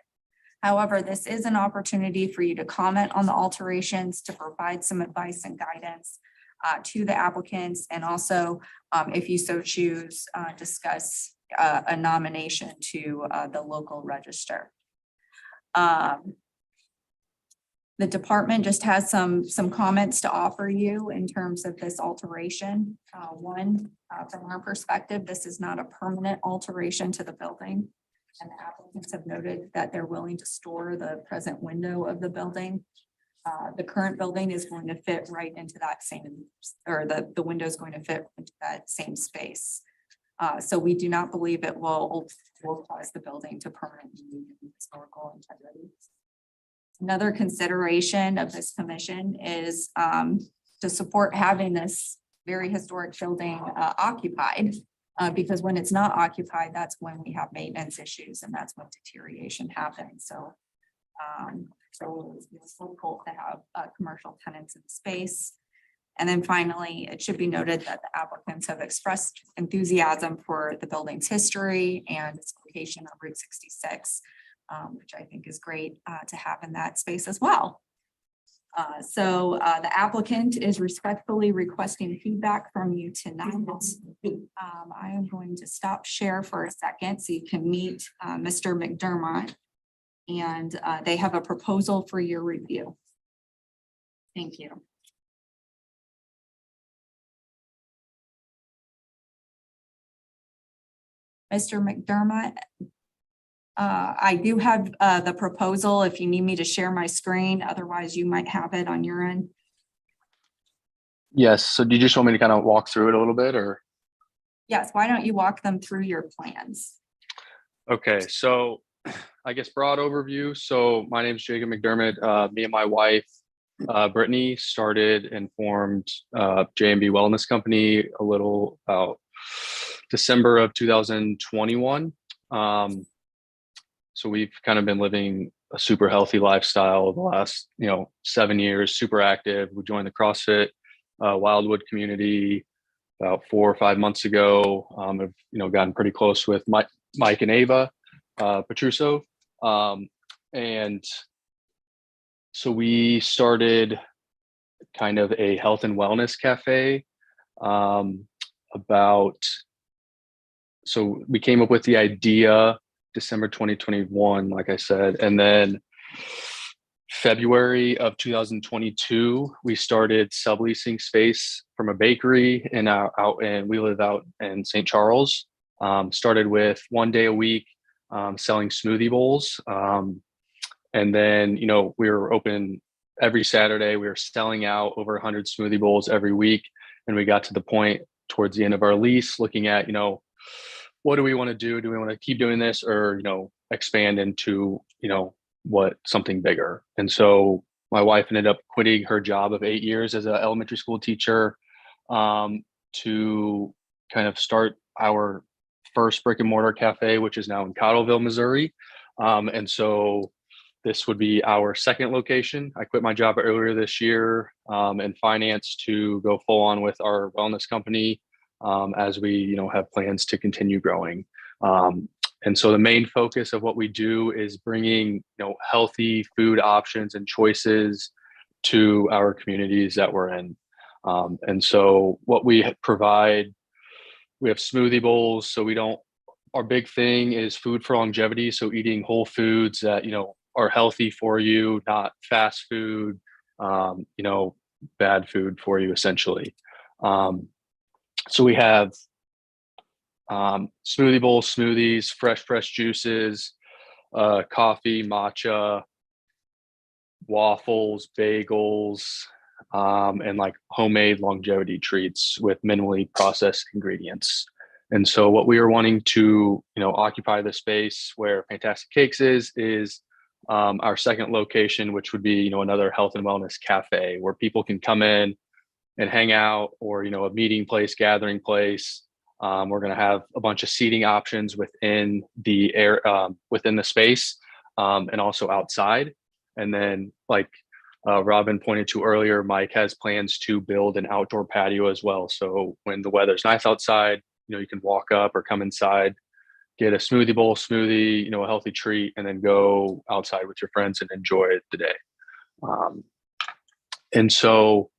However, this is an opportunity for you to comment on the alterations, to provide some advice and guidance to the applicants, and also, if you so choose, discuss a nomination to the local register. The department just has some comments to offer you in terms of this alteration. One, from our perspective, this is not a permanent alteration to the building. And the applicants have noted that they're willing to store the present window of the building. The current building is going to fit right into that same, or the window is going to fit into that same space. So we do not believe it will cause the building to permanently lose historical integrity. Another consideration of this commission is to support having this very historic building occupied. Because when it's not occupied, that's when we have maintenance issues and that's when deterioration happens. So it's difficult to have commercial tenants in space. And then finally, it should be noted that the applicants have expressed enthusiasm for the building's history and its location on Route 66, which I think is great to have in that space as well. So the applicant is respectfully requesting feedback from you tonight. I am going to stop share for a second so you can meet Mr. McDermott. And they have a proposal for your review. Thank you. Mr. McDermott, I do have the proposal if you need me to share my screen. Otherwise, you might have it on your end. Yes, so do you just want me to kind of walk through it a little bit, or? Yes, why don't you walk them through your plans? Okay, so I guess broad overview. So my name is Jacob McDermott. Me and my wife, Brittany, started and formed J&B Wellness Company a little about December of 2021. So we've kind of been living a super healthy lifestyle the last, 7 years, super active. We joined the CrossFit Wildwood community about 4 or 5 months ago. I've, gotten pretty close with Mike and Ava Petruso. And so we started kind of a health and wellness cafe so we came up with the idea December 2021, like I said, and then February of 2022, we started subleasing space from a bakery we live out in St. Charles. Started with 1 day a week selling smoothie bowls. And then, we were open every Saturday. We were selling out over 100 smoothie bowls every week. And we got to the point towards the end of our lease looking at, what do we want to do? Do we want to keep doing this or, expand into, something bigger? And so my wife ended up quitting her job of 8 years as an elementary school teacher to kind of start our first brick and mortar cafe, which is now in Cottleville, Missouri. And so this would be our second location. I quit my job earlier this year in finance to go full on with our wellness company as we, have plans to continue growing. And so the main focus of what we do is bringing, healthy food options and choices to our communities that we're in. And so what we provide, we have smoothie bowls. So our big thing is food for longevity. So eating whole foods that, are healthy for you, not fast food, bad food for you essentially. So we have smoothie bowls, smoothies, fresh pressed juices, coffee, matcha, waffles, bagels, and like homemade longevity treats with minimally processed ingredients. And so what we are wanting to, occupy the space where Fantastic Cakes is our second location, which would be, another health and wellness cafe where people can come in and hang out, or, a meeting place, gathering place. We're going to have a bunch of seating options within the within the space, and also outside. And then like Robin pointed to earlier, Mike has plans to build an outdoor patio as well. So when the weather's nice outside, you can walk up or come inside, get a smoothie bowl, smoothie, a healthy treat, and then go outside with your friends and enjoy the day. And so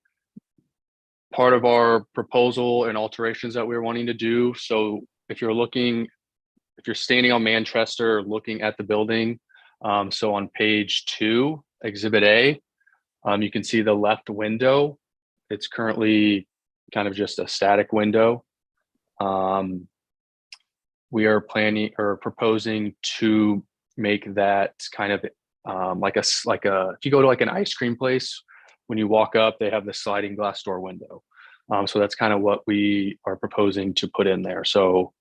part of our proposal and alterations that we're wanting to do. So if you're standing on Manchester looking at the building, so on page 2, Exhibit A, you can see the left window. It's currently kind of just a static window. we are planning or proposing to make that kind of like a, if you go to like an ice cream place, when you walk up, they have the sliding glass door window. So that's kind of what we are proposing to put in there. So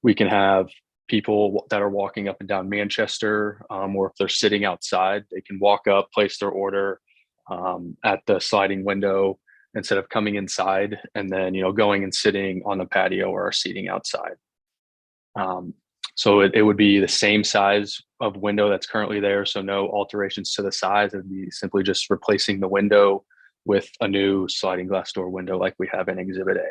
we can have people that are walking up and down Manchester, or if they're sitting outside, they can walk up, place their order at the sliding window instead of coming inside and then, going and sitting on the patio or seating outside. So it would be the same size of window that's currently there. So no alterations to the size. It'd be simply just replacing the window with a new sliding glass door window like we have in Exhibit A.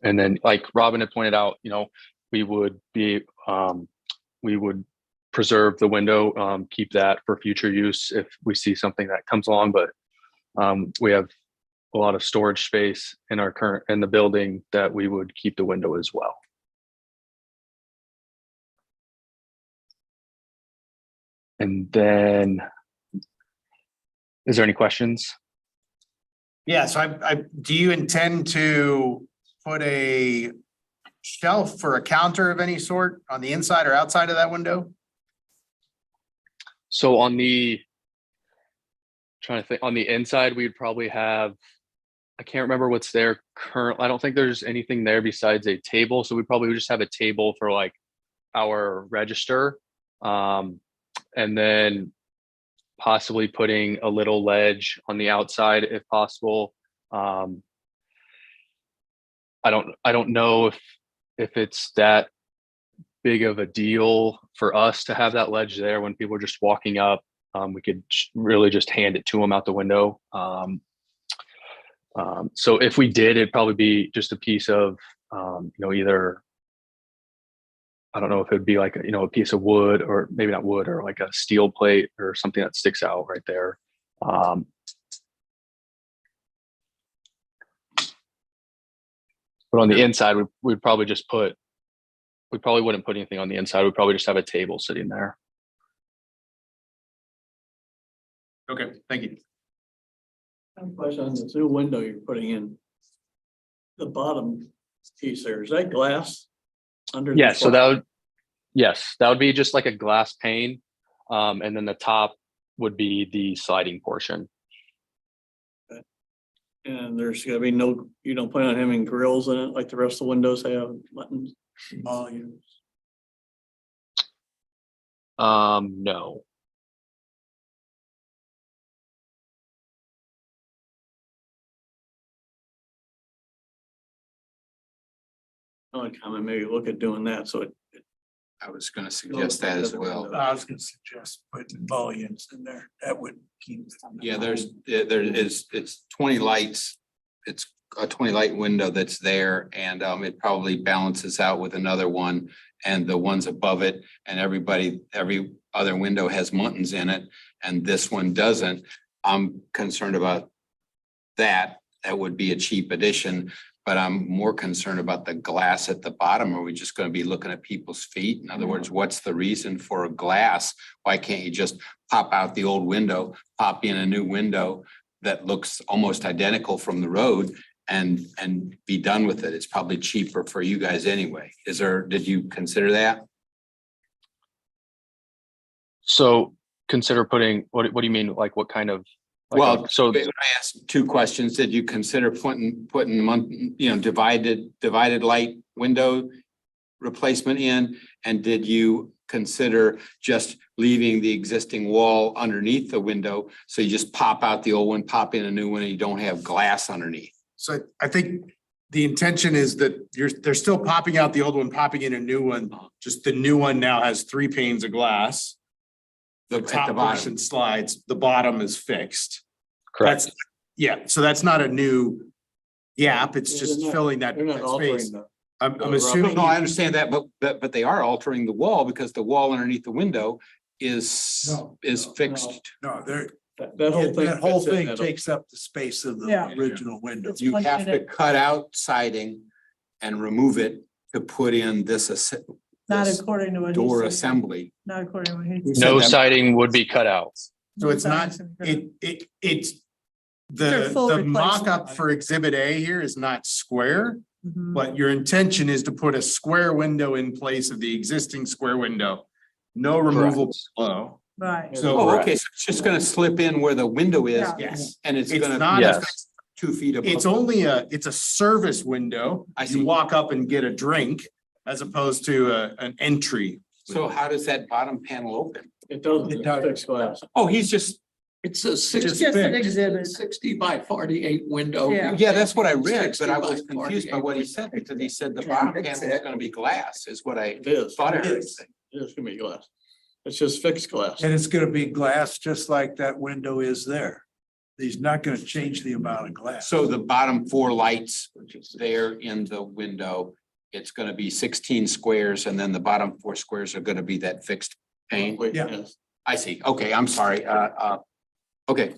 And then, like Robin had pointed out, we would preserve the window, keep that for future use if we see something that comes along. But we have a lot of storage space in the building that we would keep the window as well. And then, is there any questions? Yeah, so do you intend to put a shelf or a counter of any sort on the inside or outside of that window? So trying to think, on the inside, we'd probably have, I can't remember what's there currently. I don't think there's anything there besides a table. So we probably would just have a table for like our register. And then possibly putting a little ledge on the outside if possible. I don't know if it's that big of a deal for us to have that ledge there when people are just walking up. We could really just hand it to them out the window. So if we did, it'd probably be just a piece of, either, I don't know if it'd be like, a piece of wood, or maybe not wood, or like a steel plate or something that sticks out right there. But on the inside, we'd probably just we probably wouldn't put anything on the inside. We'd probably just have a table sitting there. Okay, thank you. Question on this new window you're putting in. The bottom piece there, is that glass? Under? Yeah, so that would be just like a glass pane. And then the top would be the sliding portion. And there's gonna be you don't plan on having grills in it like the rest of the windows have, buttons? Volumes. No. I would kind of maybe look at doing that, so I was gonna suggest that as well. I was gonna suggest putting volumes in there. That would keep. Yeah, it's 20 lights. It's a 20 light window that's there, and it probably balances out with another one, and the ones above it, and every other window has muntins in it, and this one doesn't. I'm concerned about that. That would be a cheap addition, but I'm more concerned about the glass at the bottom. Are we just going to be looking at people's feet? In other words, what's the reason for a glass? Why can't you just pop out the old window, pop in a new window that looks almost identical from the road and be done with it? It's probably cheaper for you guys anyway. Did you consider that? So consider putting, what do you mean? Like what kind of? So I asked two questions. Did you consider putting divided light window replacement in? And did you consider just leaving the existing wall underneath the window? So you just pop out the old one, pop in a new one, and you don't have glass underneath. So I think the intention is that they're still popping out the old one, popping in a new one. Just the new one now has 3 panes of glass. The top portion slides, the bottom is fixed. Correct. So that's not a new gap. It's just filling that They're not that altering space. the. I'm assuming. No, I understand that, but they are altering the wall because the wall underneath the window is fixed. No, That whole thing. that whole fits in thing that- takes up the space of the Yeah. original window. It's You punching have to it. cut out siding and remove it to put in this Not this according to what he door said. assembly. Not according to what he Who said. said No that? siding would be cut out. So it's not, it's the full mock-up replacement. for exhibit A here is not square, Mhm. but your intention is to put a square window in place of the existing square window. No removal below. Right. So Oh, okay, so it's just gonna slip in where the window is. Yeah. yes, And it's it's gonna not, be a- Yes. 2 feet above. it's only it's a service window. I see. You walk up and get a drink as opposed to an entry. So how does that bottom panel open? It doesn't, It it's does. fixed glass. Oh, he's just, It's a It's just an fixed. exhibit. 60 by 48 window. Yeah. yeah, that's what I read, 60 but I by was confused by 48 what he said, because he said the bottom panel is gonna be glass, is what I It is. thought I It heard. is. It's gonna be glass. It's just fixed glass. And it's gonna be glass, just like that window is there. He's not gonna change the amount of glass. So the bottom 4 lights there in the window, it's gonna be 16 squares, and then the bottom 4 squares are gonna be that fixed pane. Yeah. Yes. I see. Okay, I'm sorry. Okay,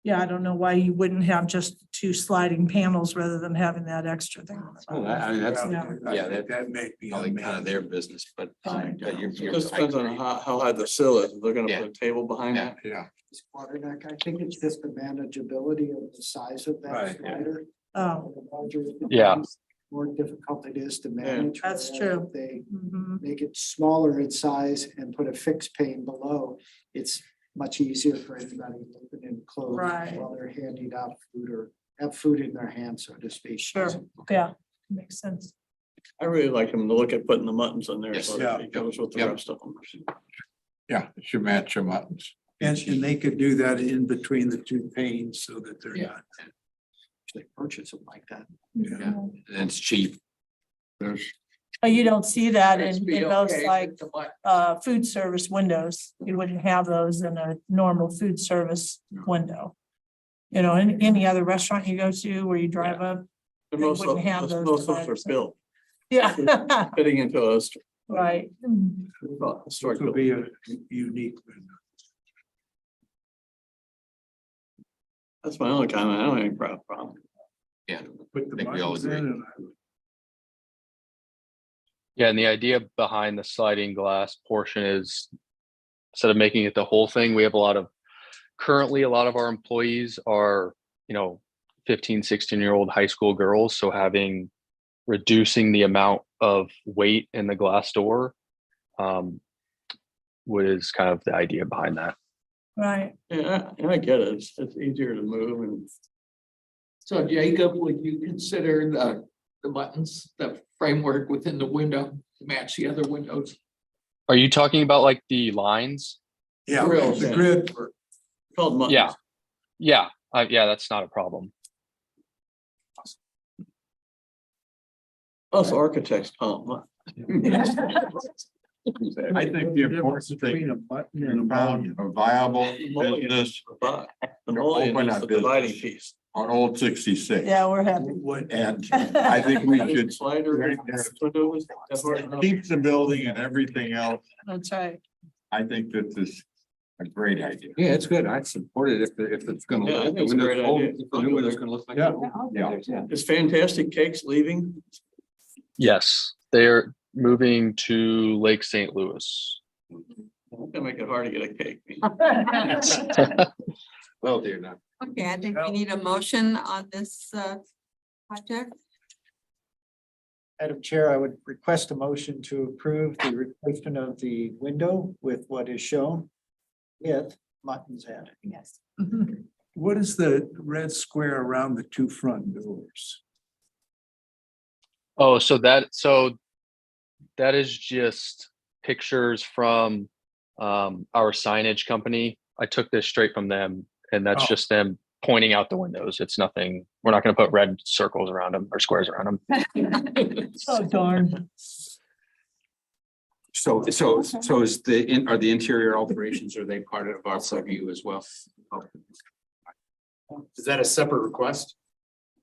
Yeah, I don't know why you wouldn't have just 2 sliding panels rather than having that extra thing. well, I mean, that's Yeah. That may be. probably kind of their business, but. Fine. but you're- It just depends on how high the sill is. They're gonna Yeah. put a table behind Yeah. it. Yeah, Squatter deck, I think it's just the manageability of the size of that Right. slider. Oh, The larger it Yeah. becomes, More difficult it is to manage. That's whereas true. if They mhm. make it smaller in size and put a fixed pane below, it's much easier for anybody to open and close Right. while they're handing out food or have food in their hand, so to speak. Sure, yeah, makes sense. I really like them to look at putting the muttons in there. Yes. So Yeah. it goes with the Yep. rest of them. yeah, it should match your muttons. And they could do that in between the 2 panes so that they're Yeah. not. They purchase them like that. Yeah, and it's cheap. There's, But you don't see that It's in be those okay like with the button. food service windows. You wouldn't have those in a normal food service window. You know, in any other restaurant you go to where you drive up, And They most of, wouldn't have most those most of them are dividers. built, yeah, fitting into a right. historic This will building. be a unique window. That's my only comment. I don't have any problem. Yeah, Put the think we all buttons in agree. and I would- Yeah, and the idea behind the sliding glass portion is instead of making it the whole thing, we have currently a lot of our employees are, 15, 16-year-old high school girls. So reducing the amount of weight in the glass door is kind of the idea behind that. Right. Yeah, I get it. It's easier to move and So Jacob, would you consider the buttons, the framework within the window to match the other windows? Are you talking about like the lines? Yeah, Grills, the yeah. grid, called muttons. Yeah. Yeah, that's not a problem. Us architects call them muttons. I think the important between thing, a button you and a found volume. a viable The mulligan business is the butt. The mulligan open is a the dividing business. piece. on Old 66. Yeah, we're happy. What, And I think we should Slider. windows, that's hard enough. keep the building and everything else. That's right. I think this is a great idea. Yeah, it's good. I'd support it if it's gonna Yeah, I look. think it's a great idea. If the new window's gonna look like. Yeah. that. Is Fantastic Cakes leaving? Yes, they're moving to Lake St. Louis. I'm gonna make it hard to get a cake. Well, dear, now. Okay, I think we need a motion on this project. Madam Chair, I would request a motion to approve the replacement of the window with what is shown with muttons added. Yes. what is the red square around the 2 front doors? Oh, so that is just pictures from our signage company. I took this straight from them, and that's Oh. just them pointing out the windows. It's nothing. We're not going to put red circles around them or squares around them. Oh, darn. So is are the interior alterations, are they part of our purview as well? Is that a separate request?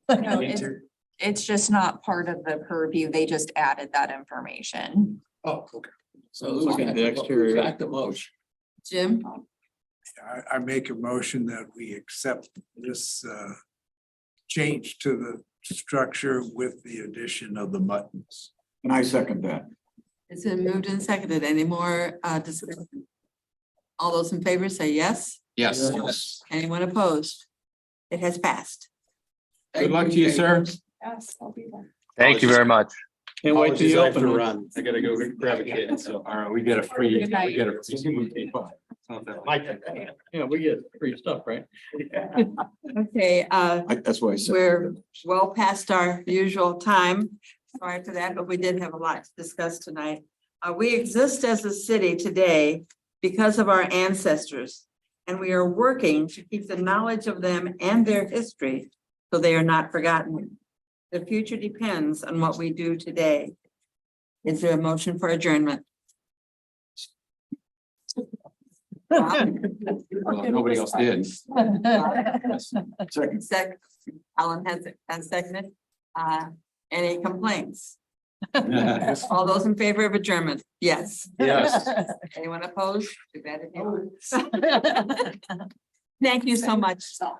No, it's just not part of the purview. They just added that information. Oh, okay. So looking at the exterior. Back to motion. Jim, I make a motion that we accept this change to the structure with the addition of the buttons. And I second that. it's been moved and seconded. Any more discussion? All those in favor say yes. Yes. Anyone opposed? It has passed. Good luck to you, sir. Yes, I'll be there. Thank you very much. Can't wait till you open it. run. I gotta go grab a kid, so. All right, we get a free, Good night. we get a free smoothie. Yeah, we get free stuff, right? Okay, That's why I said. we're well past our usual time. Sorry for that, but we did have a lot to discuss tonight. We exist as a city today because of our ancestors. And we are working to keep the knowledge of them and their history so they are not forgotten. The future depends on what we do today. Is there a motion for adjournment? Well, nobody else did. Second, Alan has seconded. Any complaints? All those in favor of adjournment? Yes. Yes. Anyone opposed? Too bad. Thank you so much.